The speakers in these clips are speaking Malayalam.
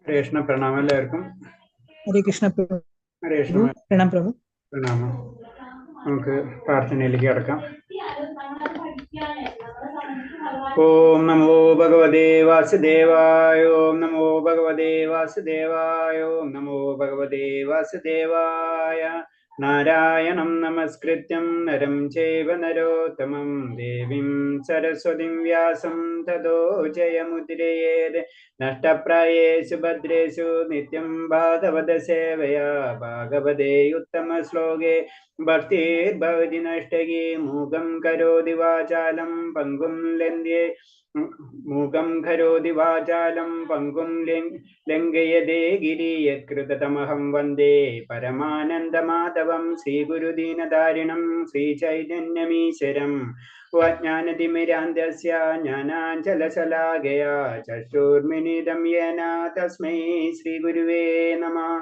ഹരേ കൃഷ്ണ പ്രണാമം എല്ലാവർക്കും. ഹരേ കൃഷ്ണ ഹരേ കൃഷ്ണ പ്രഭു. പ്രണാം പ്രഭു. പ്രണാമം. നമുക്ക് പ്രാർത്ഥനയിലേക്ക് കിടക്കാം. ഓം നമോ ഭഗവതേ വാസുദേവായ. ഓം നമോ ഭഗവതേ വാസുദേവായ. ഓം നമോ ഭഗവതേ വാസുദേവായ. നാരായണം നമസ്കൃത്യം നരം ചൈവ നരോത്തമം ദേവീം സരസ്വതിം വ്യാസം തതോ ജയമുദ്രയേത്. നഷ്ടപ്രായേഷു ഭദ്രേഷു നിത്യം ഭാഗവത സേവയാ ഭാഗവതേ ഉത്തമ ശ്ലോകേ ഭക്തിർഭവതി നഷ്ടകി. മൂകം കരോതി വാചാലം പങ്കും ലംഘ്യേ ലംഘയതേ ഗിരി. യത്കൃതതമഹം വന്ദേ പരമാനന്ദമാധവം ശ്രീഗുരുദീനധാരിണം ശ്രീചൈതന്യമീശ്വരം. ജ്ഞാനതിമിരാന്ധ്യസ്യ ജ്ഞാനാഞ്ജലശലാകയാ ചക്ഷുർമിലിതം യേന തസ്മൈ ശ്രീഗുരുവേ നമഃ.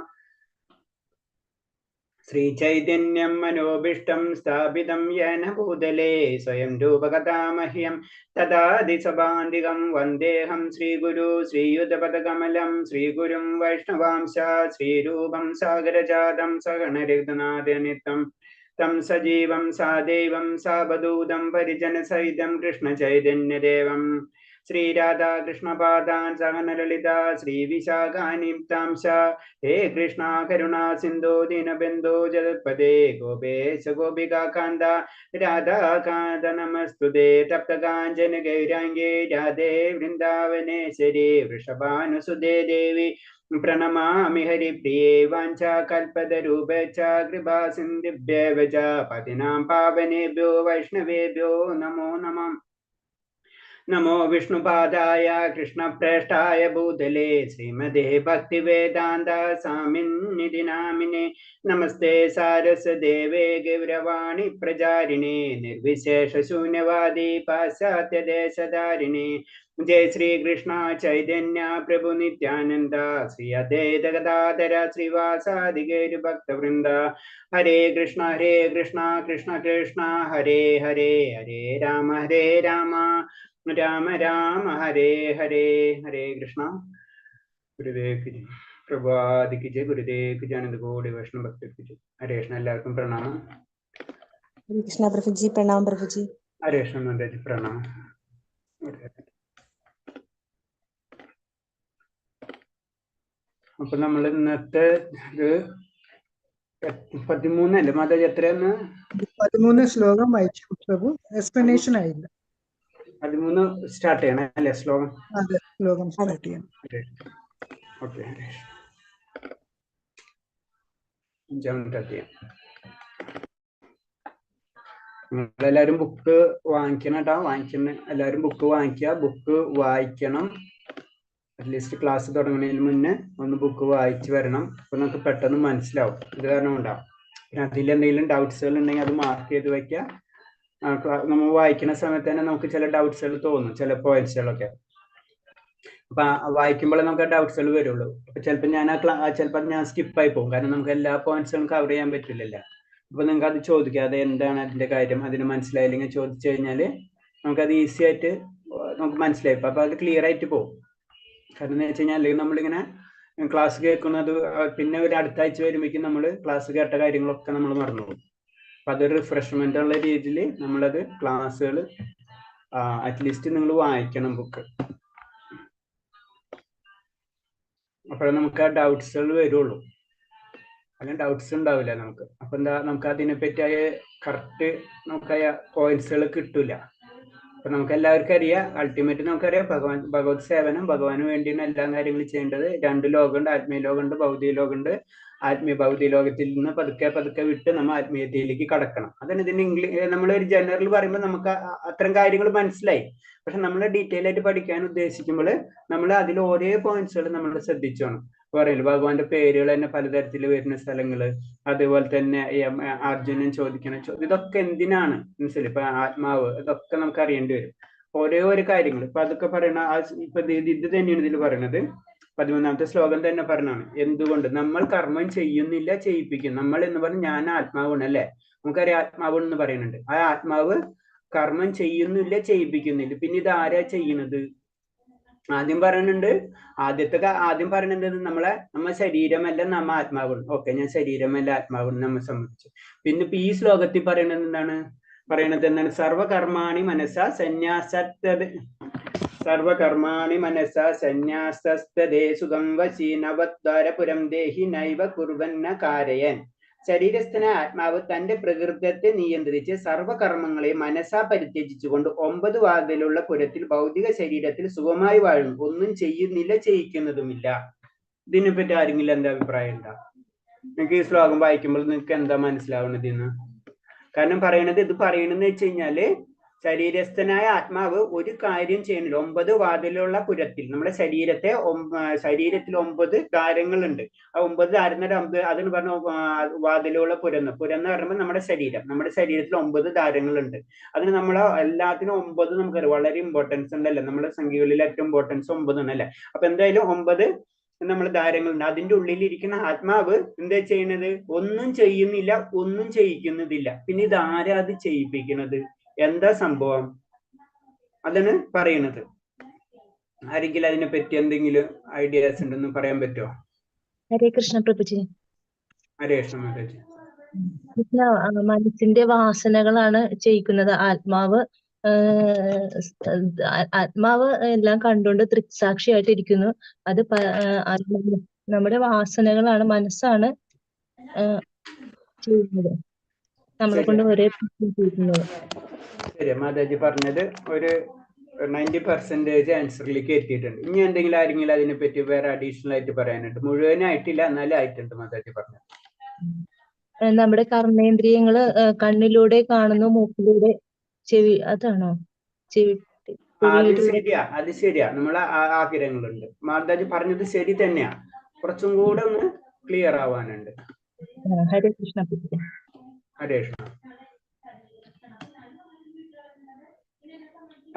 ശ്രീചൈതന്യം മനോഭീഷ്ടം സ്ഥാപിതം യേന ഭൂതലേ സ്വയം രൂപകഥാ മഹ്യം തദാദിസഭാന്തികം. വന്ദേഹം ശ്രീഗുരു ശ്രീയുതപദകമലം ശ്രീഗുരും വൈഷ്ണവാംശ. ശ്രീരൂപം സാഗരജാതം സഗണരഘുനാഥനിത്യം തം സജീവം സാദൈവം സാവധൂതം പരിജനസഹിതം കൃഷ്ണചൈതന്യദേവം. ശ്രീരാധാകൃഷ്ണപാദാൻ സഹനലളിത ശ്രീവിശാഖാനിപ്താംശ. ഹേ കൃഷ്ണ കരുണാ സിന്ധോ ദീനബന്ധോ ജഗത്പദേ ഗോപേശ ഗോപികാന്ത രാധാകാന്ത നമസ്തുതേ. തപ്തകാഞ്ചന ഗൗരാംഗേ രാധേ വൃന്ദാവനേശ്വരി വൃഷഭാനുസുതേ ദേവി പ്രണമാമി ഹരിപ്രിയേ. വാഞ്ചാകൽപതരൂപേച്ഛ കൃപാ സിന്ധിഭ്യേവ ച പതിനാം പാവനേഭ്യോ വൈഷ്ണവേഭ്യോ നമോ നമഃ. നമോ വിഷ്ണുപാദായ കൃഷ്ണപ്രേഷ്ഠായ ഭൂതലേ ശ്രീമതേ ഭക്തിവേദാന്ത സ്വാമിന്നിധി നാമിനെ. നമസ്തേ സാരസ്വതദേവേ ഗൗരവാണി പ്രചാരിണേ നിർവിശേഷ ശൂന്യവാദി പാശ്ചാത്യദേശധാരിണേ. ജയ ശ്രീ കൃഷ്ണ ചൈതന്യ പ്രഭു നിത്യാനന്ദ ശ്രീ അദ്വൈത ഗദാധര ശ്രീവാസാദി ഗൗര ഭക്തവൃന്ദ. ഹരേ കൃഷ്ണ കൃഷ്ണ കൃഷ്ണ ഹരേ ഹരേ. ഹരേ രാമ രാമ രാമ ഹരേ ഹരേ. ഹരേ കൃഷ്ണ. ഗുരുദേവ് ജി പ്രഭാതിക്ക് ജയ. ഗുരുദേവ് ജി ആനന്ദ കോടി വൈഷ്ണവ ഭക്തർക്ക് ജയ. ഹരേ കൃഷ്ണ. എല്ലാവർക്കും പ്രണാമം. ഹരേ കൃഷ്ണ പ്രഭുജി. പ്രണാം പ്രഭുജി. ഹരേ കൃഷ്ണ നന്ദജി പ്രണാമം. അപ്പൊ നമ്മൾ ഇന്നത്തെ 13 മാതാജി എത്രയെന്ന് 13 ശ്ലോകം വായിച്ചു പ്രഭു. എക്സ്പ്ലനേഷൻ ആയില്ല. 13 സ്റ്റാർട്ട് ചെയ്യണം അല്ലെ ശ്ലോകം? അതെ, ശ്ലോകം സ്റ്റാർട്ട് ചെയ്യണം. ഓക്കെ. 5-ാമത്തെ അധ്യായം. നിങ്ങളെല്ലാരും ബുക്ക് വാങ്ങിക്കണം കേട്ടോ. എല്ലാവരും ബുക്ക് വാങ്ങിക്കുക. ബുക്ക് വായിക്കണം. അറ്റ്ലീസ്റ്റ് ക്ലാസ് തുടങ്ങുന്നതിന് മുന്നേ ഒന്ന് ബുക്ക് വായിച്ചു വരണം. അപ്പൊ നമുക്ക് പെട്ടെന്ന് മനസ്സിലാവും. ഇത് കാരണം ഉണ്ടാവും. പിന്നെ അതിലെന്തെങ്കിലും ഡൗട്ട്സുകൾ ഉണ്ടെങ്കിൽ അത് മാർക്ക് ചെയ്ത് വെക്കുക. നമ്മൾ വായിക്കുന്ന സമയത്ത് തന്നെ നമുക്ക് ചില ഡൗട്ട്സുകൾ തോന്നും, ചില പോയിന്റ്സുകളൊക്കെ. അപ്പൊ വായിക്കുമ്പോൾ നമുക്ക് ആ ഡൗട്ട്സുകൾ വരുള്ളൂ. അപ്പൊ ചിലപ്പോൾ ഞാൻ സ്കിപ്പായി പോകും. കാരണം നമുക്ക് എല്ലാ പോയിന്റ്സുകളും കവർ ചെയ്യാൻ പറ്റില്ലല്ലോ. അപ്പൊ നിങ്ങൾക്ക് അത് ചോദിക്കുക, അത് എന്താണ് അതിന്റെ കാര്യം, അതിന് മനസ്സിലായില്ലെങ്കിൽ ചോദിച്ചു കഴിഞ്ഞാൽ നമുക്കത് ഈസി ആയിട്ട് നമുക്ക് മനസ്സിലായി. അപ്പൊ അത് ക്ലിയർ ആയിട്ട് പോകും. കാരണം എന്ന് വെച്ച് കഴിഞ്ഞാൽ അല്ലെങ്കിൽ നമ്മളിങ്ങനെ ക്ലാസ് കേൾക്കുന്നത് പിന്നെ ഒരു അടുത്ത ആഴ്ച വരുമ്പോഴേക്കും നമ്മൾ ക്ലാസ് കേട്ട കാര്യങ്ങളൊക്കെ നമ്മൾ മറന്നു പോകും. അപ്പൊ അതൊരു റിഫ്രഷ്മെന്റ് ഉള്ള രീതിയിൽ നമ്മളത് ക്ലാസ്സുകൾ അറ്റ്ലീസ്റ്റ് നിങ്ങൾ വായിക്കണം ബുക്ക്. അപ്പോഴേ നമുക്ക് ആ ഡൗട്ട്സുകൾ വരുള്ളൂ. അല്ലെങ്കിൽ ഡൗട്ട്സ് ഉണ്ടാവില്ല നമുക്ക്. അപ്പൊ എന്താ, നമുക്ക് അതിനെപ്പറ്റി കറക്റ്റ് നമുക്ക് പോയിന്റ്സുകൾ കിട്ടൂല. അപ്പൊ നമുക്ക് എല്ലാവർക്കും അറിയാം, അൾട്ടിമേറ്റ് നമുക്കറിയാം ഭഗവത് സേവനം, ഭഗവാന് വേണ്ടിയാണ് എല്ലാ കാര്യങ്ങളും ചെയ്യേണ്ടത്. 2 ലോകമുണ്ട്, ആത്മീയ ലോകമുണ്ട്, ഭൗതിക ലോകമുണ്ട്. ഭൗതിക ലോകത്തിൽ നിന്ന് പതുക്കെ വിട്ട് നമ്മൾ ആത്മീയതയിലേക്ക് കടക്കണം. അതാണ് ഇതിന് നമ്മൾ ഒരു ജനറൽ പറയുമ്പോൾ നമുക്ക് അത്തരം കാര്യങ്ങൾ മനസ്സിലായി. പക്ഷെ നമ്മൾ ഡീറ്റെയിൽ ആയിട്ട് പഠിക്കാൻ ഉദ്ദേശിക്കുമ്പോൾ നമ്മൾ അതിൽ ഓരോ പോയിന്റ്സുകൾ നമ്മൾ ശ്രദ്ധിച്ചോണം. പറയില്ല, ഭഗവാന്റെ പേരുകൾ തന്നെ പലതരത്തിൽ വരുന്ന സ്ഥലങ്ങള്, അതുപോലെ തന്നെ അർജുനൻ ചോദിക്കുന്ന ഇതൊക്കെ എന്തിനാണ് മനസ്സിലായി. ഇപ്പൊ ആത്മാവ്, ഇതൊക്കെ നമുക്ക് അറിയേണ്ടി വരും. ഓരോ കാര്യങ്ങൾ ഇപ്പൊ അതൊക്കെ പറയണ ഇപ്പൊ ഇത് തന്നെയാണ് ഇതിൽ പറയണത്. 13-ാമത്തെ ശ്ലോകം തന്നെ പറഞ്ഞാണ് എന്തുകൊണ്ട് നമ്മൾ കർമ്മം ചെയ്യുന്നില്ല, ചെയ്യിപ്പിക്കും. നമ്മൾ എന്ന് പറഞ്ഞാൽ ഞാൻ ആത്മാവാണ് അല്ലെ. നമുക്കറിയാം ആത്മാവ് എന്ന് പറയുന്നുണ്ട്. ആ ആത്മാവ് കർമ്മം ചെയ്യുന്നില്ല, ചെയ്യിപ്പിക്കുന്നില്ല. പിന്നെ ഇത് ആരാ ചെയ്യുന്നത്? ആദ്യം പറയുന്നുണ്ട്, ആദ്യം പറയുന്നത് നമ്മളെ ശരീരമല്ല നമ്മ ആത്മാവുണ്ട്. ഓക്കെ, ഞാൻ ശരീരമല്ല ആത്മാവുണ്ട് നമ്മെ സംബന്ധിച്ച്. പിന്നെ ഇപ്പൊ ഈ ശ്ലോകത്തിൽ പറയുന്നത് എന്താണ്? സർവകർമാണി മനസ്സാ സന്യാസസ്തദേ സുഖം വശി നവദ്വാരപുരം ദേഹി നൈവ കുർവന്ന കാരയൻ. ശരീരസ്ഥനായ ആത്മാവ് തന്റെ പ്രകൃതത്തെ നിയന്ത്രിച്ച് സർവകർമ്മങ്ങളെ മനസ്സാ പരിത്യജിച്ചുകൊണ്ട് 9 വാതിലുള്ള പുരത്തിൽ ഭൗതിക ശരീരത്തിൽ സുഖമായി വാഴുന്നു. ഒന്നും ചെയ്യുന്നില്ല, ചെയ്യിക്കുന്നതുമില്ല. ഇതിനെപ്പറ്റി ആരെങ്കിലും എന്താ അഭിപ്രായം ഉണ്ടാ? നിങ്ങൾക്ക് ഈ ശ്ലോകം വായിക്കുമ്പോൾ നിങ്ങൾക്ക് എന്താ മനസ്സിലാവുന്നത് ഇന്ന്? കാരണം ഇത് പറയണെന്ന് വെച്ച് കഴിഞ്ഞാല് ശരീരസ്ഥനായ ആത്മാവ് ഒരു കാര്യം ചെയ്യുന്നില്ല. 9 വാതിലുള്ള പുരത്തിൽ നമ്മുടെ ശരീരത്തിൽ 9 ദ്വാരങ്ങളുണ്ട്. ആ 9 ദ്വാരം അതിന് പറഞ്ഞ വാതിലുള്ള പുരം എന്ന് പറയുമ്പോൾ നമ്മുടെ ശരീരത്തിൽ 9 ദ്വാരങ്ങളുണ്ട്. അതിന് നമ്മളെ എല്ലാത്തിനും 9 നമുക്കറിയാം, വളരെ ഇമ്പോർട്ടൻസ് ഉണ്ടല്ലോ. നമ്മുടെ സംഖ്യകളിൽ ഏറ്റവും ഇമ്പോർട്ടൻസ് 9 ആണ് അല്ലെ. അപ്പൊ എന്തായാലും 9 നമ്മൾ ദ്വാരങ്ങളുണ്ട്. അതിന്റെ ഉള്ളിലിരിക്കുന്ന ആത്മാവ് എന്താ ചെയ്യുന്നത്? ഒന്നും ചെയ്യുന്നില്ല, ഒന്നും ചെയ്യിക്കുന്നതില്ല. പിന്നെ ഇത് ആരാ അത് ചെയ്യിപ്പിക്കുന്നത്? എന്താ സംഭവം? അതാണ് പറയുന്നത്. ആരെങ്കിലും അതിനെ പറ്റി എന്തെങ്കിലും ഐഡിയാസ് ഉണ്ടെന്ന് പറയാൻ പറ്റുമോ? ഹരേ കൃഷ്ണ പ്രഭുജി. ഹരേ കൃഷ്ണ മാതാജി. മനസ്സിന്റെ വാസനകളാണ് ചെയ്യിക്കുന്നത്. ആത്മാവ് എല്ലാം കണ്ടുകൊണ്ട് ദൃക്സാക്ഷിയായിട്ട് ഇരിക്കുന്നു. അത് നമ്മുടെ വാസനകളാണ്, മനസ്സാണ് ചെയ്യുന്നത്, നമ്മളെ കൊണ്ട് ഒരേ ചെയ്യുന്നത്. ശരി, മാതാജി പറഞ്ഞത് ഒരു 90% ആൻസറിലേക്ക് എത്തിയിട്ടുണ്ട്. ഇനി എന്തെങ്കിലും ആരെങ്കിലും അതിനെ പറ്റി വേറെ അഡീഷണൽ ആയിട്ട് പറയാനുണ്ട്? മുഴുവനായിട്ടില്ല, എന്നാലും ആയിട്ടുണ്ട് മാതാജി പറഞ്ഞത്. നമ്മുടെ കർമ്മേന്ദ്രിയങ്ങള് കണ്ണിലൂടെ കാണുന്നു, മൂക്കിലൂടെ ചെവി, അതാണോ? അത് ശരിയാ. നമ്മളെ ആഗ്രഹങ്ങളുണ്ട്. മാതാജി പറഞ്ഞത് ശരി തന്നെയാ. കുറച്ചും കൂടെ ഒന്ന് ക്ലിയർ ആവാനുണ്ട്. ഹരേ കൃഷ്ണ. ഹരേ കൃഷ്ണ.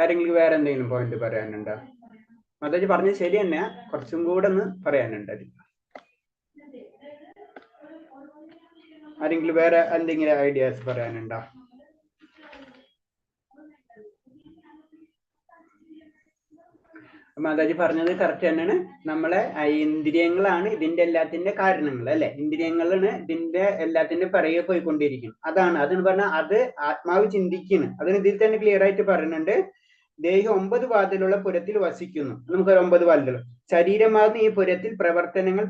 ആരെങ്കിലും വേറെ എന്തെങ്കിലും പോയിന്റ് പറയാനുണ്ടോ? മാതാജി പറഞ്ഞത് ശരി തന്നെയാ, കുറച്ചും കൂടെ ഒന്ന് പറയാനുണ്ട്. ആരെങ്കിലും വേറെ എന്തെങ്കിലും ഐഡിയാസ് പറയാനുണ്ടോ? മാതാജി പറഞ്ഞത് കറക്റ്റ് തന്നെയാണ്. നമ്മളെ ഇന്ദ്രിയങ്ങളാണ് ഇതിന്റെ എല്ലാത്തിന്റെ കാരണങ്ങൾ അല്ലെ. ഇന്ദ്രിയങ്ങളാണ് ഇതിന്റെ എല്ലാത്തിന്റെ പിറകെ പോയിക്കൊണ്ടിരിക്കുന്നത്. അതിന് പറഞ്ഞാൽ അത് ആത്മാവ് ചിന്തിക്കുന്നു. അതിന് ഇതിൽ തന്നെ ക്ലിയർ ആയിട്ട് പറയുന്നുണ്ട്. ദേഹി 9 വാതിലുള്ള പുരത്തിൽ വസിക്കുന്നു. നമുക്ക് 9 വാതിലുകൾ. ശരീരമാകുന്ന ഈ പുരത്തിൽ പ്രവർത്തനങ്ങൾ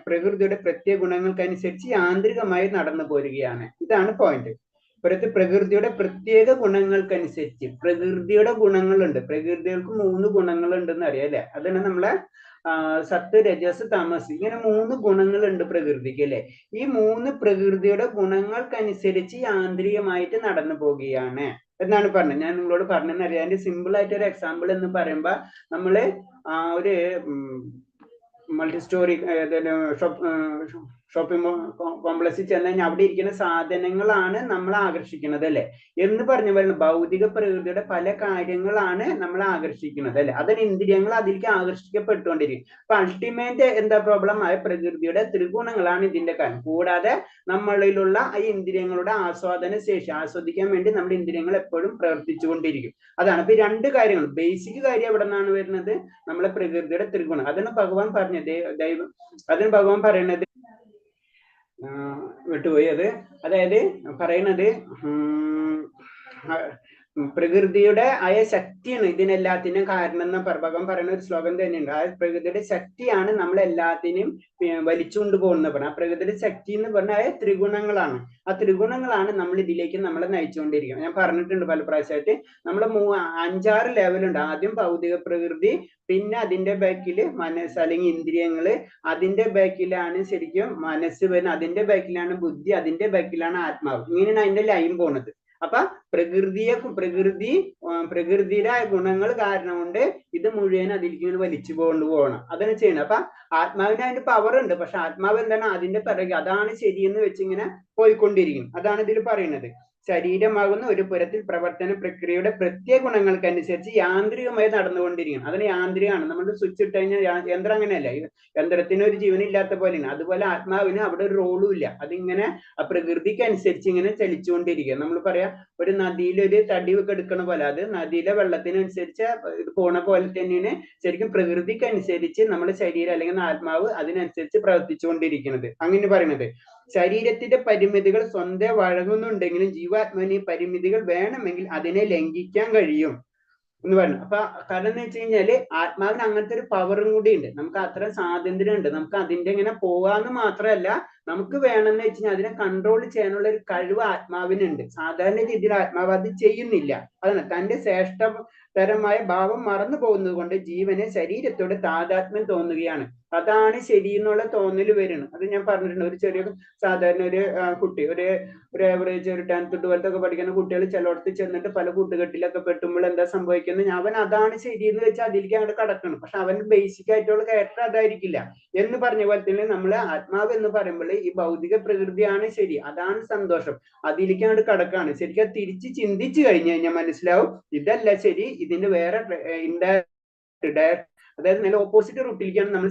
പ്രകൃതിയുടെ പ്രത്യേക ഗുണങ്ങൾക്കനുസരിച്ച് യാന്ത്രികമായി നടന്നു പോരുകയാണ്. ഇതാണ് പോയിന്റ്. പ്രകൃതിയുടെ പ്രത്യേക ഗുണങ്ങൾക്കനുസരിച്ച്, പ്രകൃതിയുടെ ഗുണങ്ങളുണ്ട്. പ്രകൃതികൾക്ക് 3 ഗുണങ്ങളുണ്ടെന്ന് അറിയാം അല്ലെ. അതാണ് നമ്മളെ സത്ത്, രജസ്, തമസ്, ഇങ്ങനെ 3 ഗുണങ്ങളുണ്ട് പ്രകൃതിക്ക് അല്ലെ. ഈ 3 പ്രകൃതിയുടെ ഗുണങ്ങൾക്കനുസരിച്ച് യാന്ത്രികമായിട്ട് നടന്നു പോവുകയാണ് എന്നാണ് പറഞ്ഞത്. ഞാൻ നിങ്ങളോട് പറഞ്ഞെന്ന് അറിയാം. അതിന്റെ സിമ്പിൾ ആയിട്ട് ഒരു എക്സാമ്പിൾ എന്ന് പറയുമ്പോ നമ്മള് ഒരു മൾട്ടി സ്റ്റോറി ഷോപ്പിംഗ് കോംപ്ലക്സിൽ ചെന്ന് കഴിഞ്ഞാൽ അവിടെ ഇരിക്കുന്ന സാധനങ്ങളാണ് നമ്മളെ ആകർഷിക്കുന്നത് അല്ലെ. എന്ന് പറഞ്ഞു വരുന്നത് ഭൗതിക പ്രകൃതിയുടെ പല കാര്യങ്ങളാണ് നമ്മളെ ആകർഷിക്കുന്നത് അല്ലെ. അതിന് ഇന്ദ്രിയങ്ങൾ അതിലേക്ക് ആകർഷിക്കപ്പെട്ടുകൊണ്ടിരിക്കും. അപ്പൊ അൾട്ടിമേറ്റ് എന്താ പ്രോബ്ലം? ആയ പ്രകൃതിയുടെ ത്രിഗുണങ്ങളാണ് ഇതിന്റെ കാരണം. കൂടാതെ നമ്മളിലുള്ള ഈ ഇന്ദ്രിയങ്ങളുടെ ആസ്വാദന ശേഷി ആസ്വദിക്കാൻ വേണ്ടി നമ്മുടെ ഇന്ദ്രിയങ്ങൾ എപ്പോഴും പ്രവർത്തിച്ചുകൊണ്ടിരിക്കും. അതാണ് ഇപ്പൊ 2 കാര്യങ്ങൾ. ബേസിക് കാര്യം എവിടെ നിന്നാണ് വരുന്നത്? നമ്മളെ പ്രകൃതിയുടെ ത്രിഗുണം. അതിന് ഭഗവാൻ പറഞ്ഞത് അതിന് ഭഗവാൻ പറയുന്നത് വിട്ടുപോയി. അതായത് പറയുന്നത് പ്രകൃതിയുടെ ആയ ശക്തിയാണ് ഇതിനെല്ലാത്തിനും കാരണം എന്ന് ഭഗവാൻ പറയുന്ന ഒരു ശ്ലോകം തന്നെയുണ്ട്. ആ പ്രകൃതിയുടെ ശക്തിയാണ് നമ്മളെല്ലാത്തിനും വലിച്ചുകൊണ്ട് പോകുന്നത് പറഞ്ഞ. ആ പ്രകൃതിയുടെ ശക്തി എന്ന് പറഞ്ഞാൽ ത്രിഗുണങ്ങളാണ്. ആ ത്രിഗുണങ്ങളാണ് നമ്മൾ ഇതിലേക്ക് നമ്മളെ നയിച്ചുകൊണ്ടിരിക്കുന്നത്. ഞാൻ പറഞ്ഞിട്ടുണ്ട് പല പ്രാവശ്യമായിട്ട്. നമ്മളെ 5-6 ലെവലുണ്ട്. ആദ്യം ഭൗതിക പ്രകൃതി, പിന്നെ അതിന്റെ ബാക്കില് മനസ്സ് അല്ലെങ്കിൽ ഇന്ദ്രിയങ്ങള്, അതിന്റെ ബാക്കിലാണ് ശരിക്കും മനസ്സ് വരുന്നത്, അതിന്റെ ബാക്കിലാണ് ബുദ്ധി, അതിന്റെ ബാക്കിലാണ് ആത്മാവ്. ഇങ്ങനെയാണ് അതിന്റെ ലൈൻ പോണത്. അപ്പൊ പ്രകൃതിയുടെ ഗുണങ്ങൾ കാരണം കൊണ്ട് ഇത് മുഴുവൻ അതിലേക്ക് വലിച്ചു കൊണ്ടുപോകണം. അതാണ് ചെയ്യണം. അപ്പൊ ആത്മാവിന് അതിന്റെ പവർ ഉണ്ട്. പക്ഷെ ആത്മാവ് എന്താണ്? അതിന്റെ പിറകെ അതാണ് ശരിയെന്ന് വെച്ച് ഇങ്ങനെ പോയിക്കൊണ്ടിരിക്കും. അതാണ് ഇതിൽ പറയുന്നത്. ശരീരമാകുന്ന ഒരു പുരത്തിൽ പ്രവർത്തന പ്രക്രിയയുടെ പ്രത്യേക ഗുണങ്ങൾക്കനുസരിച്ച് യാന്ത്രികമായി നടന്നുകൊണ്ടിരിക്കണം. അതിന് യാന്ത്രികമാണ്. നമ്മൾ സ്വിച്ച് ഇട്ട് കഴിഞ്ഞാൽ യന്ത്രം അങ്ങനെയല്ല, യന്ത്രത്തിന് ഒരു ജീവനില്ലാത്ത പോലെയാണ്. അതുപോലെ ആത്മാവിന് അവിടെ ഒരു റോളും ഇല്ല. അതിങ്ങനെ ആ പ്രകൃതിക്ക് അനുസരിച്ച് ഇങ്ങനെ ചലിച്ചുകൊണ്ടിരിക്കുക. നമ്മൾ പറയാ ഒരു നദിയിലൊരു തടി ഒക്കെ എടുക്കണ പോലെ, അത് നദിയിലെ വെള്ളത്തിനനുസരിച്ച് ഇത് പോണ പോലെ തന്നെയാണ് ശരിക്കും പ്രകൃതിക്ക് അനുസരിച്ച് നമ്മുടെ ശരീരം അല്ലെങ്കിൽ ആത്മാവ് അതിനനുസരിച്ച് പ്രവർത്തിച്ചുകൊണ്ടിരിക്കുന്നത്. അങ്ങനെ പറയുന്നത് ശരീരത്തിന്റെ പരിമിതികൾ സ്വന്തം വഴങ്ങുന്നുണ്ടെങ്കിലും ജീവാത്മാവിന് ഈ പരിമിതികൾ വേണമെങ്കിൽ അതിനെ ലംഘിക്കാൻ കഴിയും എന്ന് പറഞ്ഞു. അപ്പൊ കാരണം എന്ന് വെച്ച് കഴിഞ്ഞാല് ആത്മാവിന് അങ്ങനത്തെ ഒരു പവറും കൂടി ഉണ്ട്. നമുക്ക് അത്ര സ്വാതന്ത്ര്യം ഉണ്ട്. നമുക്ക് അതിന്റെ ഇങ്ങനെ പോവാന്ന് മാത്രമല്ല, നമുക്ക് വേണമെന്ന് വെച്ച് കഴിഞ്ഞാൽ അതിനെ കൺട്രോൾ ചെയ്യാനുള്ള ഒരു കഴിവ് ആത്മാവിനുണ്ട്. സാധാരണ രീതിയിൽ ആത്മാവ് അത് ചെയ്യുന്നില്ല. അതാണ് തന്റെ ശ്രേഷ്ഠതരമായ ഭാവം മറന്നു പോകുന്നത് കൊണ്ട് ജീവന് ശരീരത്തോട് താതാത്മ്യം തോന്നുകയാണ്. അതാണ് ശരി എന്നുള്ള തോന്നൽ വരുന്നത്. അത് ഞാൻ പറഞ്ഞിട്ടുണ്ട്. ഒരു ചെറിയ സാധാരണ ഒരു കുട്ടി ഒരു ആവറേജ് ഒരു 10th 12th ഒക്കെ പഠിക്കുന്ന കുട്ടികൾ ചിലയിടത്ത് ചെന്നിട്ട് പല കൂട്ടുകെട്ടിലൊക്കെ പെട്ടുമ്പോൾ എന്താ സംഭവിക്കുന്നത്, അവൻ അതാണ് ശരി എന്ന് വെച്ചാൽ അതിലേക്ക് അങ്ങോട്ട് കടക്കണം. പക്ഷെ അവൻ ബേസിക് ആയിട്ടുള്ള ക്യാരക്ടർ അതായിരിക്കില്ല. എന്ന് പറഞ്ഞ പോലെ തന്നെ നമ്മള് ആത്മാവ് എന്ന് പറയുമ്പോൾ ഈ ഭൗതിക പ്രകൃതിയാണ് ശരി, അതാണ് സന്തോഷം, അതിലേക്ക് അങ്ങോട്ട് കടക്കാണ്. ശരിക്കും അത് തിരിച്ച് ചിന്തിച്ചു കഴിഞ്ഞു കഴിഞ്ഞാൽ മനസ്സിലാവും ഇതല്ല ശരി, ഇതിന്റെ വേറെ ഇൻഡയറക്റ്റ് അതായത് നല്ല ഓപ്പോസിറ്റ് റൂട്ടിലേക്കാണ് നമ്മൾ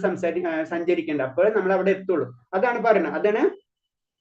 സഞ്ചരിക്കേണ്ടത്. അപ്പോഴേ നമ്മൾ അവിടെ എത്തുള്ളൂ. അതാണ് പറയുന്നത്. അതാണ്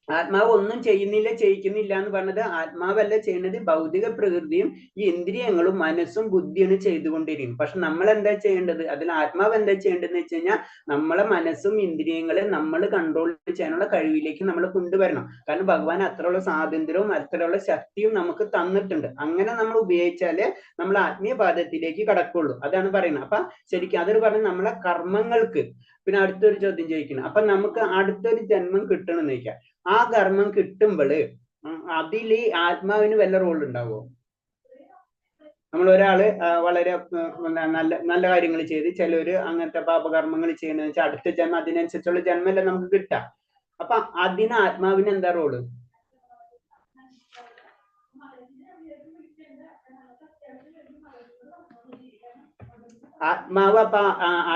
ആത്മാവ് ഒന്നും ചെയ്യുന്നില്ല ചെയ്യിക്കുന്നില്ല എന്ന് പറഞ്ഞത്. ആത്മാവല്ല ചെയ്യുന്നത്, ഭൗതിക പ്രകൃതിയും ഈ ഇന്ദ്രിയങ്ങളും മനസ്സും ബുദ്ധിയാണ് ചെയ്തുകൊണ്ടിരിക്കും. പക്ഷെ നമ്മൾ എന്താ ചെയ്യേണ്ടത്, അതിൽ ആത്മാവ് എന്താ ചെയ്യേണ്ടതെന്ന് വെച്ച് കഴിഞ്ഞാൽ നമ്മളെ മനസ്സും ഇന്ദ്രിയങ്ങളെ നമ്മൾ കൺട്രോൾ ചെയ്യാനുള്ള കഴിവിലേക്ക് നമ്മൾ കൊണ്ടുവരണം. കാരണം ഭഗവാൻ അത്രയുള്ള സ്വാതന്ത്ര്യവും അത്രയുള്ള ശക്തിയും നമുക്ക് തന്നിട്ടുണ്ട്. അങ്ങനെ നമ്മൾ ഉപയോഗിച്ചാലേ നമ്മൾ ആത്മീയ പാദത്തിലേക്ക് കടക്കുള്ളൂ. അതാണ് പറയുന്നത്. അപ്പൊ ശരിക്കും അതൊരു പറഞ്ഞ നമ്മളെ കർമ്മങ്ങൾക്ക്. പിന്നെ അടുത്തൊരു ചോദ്യം ചോദിക്കണം, അപ്പൊ നമുക്ക് അടുത്തൊരു ജന്മം കിട്ടണം എന്ന് ചോദിക്കാം. ആ കർമ്മം കിട്ടുമ്പോൾ അതിൽ ആത്മാവിന് വല്ല റോൾ ഉണ്ടാവുമോ? നമ്മൾ ഒരാള് വളരെ നല്ല നല്ല കാര്യങ്ങൾ ചെയ്ത് ചിലര് അങ്ങനത്തെ പാപകർമ്മങ്ങൾ ചെയ്യണമെന്ന് വെച്ചാൽ അടുത്ത ജന്മം അതിനനുസരിച്ചുള്ള ജന്മമല്ല നമുക്ക് കിട്ടാം. അപ്പൊ അതിന് ആത്മാവിന് എന്താ റോള്? ആത്മാവ് അപ്പൊ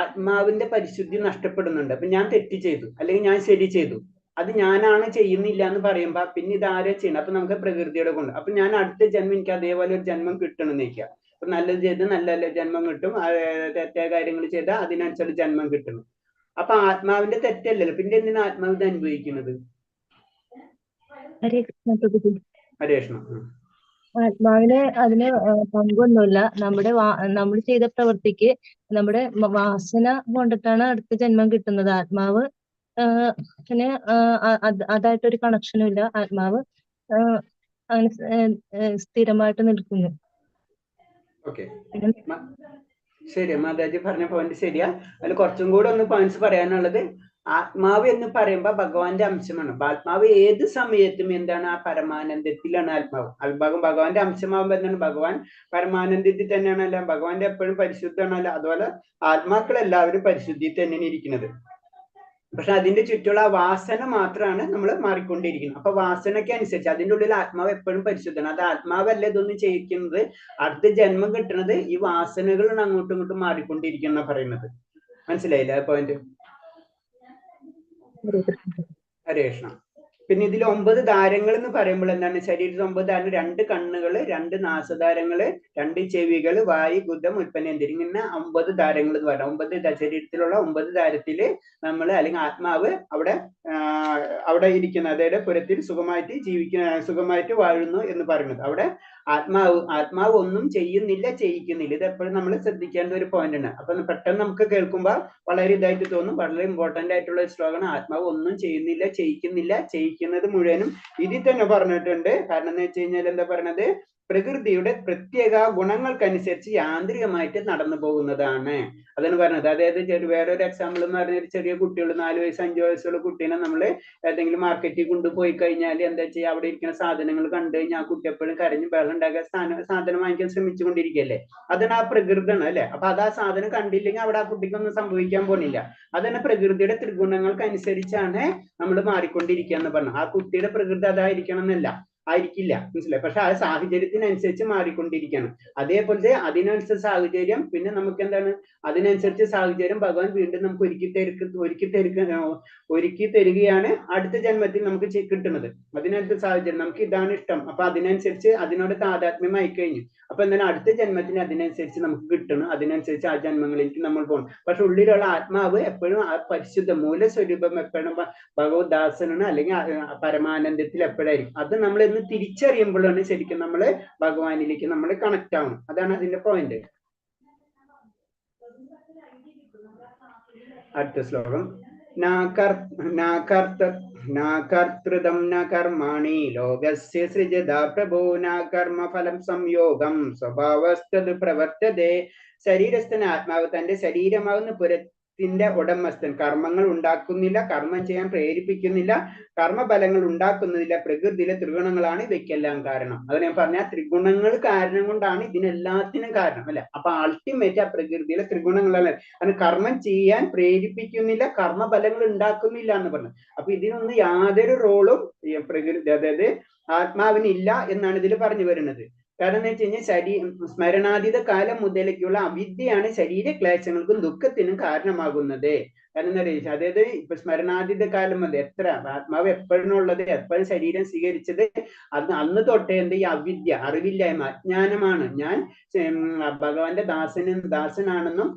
ആത്മാവിന്റെ പരിശുദ്ധി നഷ്ടപ്പെടുന്നുണ്ട്. അപ്പൊ ഞാൻ തെറ്റ് ചെയ്തു അല്ലെങ്കിൽ ഞാൻ ശരി ചെയ്തു, അത് ഞാനാണ് ചെയ്യുന്നില്ല എന്ന് പറയുമ്പോ പിന്നെ ഇതാരാ ചെയ്യണം? അപ്പൊ നമുക്ക് പ്രകൃതിയുടെ കൊണ്ട്. അപ്പൊ ഞാൻ അടുത്ത ജന്മം എനിക്ക് അതേപോലെ ഒരു ജന്മം കിട്ടണം എന്ന് വെക്കുക. അപ്പൊ നല്ലത് ചെയ്ത് നല്ല ജന്മം കിട്ടും, തെറ്റായ കാര്യങ്ങൾ ചെയ്താൽ അതിനനുസരിച്ച് ജന്മം കിട്ടണം. അപ്പൊ ആത്മാവിന്റെ തെറ്റല്ലല്ലോ, പിന്നെ എന്തിനാ ആത്മാവ് ഇത് അനുഭവിക്കുന്നത്? ഹരേ കൃഷ്ണ. ആത്മാവിന് അതിന് പങ്കൊന്നുമില്ല. നമ്മൾ ചെയ്ത പ്രവൃത്തിക്ക് നമ്മുടെ വാസന കൊണ്ടിട്ടാണ് അടുത്ത ജന്മം കിട്ടുന്നത്. ആത്മാവ് പിന്നെ അതായിട്ടൊരു കണക്ഷനും ഇല്ല. ആത്മാവ് അങ്ങനെ സ്ഥിരമായിട്ട് നിൽക്കുന്നു. ഓക്കെ, ശരി. മാതാജി പറഞ്ഞ പോയിന്റ് ശരിയാ. അതിൽ കുറച്ചും കൂടെ ഒന്ന് പോയിന്റ്സ് പറയാനുള്ളത്, ആത്മാവ് എന്ന് പറയുമ്പോൾ ഭഗവാന്റെ അംശമാണ്. ആത്മാവ് ഏത് സമയത്തും എന്താണ്? ആ പരമാനന്ദത്തിലാണ് ആത്മാവ്. ഭഗവാന്റെ അംശമാകുമ്പോൾ എന്താണ്? ഭഗവാൻ പരമാനന്ദത്തിൽ തന്നെയാണല്ലോ. ഭഗവാന്റെ എപ്പോഴും പരിശുദ്ധമാണല്ലോ. അതുപോലെ ആത്മാക്കൾ എല്ലാവരും പരിശുദ്ധിയിൽ തന്നെയാണ് ഇരിക്കുന്നത്. പക്ഷെ അതിന്റെ ചുറ്റുള്ള വാസന മാത്രമാണ് നമ്മൾ മാറിക്കൊണ്ടിരിക്കുന്നത്. അപ്പൊ വാസനയ്ക്ക് അനുസരിച്ച് അതിൻ്റെ ഉള്ളിൽ ആത്മാവ് എപ്പോഴും പരിശുദ്ധമാണ്. അത് ആത്മാവല്ല ഇതൊന്നും ചെയ്യിക്കുന്നത്. അടുത്ത ജന്മം കിട്ടുന്നത് ഈ വാസനകളാണ് അങ്ങോട്ടും ഇങ്ങോട്ടും മാറിക്കൊണ്ടിരിക്കുന്ന പറയുന്നത്. മനസ്സിലായില്ല ആ പോയിന്റ്? ഹരേ കൃഷ്ണ. പിന്നെ ഇതിൽ 9 ധാരങ്ങൾ എന്ന് പറയുമ്പോൾ എന്താണ്? ശരീരത്തിൽ 9 ധാരങ്ങൾ, 2 കണ്ണുകള്, 2 നാസധാരങ്ങള്, 2 ചെവികള്, വായു, ഗുദം, ഉൽപ്പന്നേന്ദ്രിയം, ഇങ്ങനെ 9 ധാരങ്ങൾ എന്ന് പറയാം. 9 ശരീരത്തിലുള്ള 9 ധാരത്തില് നമ്മൾ അല്ലെങ്കിൽ ആത്മാവ് അവിടെ ഇരിക്കുന്ന, അതായത് പുരത്തിൽ സുഖമായിട്ട് വാഴുന്നു എന്ന് പറയുന്നത്. അവിടെ ആത്മാവ് ഒന്നും ചെയ്യുന്നില്ല ചെയ്യിക്കുന്നില്ല. ഇത് എപ്പോഴും നമ്മൾ ശ്രദ്ധിക്കേണ്ട ഒരു പോയിന്റ് ആണ്. അപ്പൊ പെട്ടെന്ന് നമുക്ക് കേൾക്കുമ്പോൾ വളരെ ഇതായിട്ട് തോന്നും. വളരെ ഇമ്പോർട്ടന്റ് ആയിട്ടുള്ള ഒരു ശ്ലോകമാണ്. ആത്മാവ് ഒന്നും ചെയ്യുന്നില്ല ചെയ്യിക്കുന്നില്ല, ചെയ്യിക്കുന്നത് മുഴുവനും ഇതിൽ തന്നെ പറഞ്ഞിട്ടുണ്ട്. കാരണം എന്ന് വെച്ച് കഴിഞ്ഞാൽ എന്താ പറയണത്? പ്രകൃതിയുടെ പ്രത്യേക ഗുണങ്ങൾക്കനുസരിച്ച് യാന്ത്രികമായിട്ട് നടന്നു പോകുന്നതാണ്. അതാണ് പറഞ്ഞത്. അതായത് വേറൊരു എക്സാമ്പിൾ എന്ന് പറഞ്ഞ ഒരു ചെറിയ കുട്ടികൾ, 4 വയസ്സ് 5 വയസ്സുള്ള കുട്ടീനെ നമ്മൾ ഏതെങ്കിലും മാർക്കറ്റിൽ കൊണ്ടുപോയി കഴിഞ്ഞാൽ എന്താ ചെയ്യുക? അവിടെ ഇരിക്കുന്ന സാധനങ്ങൾ കണ്ടു കഴിഞ്ഞാൽ ആ കുട്ടി എപ്പോഴും കരഞ്ഞ് ബഹളം ഉണ്ടാക്കാൻ സാധനം വാങ്ങിക്കാൻ ശ്രമിച്ചുകൊണ്ടിരിക്കുകയല്ലേ? അതാണ് ആ പ്രകൃതിയാണ് അല്ലെ? അപ്പൊ അത് ആ സാധനം കണ്ടില്ലെങ്കിൽ അവിടെ ആ കുട്ടിക്കൊന്നും സംഭവിക്കാൻ പോണില്ല. അതന്നെ പ്രകൃതിയുടെ ത്രിഗുണങ്ങൾക്ക് അനുസരിച്ചാണ് നമ്മൾ മാറിക്കൊണ്ടിരിക്കുക എന്ന് പറഞ്ഞു. ആ കുട്ടിയുടെ പ്രകൃതി അതായിരിക്കണം എന്നല്ല. ആയിരിക്കില്ല, മനസ്സിലായി. പക്ഷെ ആ സാഹചര്യത്തിനനുസരിച്ച് മാറിക്കൊണ്ടിരിക്കുകയാണ്. അതേപോലത്തെ അതിനനുസരിച്ച് സാഹചര്യം, പിന്നെ നമുക്ക് എന്താണ്, അതിനനുസരിച്ച് സാഹചര്യം ഭഗവാൻ വീണ്ടും നമുക്ക് ഒരുക്കി തരികയാണ് അടുത്ത ജന്മത്തിൽ നമുക്ക് കിട്ടുന്നത്. അതിനനുസരിച്ച് സാഹചര്യം, നമുക്ക് ഇതാണ് ഇഷ്ടം, അപ്പൊ അതിനനുസരിച്ച് അതിനോട് താതാത്മ്യമായി കഴിഞ്ഞു. അപ്പൊ എന്താണ്, അടുത്ത ജന്മത്തിന് അതിനനുസരിച്ച് നമുക്ക് കിട്ടണം, അതിനനുസരിച്ച് ആ ജന്മങ്ങളിലേക്ക് നമ്മൾ പോകണം. പക്ഷെ ഉള്ളിലുള്ള ആത്മാവ് എപ്പോഴും ആ പരിശുദ്ധ മൂലസ്വരൂപം എപ്പോഴും ഭഗവദാസനാണ്, അല്ലെങ്കിൽ പരമാനന്ദത്തിൽ എപ്പോഴായിരിക്കും. അത് നമ്മൾ എന്ന് തിരിച്ചറിയുമ്പോഴാണ് ശരിക്കും നമ്മള് ഭഗവാനിലേക്ക് നമ്മൾ കണക്ട് ആവണം. അതാണ് അതിന്റെ പോയിന്റ്. അടുത്ത ശ്ലോകം. നാകർത്തൃതം ന കർമാണി ലോകസ്യ സൃജതാ പ്രഭോ ന കർമ്മഫലം സംയോഗം സ്വഭാവസ്തത് പ്രവർത്തതേ. ശരീരസ്ഥന ആത്മാവ് തന്റെ ശരീരമാകുന്ന പുരത്തിന്റെ ഉടമസ്ഥൻ കർമ്മങ്ങൾ ഉണ്ടാക്കുന്നില്ല, കർമ്മം ചെയ്യാൻ പ്രേരിപ്പിക്കുന്നില്ല, കർമ്മഫലങ്ങൾ ഉണ്ടാക്കുന്നില്ല. പ്രകൃതിയിലെ ത്രിഗുണങ്ങളാണ് ഇവയ്ക്കെല്ലാം കാരണം. അത് ഞാൻ പറഞ്ഞ ത്രിഗുണങ്ങൾ കാരണം കൊണ്ടാണ് ഇതിനെല്ലാത്തിനും കാരണം, അല്ലെ? അപ്പൊ അൾട്ടിമേറ്റ് ആ പ്രകൃതിയിലെ ത്രിഗുണങ്ങളാണ്. അത് കർമ്മം ചെയ്യാൻ പ്രേരിപ്പിക്കുന്നില്ല, കർമ്മഫലങ്ങൾ ഉണ്ടാക്കുന്നില്ല എന്ന് പറഞ്ഞു. അപ്പൊ ഇതിനൊന്നും യാതൊരു റോളും പ്രകൃതി, അതായത് ആത്മാവിനില്ല എന്നാണ് ഇതിൽ പറഞ്ഞു വരുന്നത്. കാരണം എന്ന് വെച്ച് കഴിഞ്ഞാൽ സ്മരണാതീത കാലം മുതലേക്കുള്ള അവിദ്യയാണ് ശരീരക്ലേശങ്ങൾക്കും ദുഃഖത്തിനും കാരണമാകുന്നത്. കാരണം എന്താ പറയുക, അതായത് ഇപ്പൊ സ്മരണാതീത കാലം മുതൽ എത്ര ആത്മാവ് എപ്പോഴുള്ളത്, എപ്പോഴും ശരീരം സ്വീകരിച്ചത്, അന്ന് തൊട്ടേ എന്ത് ഈ അവിദ്യ, അറിവില്ലായ്മ, അജ്ഞാനമാണ്. ഞാൻ ഭഗവാന്റെ ദാസനാണെന്നും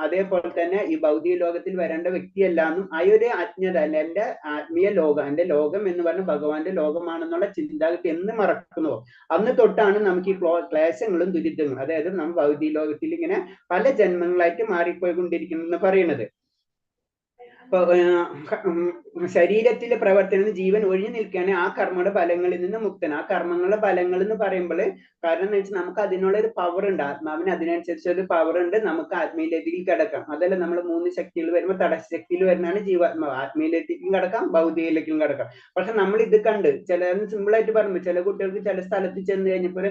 അതേപോലെ തന്നെ ഈ ഭൗതിക ലോകത്തിൽ വരേണ്ട വ്യക്തിയല്ല എന്നും ആ ഒരു അജ്ഞത, എന്റെ ആത്മീയ ലോകം, എന്റെ ലോകം എന്ന് പറഞ്ഞ ഭഗവാന്റെ ലോകമാണെന്നുള്ള ചിന്താഗതി എന്ന് മറക്കുന്നുവോ അന്ന് തൊട്ടാണ് നമുക്ക് ഈ ക്ലേശങ്ങളും ദുരിതങ്ങളും, അതായത് നമ്മൾ ഭൗതിക ലോകത്തിൽ ഇങ്ങനെ പല ജന്മങ്ങളായിട്ട് മാറിപ്പോയിക്കൊണ്ടിരിക്കുന്നു പറയുന്നത്. ഇപ്പൊ ശരീരത്തിലെ പ്രവർത്തനം ജീവൻ ഒഴിഞ്ഞു നിൽക്കുകയാണ് ആ കർമ്മയുടെ ഫലങ്ങളിൽ നിന്ന് മുക്തൻ. ആ കർമ്മങ്ങളുടെ ഫലങ്ങൾ എന്ന് പറയുമ്പോൾ കാരണം എന്ന് വെച്ചാൽ നമുക്ക് അതിനുള്ള ഒരു പവർ ഉണ്ട്, ആത്മാവിന് അതിനനുസരിച്ച് ഒരു പവർ ഉണ്ട്, നമുക്ക് ആത്മീയതയിൽ കിടക്കാം. അതല്ല നമ്മൾ 3 ശക്തികൾ വരുമ്പോൾ തടസ്സ ശക്തിയിൽ വരുന്നതാണ് ജീവാത്മാവ്. ആത്മീയതയിലേക്കും കിടക്കാം, ഭൗതികയിലേക്കും കിടക്കാം. പക്ഷെ നമ്മൾ ഇത് കണ്ട് സിമ്പിൾ ആയിട്ട് പറയുമ്പോൾ ചില കുട്ടികൾക്ക് ചില സ്ഥലത്ത് ചെന്ന് കഴിഞ്ഞപ്പോൾ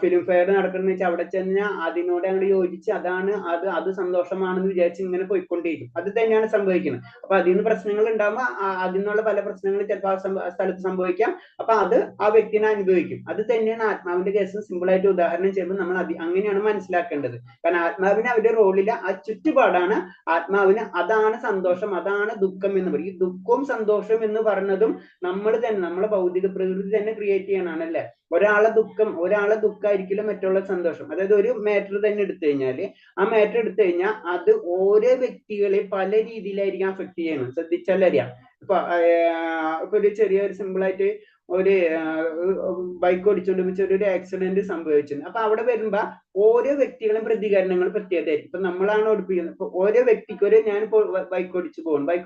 ഫിലിം ഫെയർ നടക്കുന്ന വെച്ചാൽ അവിടെ ചെന്ന് അതിനോട് അങ്ങോട്ട് യോജിച്ച് അതാണ് അത് സന്തോഷമാണെന്ന് വിചാരിച്ച് ഇങ്ങനെ പോയിക്കൊണ്ടേയിരിക്കും. അത് തന്നെയാണ് സംഭവിക്കുന്നത്. അപ്പൊ അതിൽ നിന്ന് പ്രശ്നങ്ങൾ ഉണ്ടാകുമ്പോൾ അതിൽ നിന്നുള്ള പല പ്രശ്നങ്ങളും ചിലപ്പോൾ ആ സ്ഥലത്ത് സംഭവിക്കാം. അപ്പൊ അത് ആ വ്യക്തിനെ അനുഭവിക്കും. അത് തന്നെയാണ് ആത്മാവിന്റെ കേസ് സിമ്പിൾ ആയിട്ട് ഉദാഹരണം ചെയ്യുമ്പോൾ നമ്മൾ അങ്ങനെയാണ് മനസ്സിലാക്കേണ്ടത്. കാരണം ആത്മാവിന് അവരുടെ റോളില് ആ ചുറ്റുപാടാണ് ആത്മാവിന്, അതാണ് സന്തോഷം, അതാണ് ദുഃഖം എന്ന് പറയും. ഈ ദുഃഖവും സന്തോഷവും എന്ന് പറഞ്ഞതും നമ്മൾ തന്നെ, നമ്മളെ ഭൗതിക പ്രകൃതി തന്നെ ക്രിയേറ്റ് ചെയ്യണാണല്ലേ. ഒരാളെ ദുഃഖമായിരിക്കില്ല മറ്റുള്ള സന്തോഷം. അതായത് ഒരു മാറ്റർ തന്നെ എടുത്തു കഴിഞ്ഞാല് ആ മാറ്റർ എടുത്തു കഴിഞ്ഞാൽ അത് ഓരോ വ്യക്തികളെ പല രീതിയിലായിരിക്കും അഫക്ട് ചെയ്യണം. ശ്രദ്ധിച്ചാലറിയാം. ഇപ്പൊ ഒരു ചെറിയൊരു സിമ്പിൾ ആയിട്ട് ഒരു ബൈക്ക് ഓടിച്ചുകൊണ്ട് ഒരു ആക്സിഡന്റ് സംഭവിച്ചു. അപ്പൊ അവിടെ വരുമ്പോ ഓരോ വ്യക്തികളും പ്രതികരണങ്ങൾ പ്രത്യേകതയായിരിക്കും. ഇപ്പൊ നമ്മളാണ് ഓടിപ്പിക്കുന്നത്. ഇപ്പൊ ഓരോ വ്യക്തിക്ക് ഞാനിപ്പോ ബൈക്ക്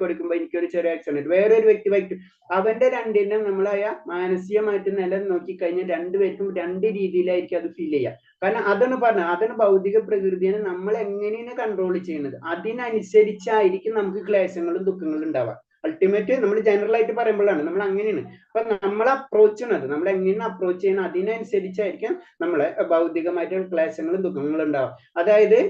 ഓടിക്കുമ്പോ എനിക്കൊരു ചെറിയ ആക്സിഡന്റ്, വേറൊരു വ്യക്തി അവന്റെ രണ്ടിനും നമ്മളായ മാനസികമായിട്ട് നില നോക്കിക്കഴിഞ്ഞാൽ രണ്ടുപേർക്കും രണ്ട് രീതിയിലായിരിക്കും അത് ഫീൽ ചെയ്യുക. കാരണം അതാണ് ഭൗതിക പ്രകൃതിയെ നമ്മൾ എങ്ങനെയാണ് കൺട്രോൾ ചെയ്യുന്നത്, അതിനനുസരിച്ചായിരിക്കും നമുക്ക് ക്ലേശങ്ങളും ദുഃഖങ്ങളും ഉണ്ടാവുക. അൾട്ടിമേറ്റ് നമ്മൾ ജനറൽ ആയിട്ട് പറയുമ്പോഴാണ് നമ്മൾ അങ്ങനെയാണ്. അപ്പൊ നമ്മൾ അപ്രോച്ച് ചെയ്യണത്, നമ്മൾ എങ്ങനെയാണ് അപ്രോച്ച് ചെയ്യണം അതിനനുസരിച്ചായിരിക്കും നമ്മളെ ഭൗതികമായിട്ടുള്ള ക്ലേശങ്ങളും ദുഃഖങ്ങളും ഉണ്ടാവും. അതായത്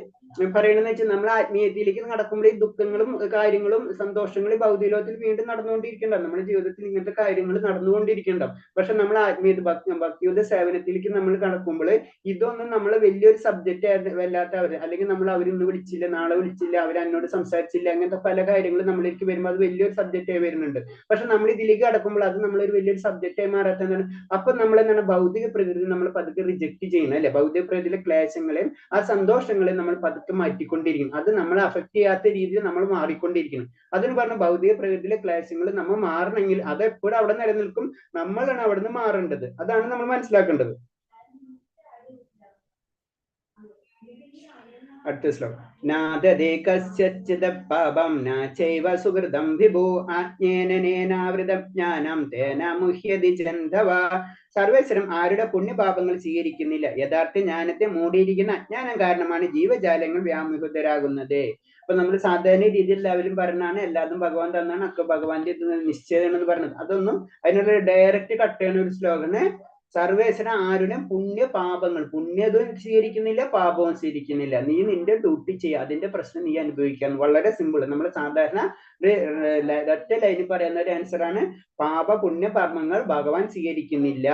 പറയണെന്ന് വെച്ചാൽ നമ്മൾ ആത്മീയതയിലേക്ക് നടക്കുമ്പോൾ ഈ ദുഃഖങ്ങളും കാര്യങ്ങളും സന്തോഷങ്ങളും ഭൗതിക ലോകത്തിൽ വീണ്ടും നടന്നുകൊണ്ടിരിക്കണ്ടാവും. നമ്മുടെ ജീവിതത്തിൽ ഇങ്ങനത്തെ കാര്യങ്ങൾ നടന്നുകൊണ്ടിരിക്കണ്ടാവും. പക്ഷെ നമ്മൾ ആത്മീയത ഭക്തിയുടെ സേവനത്തിലേക്ക് നമ്മൾ കടക്കുമ്പോൾ ഇതൊന്നും നമ്മൾ വലിയൊരു സബ്ജക്റ്റ് വല്ലാത്തവർ, അല്ലെങ്കിൽ നമ്മൾ അവരിന്ന് വിളിച്ചില്ല, നാളെ വിളിച്ചില്ല, അവർ എന്നോട് സംസാരിച്ചില്ല, അങ്ങനത്തെ പല കാര്യങ്ങളും നമ്മളിലേക്ക് വരുമ്പോൾ അത് വലിയൊരു സബ്ജക്റ്റായി വരുന്നുണ്ട്. പക്ഷെ നമ്മൾ ഇതിലേക്ക് കടക്കുമ്പോൾ അത് നമ്മളൊരു വലിയൊരു സബ്ജക്റ്റായി മാറാത്തതാണ്. അപ്പൊ നമ്മൾ എന്താണ്, ഭൗതിക പ്രകൃതി നമ്മൾ പതുക്കെ റിജക്ട് ചെയ്യണം, അല്ലെ? ഭൗതിക പ്രകൃതിയിലെ ക്ലേശങ്ങളെയും ആ സന്തോഷങ്ങളെയും നമ്മൾ പതുക്കെ മാറ്റിക്കൊണ്ടിരിക്കണം. അത് നമ്മളെ അഫക്ട് ചെയ്യാത്ത രീതിയിൽ നമ്മൾ മാറിക്കൊണ്ടിരിക്കണം. അതിന് പറഞ്ഞ ഭൗതിക പ്രകൃതിയിലെ ക്ലേശങ്ങൾ നമ്മൾ മാറണമെങ്കിൽ അത് എപ്പോഴും അവിടെ നിലനിൽക്കും, നമ്മളാണ് അവിടെ നിന്ന് മാറേണ്ടത്. അതാണ് നമ്മൾ മനസ്സിലാക്കേണ്ടത്. അടുത്ത ശ്ലോകം. നാദദേ കസ്യചിദ പാപം നാചൈവ സുഹൃതം വിഭു ആജ്ഞേനേനാവൃതം ജ്ഞാനം തേന മുഹ്യതി ജന്ധവ. സർവേശ്വരം ആരുടെ പുണ്യപാപങ്ങൾ സ്വീകരിക്കുന്നില്ല. യഥാർത്ഥ ജ്ഞാനത്തെ മൂടിയിരിക്കുന്ന അജ്ഞാനം കാരണമാണ് ജീവജാലങ്ങൾ വ്യാമുഖതരാകുന്നത്. അപ്പൊ നമ്മൾ സാധാരണ രീതിയിൽ എല്ലാവരും പറഞ്ഞാണ് എല്ലാതും ഭഗവാൻ തന്നാണ്, ഒക്കെ ഭഗവാന്റെ ഇത് നിശ്ചയമാണെന്ന് പറഞ്ഞത്. അതൊന്നും അതിനുള്ള ഡയറക്റ്റ് കട്ട് ചെയ്യുന്ന ഒരു ശ്ലോകമാണ് സർവേശ്വരൻ ആരുടെയും പുണ്യ പാപങ്ങൾ, പുണ്യതും സ്വീകരിക്കുന്നില്ല, പാപവും സ്വീകരിക്കുന്നില്ല. നീ നിന്റെ ഡ്യൂട്ടി ചെയ്യുക, അതിന്റെ പ്രശ്നം നീ അനുഭവിക്കാൻ. വളരെ സിമ്പിൾ. നമ്മൾ സാധാരണ ഒറ്റ ലൈനിൽ പറയുന്ന ഒരു ആൻസറാണ്, പാപ പുണ്യ കർമ്മങ്ങൾ ഭഗവാൻ സ്വീകരിക്കുന്നില്ല.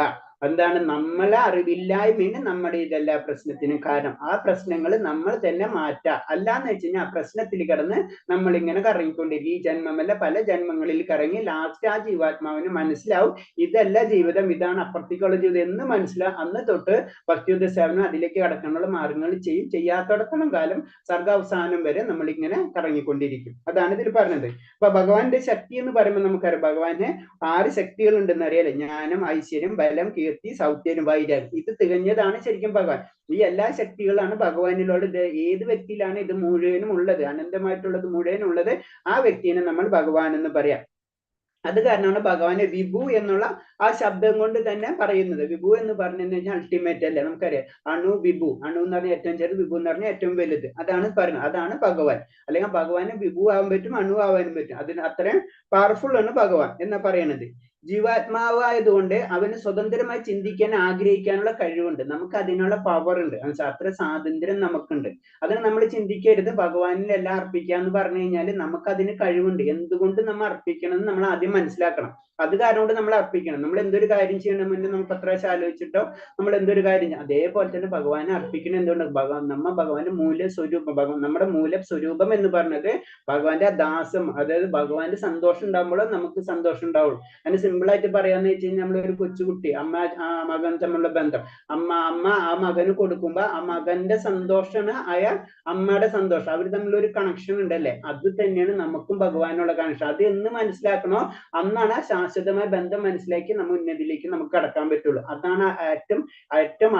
എന്താണ്? നമ്മളെ അറിവില്ലായ്മയാണ് നമ്മുടെ ഇതെല്ലാ പ്രശ്നത്തിനും കാരണം. ആ പ്രശ്നങ്ങൾ നമ്മൾ തന്നെ മാറ്റാ. അല്ലാന്ന് വെച്ച് കഴിഞ്ഞാൽ ആ പ്രശ്നത്തിൽ കിടന്ന് നമ്മൾ ഇങ്ങനെ കറങ്ങിക്കൊണ്ടിരിക്കും. ഈ ജന്മമല്ല പല ജന്മങ്ങളിൽ കറങ്ങി ലാസ്റ്റ് ആ ജീവാത്മാവിന് മനസ്സിലാവും ഇതല്ല ജീവിതം, ഇതാണ് അപ്പുറത്തേക്കുള്ള ജീവിതം എന്ന് മനസ്സിലാവും. അന്ന് തൊട്ട് ഭക്തിയുദ്ധ സേവനം അതിലേക്ക് കടക്കാനുള്ള മാർഗങ്ങൾ ചെയ്യും. ചെയ്യാത്തടത്തോളം കാലം സർഗാവസാനം വരെ നമ്മൾ ഇങ്ങനെ കറങ്ങിക്കൊണ്ടിരിക്കും. അതാണ് ഇതിൽ പറഞ്ഞത്. അപ്പൊ ഭഗവാന്റെ ശക്തി എന്ന് പറയുമ്പോൾ നമുക്കറിയാം, ഭഗവാന് 6 ശക്തികൾ ഉണ്ടെന്ന് അറിയാലേ. ജ്ഞാനം, ഐശ്വര്യം, ബലം, കീർത്തി, സൗത്യനും വൈരാഗ്യം. ഇത് തികഞ്ഞതാണ് ശരിക്കും ഭഗവാൻ. ഈ എല്ലാ ശക്തികളാണ് ഭഗവാനിലുള്ളത്. ഏത് വ്യക്തിയിലാണ് ഇത് മുഴുവനും ഉള്ളത്, അനന്തമായിട്ടുള്ളത് മുഴുവനും ഉള്ളത്, ആ വ്യക്തിയെ നമ്മൾ ഭഗവാൻ എന്ന് പറയാം. അത് കാരണമാണ് ഭഗവാനെ വിഭു എന്നുള്ള ആ ശബ്ദം കൊണ്ട് തന്നെ പറയുന്നത്. വിഭു എന്ന് പറഞ്ഞു കഴിഞ്ഞാൽ അൾട്ടിമേറ്റ് അല്ലേ, നമുക്കറിയാം. അണു വിഭു, അണു എന്ന് പറഞ്ഞാൽ ഏറ്റവും ചെറുത്, വിഭു എന്ന് പറഞ്ഞാൽ ഏറ്റവും വലുത്. അതാണ് പറയുന്നത്, അതാണ് ഭഗവാൻ. അല്ലെങ്കിൽ ഭഗവാന് വിഭു ആവാൻ പറ്റും, അണു ആവാനും പറ്റും. അതിന് അത്രയും പവർഫുൾ ആണ് ഭഗവാൻ എന്നാ പറയണത്. ജീവാത്മാവായതുകൊണ്ട് അവന് സ്വതന്ത്രമായി ചിന്തിക്കാൻ ആഗ്രഹിക്കാനുള്ള കഴിവുണ്ട്. നമുക്ക് അതിനുള്ള പവർ ഉണ്ട്, അത്ര സ്വാതന്ത്ര്യം നമുക്കുണ്ട്. അതിന് നമ്മൾ ചിന്തിക്കരുത് ഭഗവാനിൽ എല്ലാം അർപ്പിക്കാന്ന് പറഞ്ഞു കഴിഞ്ഞാൽ നമുക്ക് അതിന് കഴിവുണ്ട്. എന്തുകൊണ്ട് നമ്മൾ അർപ്പിക്കണം എന്ന് നമ്മൾ ആദ്യം മനസ്സിലാക്കണം. അത് കാരണം കൊണ്ട് നമ്മൾ അർപ്പിക്കണം. നമ്മൾ എന്തൊരു കാര്യം ചെയ്യണം മുന്നേ നമുക്ക് അത്ര ആലോചിച്ചിട്ടോ നമ്മൾ എന്തൊരു കാര്യം, അതേപോലെ തന്നെ ഭഗവാനെ അർപ്പിക്കണം. എന്തുകൊണ്ട്? ഭഗവാന്റെ മൂല്യ സ്വരൂപം, നമ്മുടെ മൂല്യ സ്വരൂപം എന്ന് പറഞ്ഞത് ഭഗവാന്റെ ദാസം, അതായത് ഭഗവാന്റെ സന്തോഷം ഉണ്ടാകുമ്പോഴോ നമുക്ക് സന്തോഷം ഉണ്ടാവുള്ളൂ. അതിന് സിമ്പിൾ ആയിട്ട് പറയാന്ന് വെച്ച് കഴിഞ്ഞാൽ നമ്മളൊരു കൊച്ചുകുട്ടി, അമ്മ ആ മകൻ തമ്മിലുള്ള ബന്ധം, അമ്മ ആ മകന് കൊടുക്കുമ്പോ ആ മകന്റെ സന്തോഷമാണ് അയാൾ അമ്മയുടെ സന്തോഷം. അവർ തമ്മിലൊരു കണക്ഷൻ ഉണ്ടല്ലേ, അത് തന്നെയാണ് നമുക്കും ഭഗവാനുള്ള കണക്ഷൻ. അത് എന്ന് മനസ്സിലാക്കണോ അന്നാണ് ആ ശാശ്വതമായ ബന്ധം മനസ്സിലാക്കി നമ്മൾ ഉന്നതിയിലേക്ക് നമുക്ക് കടക്കാൻ പറ്റുള്ളൂ. അതാണ് ഏറ്റവും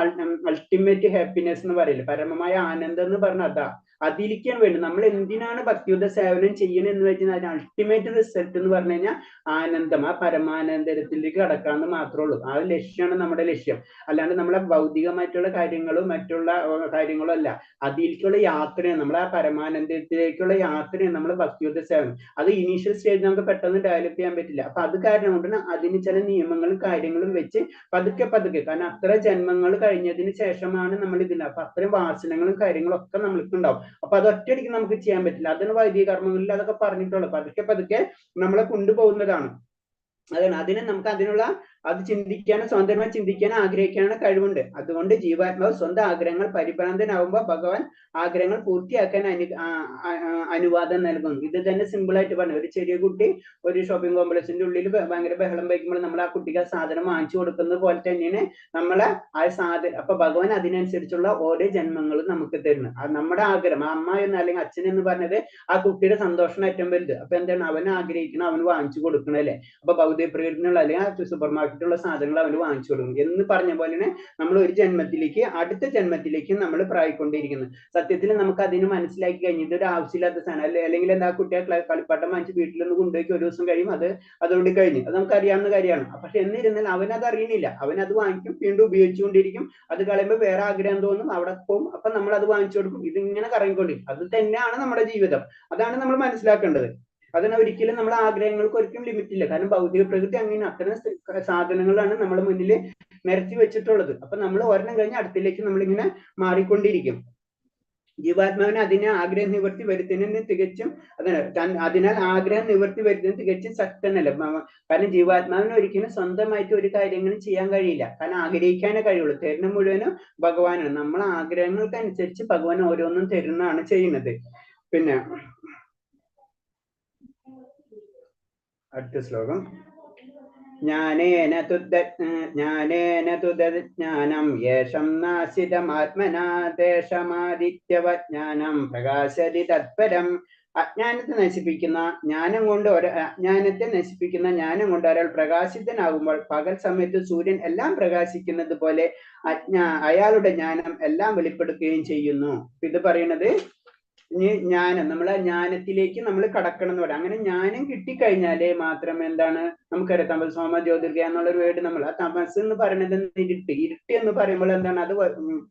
അൾട്ടിമേറ്റ് ഹാപ്പിനെസ് എന്ന് പറയില്ല, പരമമായ ആനന്ദം എന്ന് പറഞ്ഞാൽ അതാ. അതിരിക്കാൻ വേണ്ടി നമ്മൾ എന്തിനാണ് ഭക്തിയുദ്ധ സേവനം ചെയ്യണമെന്ന് എന്ന് വെച്ചാൽ അതിന് അൾട്ടിമേറ്റ് റിസൾട്ട് എന്ന് പറഞ്ഞു കഴിഞ്ഞാൽ ആനന്ദം, ആ പരമാനന്ദത്തിലേക്ക് കടക്കാന്ന് മാത്രമേ ഉള്ളൂ. ആ ലക്ഷ്യമാണ് നമ്മുടെ ലക്ഷ്യം. അല്ലാണ്ട് നമ്മളെ ഭൗതികമായിട്ടുള്ള കാര്യങ്ങളും മറ്റുള്ള കാര്യങ്ങളും അല്ല, അതിലേക്കുള്ള യാത്രയാണ്, നമ്മൾ ആ പരമാനന്ദത്തിലേക്കുള്ള യാത്രയാണ് നമ്മൾ ഭക്തിയുദ്ധ സേവനം. അത് ഇനീഷ്യൽ സ്റ്റേജ് നമുക്ക് പെട്ടെന്ന് ഡെവലപ്പ് ചെയ്യാൻ പറ്റില്ല. അപ്പൊ അത് കാരണം കൊണ്ട് അതിന് ചില നിയമങ്ങളും കാര്യങ്ങളും വെച്ച് പതുക്കെ കാരണം അത്ര ജന്മങ്ങൾ കഴിഞ്ഞതിന് ശേഷമാണ് നമ്മൾ ഇതില്ല. അപ്പൊ അത്രയും വാസനകളും കാര്യങ്ങളും ഒക്കെ നമ്മൾക്ക് ഉണ്ടാവും. അപ്പൊ അത് ഒറ്റയടിക്ക് നമുക്ക് ചെയ്യാൻ പറ്റില്ല. അതിന് വൈദിക കർമ്മങ്ങളിൽ അതൊക്കെ പറഞ്ഞിട്ടുള്ളൂ. പതുക്കെ നമ്മളെ കൊണ്ടുപോകുന്നതാണ്. അതാണ് അതിന് നമുക്ക് അത് ചിന്തിക്കാനും സ്വതന്ത്രമായി ചിന്തിക്കാനും ആഗ്രഹിക്കാനുള്ള കഴിവുണ്ട്. അതുകൊണ്ട് ജീവാത്മാവ് സ്വന്തം ആഗ്രഹങ്ങൾ പരിഭ്രാന്തനാവുമ്പോൾ ഭഗവാൻ ആഗ്രഹങ്ങൾ പൂർത്തിയാക്കാൻ അനുവാദം നൽകുന്നു. ഇത് തന്നെ സിമ്പിൾ ആയിട്ട് പറഞ്ഞു. ഒരു ചെറിയ കുട്ടി ഒരു ഷോപ്പിംഗ് കോംപ്ലക്സിന്റെ ഉള്ളിൽ ഭയങ്കര ബഹളം വയ്ക്കുമ്പോൾ നമ്മൾ ആ കുട്ടിക്ക് ആ സാധനം വാങ്ങിച്ചു കൊടുക്കുന്നത് പോലെ തന്നെയാണ് നമ്മളെ ആ സാധനം. അപ്പൊ ഭഗവാൻ അതിനനുസരിച്ചുള്ള ഓരോ ജന്മങ്ങളും നമുക്ക് തരുന്നു. നമ്മുടെ ആഗ്രഹം, അമ്മ എന്ന് അല്ലെങ്കിൽ അച്ഛൻ എന്ന് പറഞ്ഞത് ആ കുട്ടിയുടെ സന്തോഷം ഏറ്റവും വലുത്. അപ്പൊ എന്താണ് അവൻ ആഗ്രഹിക്കണം, അവന് വാങ്ങിച്ചു കൊടുക്കണം അല്ലേ. അപ്പൊ ഭൗതിക പ്രകടനമുള്ള അല്ലെങ്കിൽ സൂപ്പർ മാർക്കറ്റിലുള്ള സാധനങ്ങൾ അവന് വാങ്ങിച്ചു കൊടുക്കും എന്ന് പറഞ്ഞ പോലെയാണ് നമ്മൾ ഒരു ജന്മത്തിലേക്ക് അടുത്ത ജന്മത്തിലേക്ക് നമ്മൾ പ്രായിക്കൊണ്ടിരിക്കുന്നത്. സത്യത്തിൽ നമുക്ക് അതിന് മനസ്സിലാക്കി കഴിഞ്ഞ് ഇതൊരു ആവശ്യമില്ലാത്ത സാധനം അല്ലെ, അല്ലെങ്കിൽ എന്താ കുട്ടിയെ കളിപ്പാട്ടം വാങ്ങിച്ച് വീട്ടിലൊന്ന് കൊണ്ടുപോയി ഒരു ദിവസം കഴിയും, അതോടെ കഴിഞ്ഞു. അത് നമുക്ക് അറിയാവുന്ന കാര്യമാണ്. പക്ഷെ എന്നിരുന്നാൽ അവനത് അറിയുന്നില്ല. അവനത് വാങ്ങിക്കും, വീണ്ടും ഉപയോഗിച്ചുകൊണ്ടിരിക്കും. അത് കളയുമ്പോൾ വേറെ ആഗ്രഹം തോന്നും, അവിടെ പോകും. അപ്പൊ നമ്മൾ അത് വാങ്ങിച്ചു കൊടുക്കും. ഇതിങ്ങനെ കറങ്ങിക്കൊണ്ടിരിക്കും. അത് തന്നെയാണ് നമ്മുടെ ജീവിതം. അതാണ് നമ്മൾ മനസ്സിലാക്കേണ്ടത്. അതിന് ഒരിക്കലും നമ്മുടെ ആഗ്രഹങ്ങൾക്ക് ഒരിക്കലും ലിമിറ്റ് ഇല്ല. കാരണം ഭൗതിക പ്രകൃതി അങ്ങനെ അത്തരം സാധനങ്ങളാണ് നമ്മുടെ മുന്നിൽ നിരത്തി വെച്ചിട്ടുള്ളത്. അപ്പൊ നമ്മൾ ഒരെണ്ണം കഴിഞ്ഞ് അടുത്തിലേക്ക് നമ്മളിങ്ങനെ മാറിക്കൊണ്ടിരിക്കും. ജീവാത്മാവിന് അതിനെ ആഗ്രഹം നിവർത്തി വരുത്തുന്നതിന് തികച്ചും അതിനാൽ ആഗ്രഹം നിവർത്തി വരുത്തുന്നത് തികച്ചും ശക്തനല്ല. കാരണം ജീവാത്മാവിന് ഒരിക്കലും സ്വന്തമായിട്ട് ഒരു കാര്യങ്ങളും ചെയ്യാൻ കഴിയില്ല. കാരണം ആഗ്രഹിക്കാനേ കഴിയുള്ളൂ. തരുന്ന മുഴുവനും ഭഗവാനാണ്. നമ്മളെ ആഗ്രഹങ്ങൾക്ക് അനുസരിച്ച് ഭഗവാൻ ഓരോന്നും തരുന്നതാണ് ചെയ്യുന്നത്. പിന്നെ അടുത്ത ശ്ലോകം, ജ്ഞാനേന തുദജ്ഞാനം യേഷം നാശിതമാത്മനാ ദേശമാദിത്യവജ്ഞാനം പ്രകാശതി തത്പരം. അജ്ഞാനത്തെ നശിപ്പിക്കുന്ന ജ്ഞാനം കൊണ്ട് ഒരാൾ പ്രകാശിതനാകുമ്പോൾ പകൽ സമയത്ത് സൂര്യൻ എല്ലാം പ്രകാശിക്കുന്നത് പോലെ അയാളുടെ ജ്ഞാനം എല്ലാം വെളിപ്പെടുത്തുകയും ചെയ്യുന്നു. ഇത് പറയുന്നത് ജ്ഞാനം, നമ്മളെ ജ്ഞാനത്തിലേക്ക് നമ്മൾ കടക്കണം എന്ന് പറയാം. അങ്ങനെ ജ്ഞാനം കിട്ടിക്കഴിഞ്ഞാലേ മാത്രമേ എന്താണ് നമുക്കറിയാം തമസോമ ജ്യോതിർഗയ എന്നുള്ളൊരു വേർഡ് നമ്മൾ ആ തമസ് എന്ന് പറയുന്നത് ഇരുട്ട് എന്ന് പറയുമ്പോൾ എന്താണ് അത്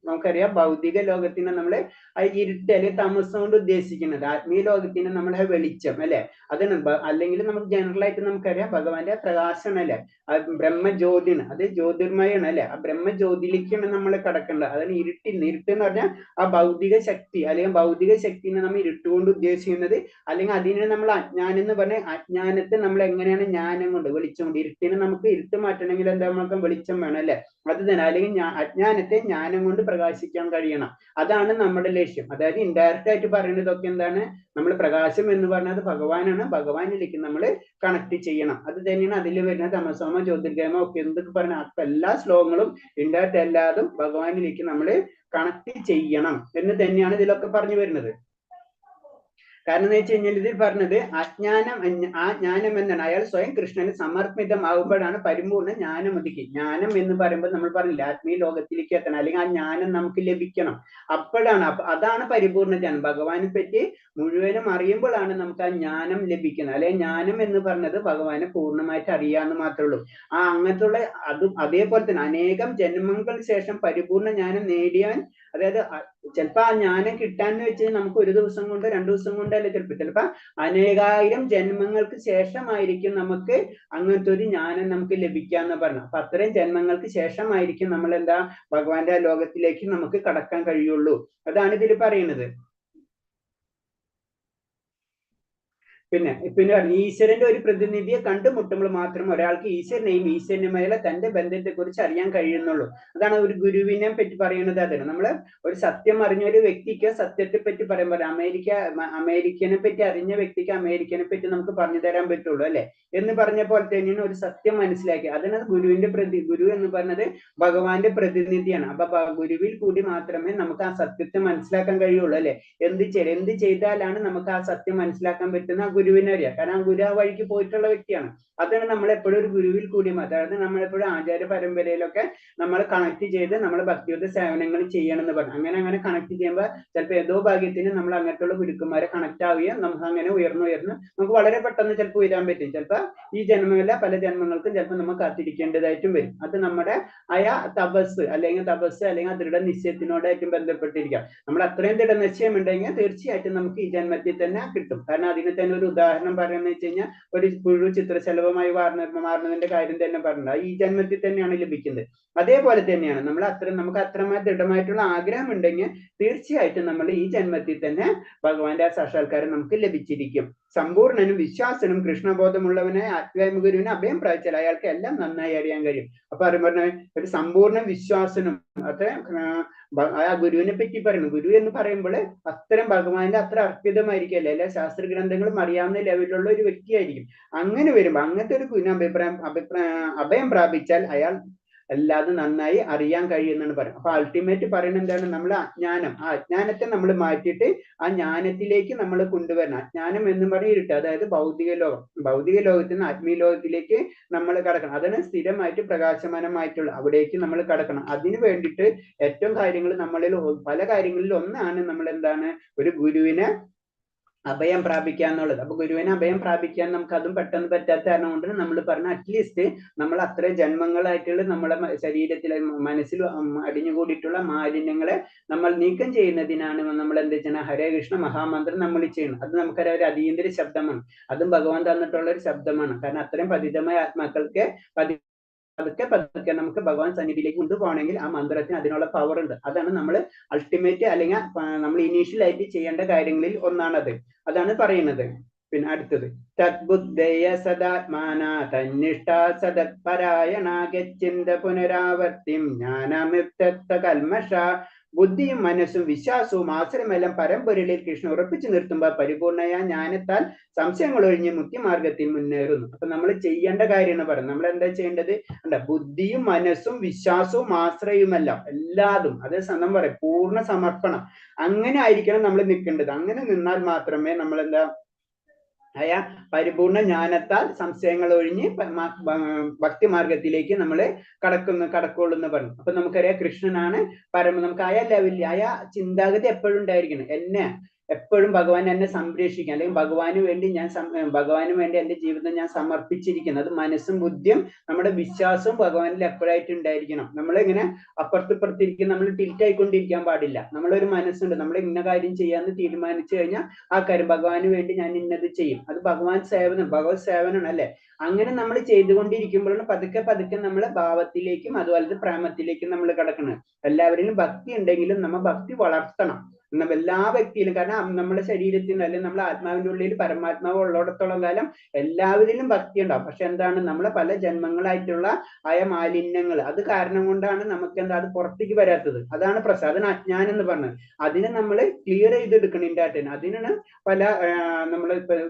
നമുക്കറിയാം ഭൗതിക ലോകത്തിന് നമ്മള് ആ ഇരുട്ട് അല്ലെങ്കിൽ തമസ് കൊണ്ട് ഉദ്ദേശിക്കുന്നത് ആത്മീയ ലോകത്തിന് നമ്മളെ വെളിച്ചം അല്ലെ അതാണ് അല്ലെങ്കിൽ നമുക്ക് ജനറൽ ആയിട്ട് നമുക്കറിയാം ഭഗവാന്റെ പ്രകാശം അല്ലെ ആ ബ്രഹ്മജ്യോതിന് അത് ജ്യോതിർമയാണ് അല്ലെ ആ ബ്രഹ്മജ്യോതിലേക്കാണ് നമ്മൾ കടക്കേണ്ടത് അതാണ് ഇരുട്ട് എന്ന് പറഞ്ഞാൽ ആ ഭൗതിക ശക്തി അല്ലെങ്കിൽ ഭൗതിക ശക്തിനെ നമ്മൾ ഇരുട്ടുകൊണ്ട് ഉദ്ദേശിക്കുന്നത് അല്ലെങ്കിൽ അതിനെ നമ്മൾ അജ്ഞാനം എന്ന് പറഞ്ഞ അജ്ഞാനത്തെ നമ്മൾ എങ്ങനെയാണ് ജ്ഞാനം കൊണ്ട് വെളിച്ചം കൊണ്ട് ഇരുട്ടിനെ നമുക്ക് ഇരുട്ട് മാറ്റണമെങ്കിൽ എന്താ നമുക്ക് വെളിച്ചം വേണം അല്ലെ അത് തന്നെ അല്ലെങ്കിൽ അജ്ഞാനത്തെ ജ്ഞാനം കൊണ്ട് പ്രകാശിക്കാൻ കഴിയണം അതാണ് നമ്മുടെ ലക്ഷ്യം അതായത് ഇൻഡയറക്റ്റ് ആയിട്ട് പറയുന്നതൊക്കെ എന്താണ് നമ്മൾ പ്രകാശം എന്ന് പറഞ്ഞത് ഭഗവാനാണ് ഭഗവാനിലേക്ക് നമ്മൾ കണക്ട് ചെയ്യണം അത് തന്നെയാണ് അതിൽ വരുന്ന തമസോമ ജ്യോതിർഗമ ഒക്കെ എന്തൊക്കെ പറഞ്ഞ എല്ലാ ശ്ലോകങ്ങളും ഇൻഡയറക്റ്റ് എല്ലാതും ഭഗവാനിലേക്ക് നമ്മൾ കണക്ട് ചെയ്യണം എന്ന് തന്നെയാണ് ഇതിലൊക്കെ പറഞ്ഞു വരുന്നത് കാരണം എന്ന് വെച്ച് കഴിഞ്ഞാൽ ഇതിൽ പറഞ്ഞത് ആ ജ്ഞാനം എന്താണ് അയാൾ സ്വയം കൃഷ്ണന് സമർപ്പിതമാകുമ്പോഴാണ് പരിപൂർണ്ണ ജ്ഞാനം ഒതുക്കി ജ്ഞാനം എന്ന് പറയുമ്പോൾ നമ്മൾ പറഞ്ഞില്ല ആത്മീയ ലോകത്തിലേക്ക് എത്തണം അല്ലെങ്കിൽ ആ ജ്ഞാനം നമുക്ക് ലഭിക്കണം അപ്പോഴാണ് അതാണ് പരിപൂർണ്ണ ജ്ഞാനം ഭഗവാനെ പറ്റി മുഴുവനും അറിയുമ്പോഴാണ് നമുക്ക് ആ ജ്ഞാനം ലഭിക്കുന്നത് അല്ലെങ്കിൽ ജ്ഞാനം എന്ന് പറഞ്ഞത് ഭഗവാനെ പൂർണ്ണമായിട്ട് അറിയാന്ന് മാത്രമേ ഉള്ളൂ ആ അങ്ങനത്തുള്ള അതേപോലെ തന്നെ അനേകം ജന്മങ്ങൾക്ക് ശേഷം പരിപൂർണ്ണ ജ്ഞാനം നേടിയാൻ അതായത് ചിലപ്പോ ആ ജ്ഞാനം കിട്ടാന്ന് വെച്ച് നമുക്ക് ഒരു ദിവസം കൊണ്ട് 2 ദിവസം കൊണ്ടല്ല ചിലപ്പോ അനേകായിരം ജന്മങ്ങൾക്ക് ശേഷമായിരിക്കും നമുക്ക് അങ്ങനത്തെ ഒരു ജ്ഞാനം നമുക്ക് ലഭിക്കാന്ന് പറഞ്ഞു അപ്പൊ അത്രയും ജന്മങ്ങൾക്ക് ശേഷമായിരിക്കും നമ്മൾ എന്താ ഭഗവാന്റെ ലോകത്തിലേക്ക് നമുക്ക് കടക്കാൻ കഴിയുള്ളൂ അതാണ് ഇതിൽ പറയുന്നത് പിന്നെ ഈശ്വരന്റെ ഒരു പ്രതിനിധിയെ കണ്ടുമുട്ടുമ്പോൾ മാത്രം ഒരാൾക്ക് ഈശ്വരനെയും ഈശ്വരനുമായുള്ള തന്റെ ബന്ധത്തെ കുറിച്ച് അറിയാൻ കഴിയുന്നുള്ളൂ അതാണ് ഒരു ഗുരുവിനെ പറ്റി പറയുന്നത് അതാണ് നമ്മള് ഒരു സത്യം അറിഞ്ഞ ഒരു വ്യക്തിക്ക് സത്യത്തെ പറ്റി പറയുമ്പോൾ അമേരിക്കനെ പറ്റി അറിഞ്ഞ വ്യക്തിക്ക് അമേരിക്കനെ പറ്റി നമുക്ക് പറഞ്ഞു തരാൻ പറ്റുള്ളൂ അല്ലെ എന്ന് പറഞ്ഞ പോലെ തന്നെയാണ് ഒരു സത്യം മനസ്സിലാക്കി അതിനാണ് ഗുരു എന്ന് പറഞ്ഞത് ഭഗവാന്റെ പ്രതിനിധിയാണ് അപ്പൊ ഗുരുവിൽ കൂടി മാത്രമേ നമുക്ക് ആ സത്യത്തെ മനസ്സിലാക്കാൻ കഴിയുള്ളൂ അല്ലെ എന്ത് ചെയ്താലാണ് നമുക്ക് ആ സത്യം മനസ്സിലാക്കാൻ പറ്റുന്ന ഗുരുവിനെ അറിയാം കാരണം ആ ഗുരു ആ വഴിക്ക് പോയിട്ടുള്ള വ്യക്തിയാണ് അതാണ് നമ്മളെപ്പോഴും ഒരു ഗുരുവിൽ കൂടി അതായത് നമ്മളെപ്പോഴും ആചാര്യ പരമ്പരയിലൊക്കെ നമ്മൾ കണക്ട് ചെയ്ത് നമ്മൾ ഭക്തിയുദ്ധ സേവനങ്ങൾ ചെയ്യണം എന്ന് പറഞ്ഞു അങ്ങനെ കണക്ട് ചെയ്യുമ്പോൾ ചിലപ്പോൾ ഏതോ ഭാഗ്യത്തിന് നമ്മൾ അങ്ങനത്തുള്ള ഗുരുക്കന്മാരെ കണക്ട് ആവുകയും നമുക്ക് അങ്ങനെ ഉയർന്നു നമുക്ക് വളരെ പെട്ടെന്ന് ചിലപ്പോൾ ഉയരാൻ പറ്റും ചിലപ്പോൾ ഈ ജന്മമല്ല പല ജന്മങ്ങൾക്കും ചിലപ്പോൾ നമ്മൾ കാത്തിരിക്കേണ്ടതായിട്ടും വരും അത് നമ്മുടെ തപസ് അല്ലെങ്കിൽ ദൃഢനിശ്ചയത്തിനോടായിട്ടും ബന്ധപ്പെട്ടിരിക്കാം നമ്മൾ അത്രയും ദൃഢനിശ്ചയം ഉണ്ടെങ്കിൽ തീർച്ചയായിട്ടും നമുക്ക് ഈ ജന്മത്തിൽ തന്നെ കിട്ടും കാരണം അതിന് തന്നെ ഒരു ഉദാഹരണം പറയുന്നത് വെച്ച് കഴിഞ്ഞാൽ ഒരു പുഴു ചിത്രശലഭമായി മാറുന്നതിന്റെ കാര്യം തന്നെ പറഞ്ഞിട്ടുണ്ട് ഈ ജന്മത്തിൽ തന്നെയാണ് ലഭിക്കുന്നത് അതേപോലെ തന്നെയാണ് നമുക്ക് അത്രമാത്രം ദൃഢമായിട്ടുള്ള ആഗ്രഹം ഉണ്ടെങ്കിൽ തീർച്ചയായിട്ടും നമ്മൾ ഈ ജന്മത്തിൽ തന്നെ ഭഗവാന്റെ ആ സാക്ഷാത്കാരം നമുക്ക് ലഭിച്ചിരിക്കും സമ്പൂർണ്ണനും വിശ്വാസനും കൃഷ്ണബോധമുള്ളവനായ ആത്മാത്മ ഗുരുവിനെ അഭയം പ്രാപിച്ചാൽ അയാൾക്ക് എല്ലാം നന്നായി അറിയാൻ കഴിയും അപ്പൊ പറഞ്ഞ ഒരു സമ്പൂർണ്ണ വിശ്വാസനും അത് ആ ഗുരുവിനെ പറ്റി പറയുന്നു ഗുരു എന്ന് പറയുമ്പോൾ അത്തരം ഭഗവാന്റെ അത്ര അർപ്പിതമായിരിക്കല്ലേ എല്ലാ ശാസ്ത്ര ഗ്രന്ഥങ്ങളും അറിയാവുന്ന ലെവലിലുള്ള ഒരു വ്യക്തിയായിരിക്കും അങ്ങനെ വരുമ്പോ അങ്ങനത്തെ ഒരു ഗുരു അഭയം പ്രാപിച്ചാൽ അയാൾ അല്ലാതെ നന്നായി അറിയാൻ കഴിയുമെന്നാണ് പറയുന്നത് അപ്പൊ അൾട്ടിമേറ്റ് പറയുന്നത് എന്താണ് നമ്മൾ ആ അജ്ഞാനത്തെ നമ്മൾ മാറ്റിയിട്ട് ആ ജ്ഞാനത്തിലേക്ക് നമ്മൾ കൊണ്ടുവരണം അജ്ഞാനം എന്ന് പറഞ്ഞിട്ട് അതായത് ഭൗതിക ലോകത്തിൽ നിന്ന് ആത്മീയ ലോകത്തിലേക്ക് നമ്മൾ കടക്കണം അതാണ് സ്ഥിരമായിട്ട് പ്രകാശമാനമായിട്ടുള്ള അവിടേക്ക് നമ്മൾ കടക്കണം അതിനു വേണ്ടിയിട്ട് ഏറ്റവും കാര്യങ്ങൾ നമ്മളിൽ പല കാര്യങ്ങളിൽ ഒന്നാണ് നമ്മൾ എന്താണ് ഒരു ഗുരുവിനെ അഭയം പ്രാപിക്കുക എന്നുള്ളത് അപ്പൊ ഗുരുവിനെ അഭയം പ്രാപിക്കാൻ നമുക്ക് അതും പെട്ടെന്ന് പറ്റാത്ത കാരണം കൊണ്ട് നമ്മൾ പറഞ്ഞ അറ്റ്ലീസ്റ്റ് നമ്മൾ അത്ര ജന്മങ്ങളായിട്ടുള്ള നമ്മുടെ ശരീരത്തിലെ മനസ്സിൽ അടിഞ്ഞുകൂടിയിട്ടുള്ള മാലിന്യങ്ങളെ നമ്മൾ നീക്കം ചെയ്യുന്നതിനാണ് നമ്മൾ എന്താ വെച്ചാൽ ഹരേ കൃഷ്ണ മഹാമന്ത്രം നമ്മൾ ചെയ്യുന്നത് അത് നമുക്കറിയാം ഒരു അതീന്ദ്ര ശബ്ദമാണ് അതും ഭഗവാൻ തന്നിട്ടുള്ള ഒരു ശബ്ദമാണ് കാരണം അത്രയും പതിതമായ ആത്മാക്കൾക്ക് പതുക്കെ നമുക്ക് ഭഗവാൻ സന്നിധിയിലേക്ക് കൊണ്ടുപോകണമെങ്കിൽ ആ മന്ത്രത്തിന് അതിനുള്ള പവർ ഉണ്ട് അതാണ് നമ്മൾ അൾട്ടിമേറ്റ് അല്ലെങ്കിൽ നമ്മൾ ഇനീഷ്യൽ ആയിട്ട് ചെയ്യേണ്ട കാര്യങ്ങളിൽ ഒന്നാണത് അതാണ് പറയുന്നത് പിന്നെ അടുത്തത് തദ്ബുദ്ധയ സദാത്മാന തന്നിഷ്ഠ സദത്പരായണ ഗച്ഛിന്ത പുനരാവർത്തിം ജ്ഞാനമിത്ത കൽമഷ ബുദ്ധിയും മനസ്സും വിശ്വാസവും ആശ്രയമെല്ലാം പരമ്പരയിൽ കൃഷ്ണൻ ഉറപ്പിച്ചു നിർത്തുമ്പോൾ പരിപൂർണയ ജ്ഞാനത്താൽ സംശയങ്ങൾ ഒഴിഞ്ഞ് മുക്തിമാർഗത്തിൽ മുന്നേറുന്നു അപ്പൊ നമ്മൾ ചെയ്യേണ്ട കാര്യമാണ് പറയുന്നത് നമ്മൾ എന്താ ചെയ്യേണ്ടത് ബുദ്ധിയും മനസ്സും വിശ്വാസവും ആശ്രയവുമെല്ലാം എല്ലാതും അതേ സമയം പറയും പൂർണ്ണ സമർപ്പണം അങ്ങനെ ആയിരിക്കണം നമ്മൾ നിൽക്കേണ്ടത് അങ്ങനെ നിന്നാൽ മാത്രമേ നമ്മൾ എന്താ പരിപൂർണ ജ്ഞാനത്താൽ സംശയങ്ങൾ ഒഴിഞ്ഞ് ഭക്തിമാർഗത്തിലേക്ക് നമ്മൾ കടക്കുള്ളൂ എന്ന് പറഞ്ഞു അപ്പൊ നമുക്കറിയാം കൃഷ്ണനാണ് നമുക്ക് ലെവലിൽ ചിന്താഗതി എപ്പോഴും ഉണ്ടായിരിക്കണം എപ്പോഴും ഭഗവാൻ എന്നെ സംരക്ഷിക്കാൻ, അല്ലെങ്കിൽ ഭഗവാന് വേണ്ടി ഭഗവാന് വേണ്ടി എന്റെ ജീവിതം ഞാൻ സമർപ്പിച്ചിരിക്കുന്നത്. മനസ്സും ബുദ്ധിയും നമ്മുടെ വിശ്വാസവും ഭഗവാനിൽ എപ്പോഴായിട്ട് ഉണ്ടായിരിക്കണം. നമ്മളിങ്ങനെ അപ്പുറത്തിപ്പുറത്തിരിക്കും, നമ്മൾ ടിൽറ്റ് ആയിക്കൊണ്ടിരിക്കാൻ പാടില്ല. നമ്മളൊരു മനസ്സുണ്ട്, നമ്മൾ ഇന്ന കാര്യം ചെയ്യാന്ന് തീരുമാനിച്ചു കഴിഞ്ഞാൽ ആ കാര്യം ഭഗവാന് വേണ്ടി ഞാൻ ഇന്നത് ചെയ്യും. അത് ഭഗവാൻ സേവനം, ഭഗവത് സേവനമാണ് അല്ലെ. അങ്ങനെ നമ്മൾ ചെയ്തുകൊണ്ടിരിക്കുമ്പോഴാണ് പതുക്കെ പതുക്കെ നമ്മളെ ഭാവത്തിലേക്കും അതുപോലെ പ്രേമത്തിലേക്കും നമ്മൾ കിടക്കുന്നത്. എല്ലാവരിലും ഭക്തി ഉണ്ടെങ്കിലും നമ്മൾ ഭക്തി വളർത്തണം. എല്ലാ വ്യക്തിയിലും, കാരണം നമ്മുടെ ശരീരത്തിൽ നിന്ന് അല്ലെങ്കിൽ നമ്മുടെ ആത്മാവിന്റെ ഉള്ളിൽ പരമാത്മാവ് ഉള്ളിടത്തോളം കാലം എല്ലാവരിലും ഭക്തി ഉണ്ടാവും. പക്ഷെ എന്താണ്, നമ്മളെ പല ജന്മങ്ങളായിട്ടുള്ള ആയ മാലിന്യങ്ങൾ, അത് കാരണം കൊണ്ടാണ് നമുക്ക് എന്താ അത് പുറത്തേക്ക് വരാത്തത്. അതാണ് പ്രസാദന അജ്ഞാനം എന്ന് പറഞ്ഞത്. അതിനെ നമ്മൾ ക്ലിയർ ചെയ്തെടുക്കണം ഇൻഡാറ്റൻ. അതിനാണ് പല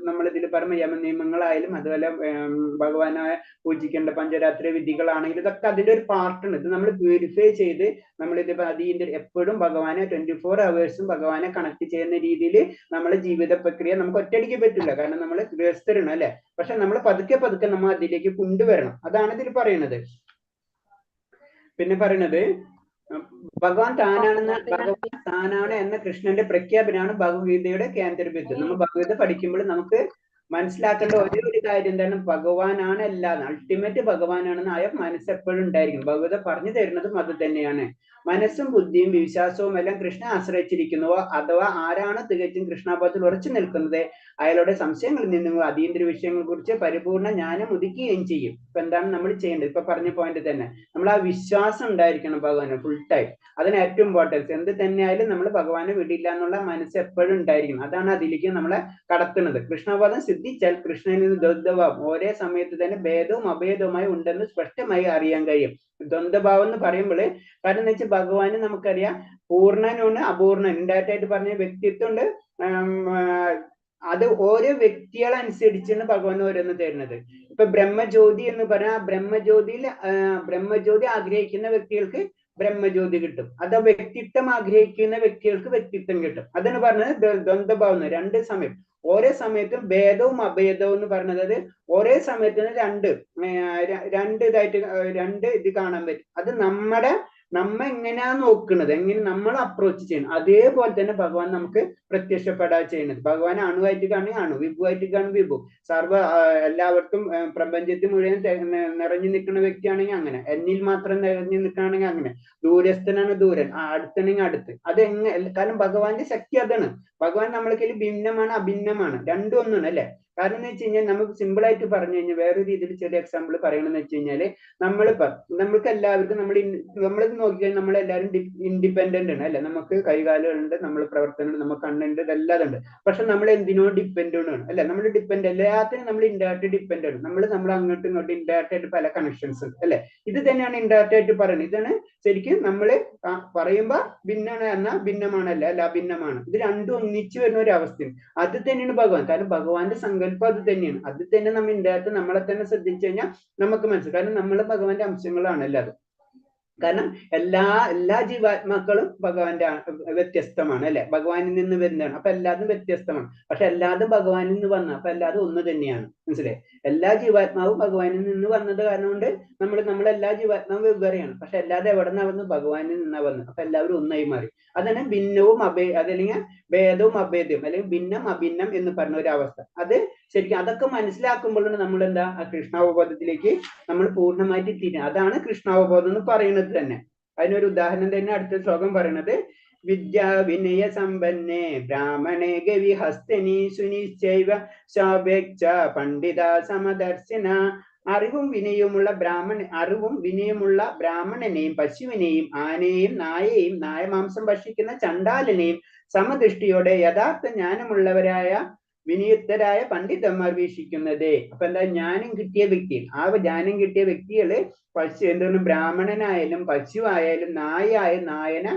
നമ്മളിതിൽ പറഞ്ഞ യമനിയമങ്ങളായാലും അതുപോലെ ഭഗവാനായ പൂജിക്കേണ്ട പഞ്ചരാത്രി വിധികളാണെങ്കിലും ഇതൊക്കെ അതിന്റെ ഒരു പാർട്ടാണ്. ഇത് നമ്മൾ പ്യൂരിഫൈ ചെയ്ത് നമ്മളിത് അതിന്റെ എപ്പോഴും ഭഗവാനെ 24 hours ഭഗവാനെ കണക്ട് ചെയ്യുന്ന രീതിയിൽ നമ്മളെ ജീവിത പ്രക്രിയ നമുക്ക് ഒറ്റയടിക്ക് പറ്റില്ല, കാരണം നമ്മൾ ഗൃഹസ്ഥരാണ് അല്ലെ. പക്ഷെ നമ്മൾ പതുക്കെ പതുക്കെ നമ്മൾ അതിലേക്ക് കൊണ്ടുവരണം. അതാണ് ഇതിൽ പറയുന്നത്. പിന്നെ പറയുന്നത് ഭഗവാൻ താനാണ് എന്ന കൃഷ്ണന്റെ പ്രഖ്യാപനമാണ് ഭഗവത്ഗീതയുടെ കേന്ദ്രബിന്ദു. നമ്മൾ ഭഗവത്ഗീത പഠിക്കുമ്പോൾ നമുക്ക് മനസ്സിലാക്കേണ്ട ഒരേ ഒരു കാര്യം എന്താണ്, ഭഗവാനാണ് എല്ലാം, അൾട്ടിമേറ്റ് ഭഗവാനാണെന്ന് ആയ മനസ്സ് എപ്പോഴും ഉണ്ടായിരിക്കും. ഭഗവത പറഞ്ഞു തരുന്നതും അത് തന്നെയാണ്. മനസ്സും ബുദ്ധിയും വിശ്വാസവും എല്ലാം കൃഷ്ണ ആശ്രയിച്ചിരിക്കുന്നുവോ അഥവാ ആരാണ് തികച്ചും കൃഷ്ണാബോധത്തിൽ ഉറച്ചു നിൽക്കുന്നത് അയാളുടെ സംശയങ്ങളിൽ നിന്നും അതീന്ദ്രിയ വിഷയങ്ങളെ കുറിച്ച് പരിപൂർണ്ണ ജ്ഞാനം ഉദിക്കുകയും ചെയ്യും. ഇപ്പൊ എന്താണ് നമ്മൾ ചെയ്യേണ്ടത്? ഇപ്പൊ പറഞ്ഞ പോയിന്റ് തന്നെ, നമ്മൾ ആ വിശ്വാസം ഉണ്ടായിരിക്കണം ഭഗവാന് ഫുൾ ടൈം. അതിന് ഏറ്റവും ഇമ്പോർട്ടൻസ്. എന്ത് തന്നെയായാലും നമ്മൾ ഭഗവാനെ വിടില്ല എന്നുള്ള മനസ്സ് എപ്പോഴും ഉണ്ടായിരിക്കണം. അതാണ് അതിലേക്ക് നമ്മളെ കടത്തുന്നത്. കൃഷ്ണബോധം സിദ്ധിച്ചാൽ കൃഷ്ണനിൽ നിന്ന് ദ്വന്ദ്ഭാവം ഒരേ സമയത്ത് തന്നെ ഭേദവും അഭേദവുമായി ഉണ്ടെന്ന് സ്പഷ്ടമായി അറിയാൻ കഴിയും. ദ്വന്ദ്ഭാവം എന്ന് പറയുമ്പോൾ കാരണം എന്ന് വെച്ചാൽ ഭഗവാന് നമുക്കറിയാം പൂർണ്ണനുണ്ട് അപൂർണൻ. ഇൻഡയറക്റ്റ് പറഞ്ഞ വ്യക്തിത്വം ഉണ്ട്. അത് ഓരോ വ്യക്തികളനുസരിച്ചാണ് ഭഗവാൻ ഓരോന്ന് തരുന്നത്. ഇപ്പൊ ബ്രഹ്മജ്യോതി എന്ന് പറഞ്ഞാൽ ബ്രഹ്മജ്യോതി ആഗ്രഹിക്കുന്ന വ്യക്തികൾക്ക് ബ്രഹ്മജ്യോതി കിട്ടും. അത് വ്യക്തിത്വം ആഗ്രഹിക്കുന്ന വ്യക്തികൾക്ക് വ്യക്തിത്വം കിട്ടും. അതാണ് പറഞ്ഞത് ദ്വന്ദ്ഭാവം. രണ്ട് സമയം, ഓരോ സമയത്തും ഭേദവും അഭേദവും എന്ന് പറഞ്ഞത് ഒരേ സമയത്തിന് രണ്ട് ഇത് കാണാൻ പറ്റും. അത് നമ്മ എങ്ങനെയാ നോക്കുന്നത്, എങ്ങനെ നമ്മൾ അപ്രോച്ച് ചെയ്യണം, അതേപോലെ തന്നെ ഭഗവാൻ നമുക്ക് പ്രത്യക്ഷപ്പെടാ ചെയ്യുന്നത്. ഭഗവാൻ അണുവായിട്ട് കാണുക അണു, വിഭുവായിട്ട് കാണും വിഭു, എല്ലാവർക്കും പ്രപഞ്ചത്തിൽ മുഴുവൻ നിറഞ്ഞു നിൽക്കുന്ന വ്യക്തിയാണെങ്കിൽ അങ്ങനെ, എന്നിൽ മാത്രം നിറഞ്ഞു നിൽക്കുകയാണെങ്കിൽ അങ്ങനെ, ദൂരസ്ഥനാണ് ദൂരൻ, അടുത്താണെങ്കിൽ അടുത്ത്. കാരണം ഭഗവാന്റെ ശക്തി അതാണ്. ഭഗവാൻ നമ്മൾക്കിൽ ഭിന്നമാണ് അഭിന്നമാണ്, രണ്ടും ഒന്നാണ് അല്ലെ. കാരണം എന്ന് വെച്ച് കഴിഞ്ഞാൽ നമുക്ക് സിമ്പിൾ ആയിട്ട് പറഞ്ഞു കഴിഞ്ഞാൽ വേറൊരു രീതിയിൽ ചെറിയ എക്സാമ്പിൾ പറയണമെന്ന് വെച്ച് കഴിഞ്ഞാല് നമ്മൾക്ക് എല്ലാവർക്കും നമ്മൾ നോക്കിക്കഴിഞ്ഞാൽ നമ്മളെല്ലാവരും ഇൻഡിപെൻഡന്റ് ആണ് അല്ലെ. നമുക്ക് കൈകാലുകളുണ്ട്, നമ്മൾ പ്രവർത്തനം, നമുക്ക് കണ്ണുണ്ട്, ഇതെല്ലാം ഉണ്ട്. പക്ഷെ നമ്മൾ എന്തിനോ ഡിപ്പെൻഡന്റ് ആണ് അല്ലെ. നമ്മൾ ഡിപ്പെൻഡ് എല്ലാത്തിനും നമ്മൾ ഇൻഡയറക്റ്റ് ഡിപ്പെൻഡ് ആണ്. നമ്മൾ അങ്ങോട്ടും ഇങ്ങോട്ടും ഇൻഡയറക്റ്റ് ആയിട്ട് പല കണക്ഷൻസ് ഉണ്ട് അല്ലെ. ഇത് തന്നെയാണ് ഇൻഡയറക്റ്റ് ആയിട്ട് പറയുന്നത്. ഇതാണ് ശരിക്കും നമ്മള് പറയുമ്പോ ഭിന്നാണ് എന്നാൽ ഭിന്നമാണല്ല, അല്ല അഭിന്നമാണ്. ഇത് രണ്ടും ഒന്നിച്ചു വരുന്ന ഒരു അവസ്ഥയാണ്. അത് തന്നെയാണ് ഭഗവാൻ. കാരണം ഭഗവാന്റെ സങ്കല്പം അത് തന്നെയാണ്. അത് തന്നെ നമ്മൾ ഇൻഡയറക്റ്റ് നമ്മളെ തന്നെ ശ്രദ്ധിച്ചു കഴിഞ്ഞാൽ നമുക്ക് മനസ്സിലാവും. കാരണം നമ്മൾ ഭഗവാന്റെ അംശങ്ങളാണ് എല്ലാതും. കാരണം എല്ലാ ജീവാത്മാക്കളും ഭഗവാന്റെ വ്യത്യസ്തമാണ് അല്ലെ. ഭഗവാനിൽ നിന്ന് വരുന്നതാണ്. അപ്പൊ എല്ലാതും വ്യത്യസ്തമാണ്. പക്ഷെ എല്ലാതും ഭഗവാനിൽ നിന്ന് വന്ന അപ്പൊ എല്ലാതും ഒന്ന് തന്നെയാണ്. മനസ്സിലായി? എല്ലാ ജീവാത്മാവും ഭഗവാനിൽ നിന്ന് വന്നത് കാരണം കൊണ്ട് നമ്മളെല്ലാ ജീവാത്മാവും വെവ്വേറെയാണ്. പക്ഷെ എല്ലാതും എവിടെ നിന്നാ വന്നു? ഭഗവാനിൽ നിന്നാ വന്നു. അപ്പൊ എല്ലാവരും ഒന്നായി മാറി. അതാണ് ഭിന്നവും അതല്ലെങ്കിൽ ഭേദവും അഭേദവും, അല്ലെങ്കിൽ ഭിന്നം അഭിന്നം എന്ന് പറഞ്ഞ ഒരു അവസ്ഥ. അത് ശരിക്കും അതൊക്കെ മനസ്സിലാക്കുമ്പോഴാണ് നമ്മൾ എന്താ കൃഷ്ണാവബോധത്തിലേക്ക് നമ്മൾ പൂർണ്ണമായിട്ട് തിരിഞ്ഞ. അതാണ് കൃഷ്ണാവബോധം എന്ന് പറയുന്നത് തന്നെ. അതിനൊരു ഉദാഹരണം തന്നെ അടുത്ത ശ്ലോകം പറയുന്നത്, വിദ്യാ വിനയ സമ്പന്നേ ബ്രാഹ്മണേ ഗവി ഹസ്തനി സുനിശ്ചൈവ ശാഭേക്ഷ പണ്ഡിത സമദർശന. അറിവും വിനയമുള്ള ബ്രാഹ്മണനെയും പശുവിനെയും ആനയെയും നായയെയും നായമാംസം ഭക്ഷിക്കുന്ന ചണ്ടാലനെയും സമദൃഷ്ടിയോടെ യഥാർത്ഥ ജ്ഞാനമുള്ളവരായ വിനിയുക്തരായ പണ്ഡിതന്മാർ വീക്ഷിക്കുന്നതേ. അപ്പൊ എന്താ, ജ്ഞാനം കിട്ടിയ വ്യക്തികൾ, ആ ജ്ഞാനം കിട്ടിയ വ്യക്തികള് ബ്രാഹ്മണനായാലും പശു ആയാലും നായനെ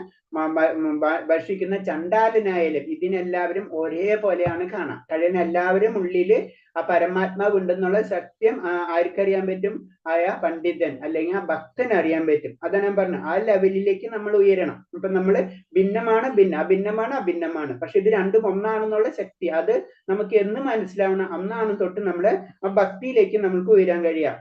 ഭക്ഷിക്കുന്ന ചണ്ടാലനായാലും ഇതിനെല്ലാവരും ഒരേപോലെയാണ് കാണാം. കഴിയുന്ന എല്ലാവരും ഉള്ളില് ആ പരമാത്മാവ് ഉണ്ടെന്നുള്ള സത്യം ആർക്കറിയാൻ പറ്റും? ആയ പണ്ഡിതൻ അല്ലെങ്കിൽ ആ ഭക്തന് അറിയാൻ പറ്റും. അതാണ് ഞാൻ പറഞ്ഞത്. ആ ലെവലിലേക്ക് നമ്മൾ ഉയരണം. ഇപ്പൊ നമ്മള് ഭിന്നമാണ് അഭിന്നമാണ്, പക്ഷെ ഇത് രണ്ടും ഒന്നാണെന്നുള്ള ശക്തി അത് നമുക്ക് എന്ന് മനസ്സിലാവണം. അന്നാണ് തൊട്ട് നമ്മള് ആ ഭക്തിയിലേക്ക് നമുക്ക് ഉയരാൻ കഴിയാം.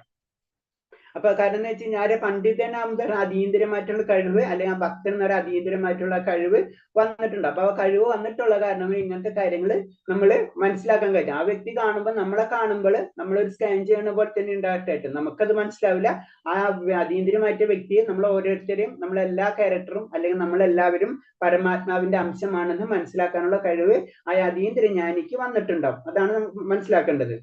അപ്പൊ കാരണം എന്ന് വെച്ച് കഴിഞ്ഞാൽ പണ്ഡിതനാകുമ്പോൾ അതീന്ദ്രമായിട്ടുള്ള കഴിവ്, അല്ലെങ്കിൽ ആ ഭക്തൻ എന്നൊരു അതീന്ദ്രമായിട്ടുള്ള കഴിവ് വന്നിട്ടുണ്ട്. അപ്പൊ ആ കഴിവ് വന്നിട്ടുള്ള കാരണം ഇങ്ങനത്തെ കാര്യങ്ങൾ നമ്മൾ മനസ്സിലാക്കാൻ കഴിയും. ആ വ്യക്തി കാണുമ്പോൾ, നമ്മളെ കാണുമ്പോൾ നമ്മളൊരു സ്കാൻ ചെയ്യുന്ന പോലെ തന്നെ ഉണ്ടാകട്ടെ, നമുക്കത് മനസ്സിലാവില്ല. ആ അതീന്ദ്രമായിട്ട് വ്യക്തിയെ നമ്മൾ ഓരോരുത്തരെയും, നമ്മളെല്ലാ ക്യാരക്ടറും അല്ലെങ്കിൽ നമ്മളെല്ലാവരും പരമാത്മാവിന്റെ അംശമാണെന്ന് മനസ്സിലാക്കാനുള്ള കഴിവ് ആ അതീന്ദ്ര ജ്ഞാനിക്ക് വന്നിട്ടുണ്ടാവും. അതാണ് നമുക്ക് മനസ്സിലാക്കേണ്ടത്.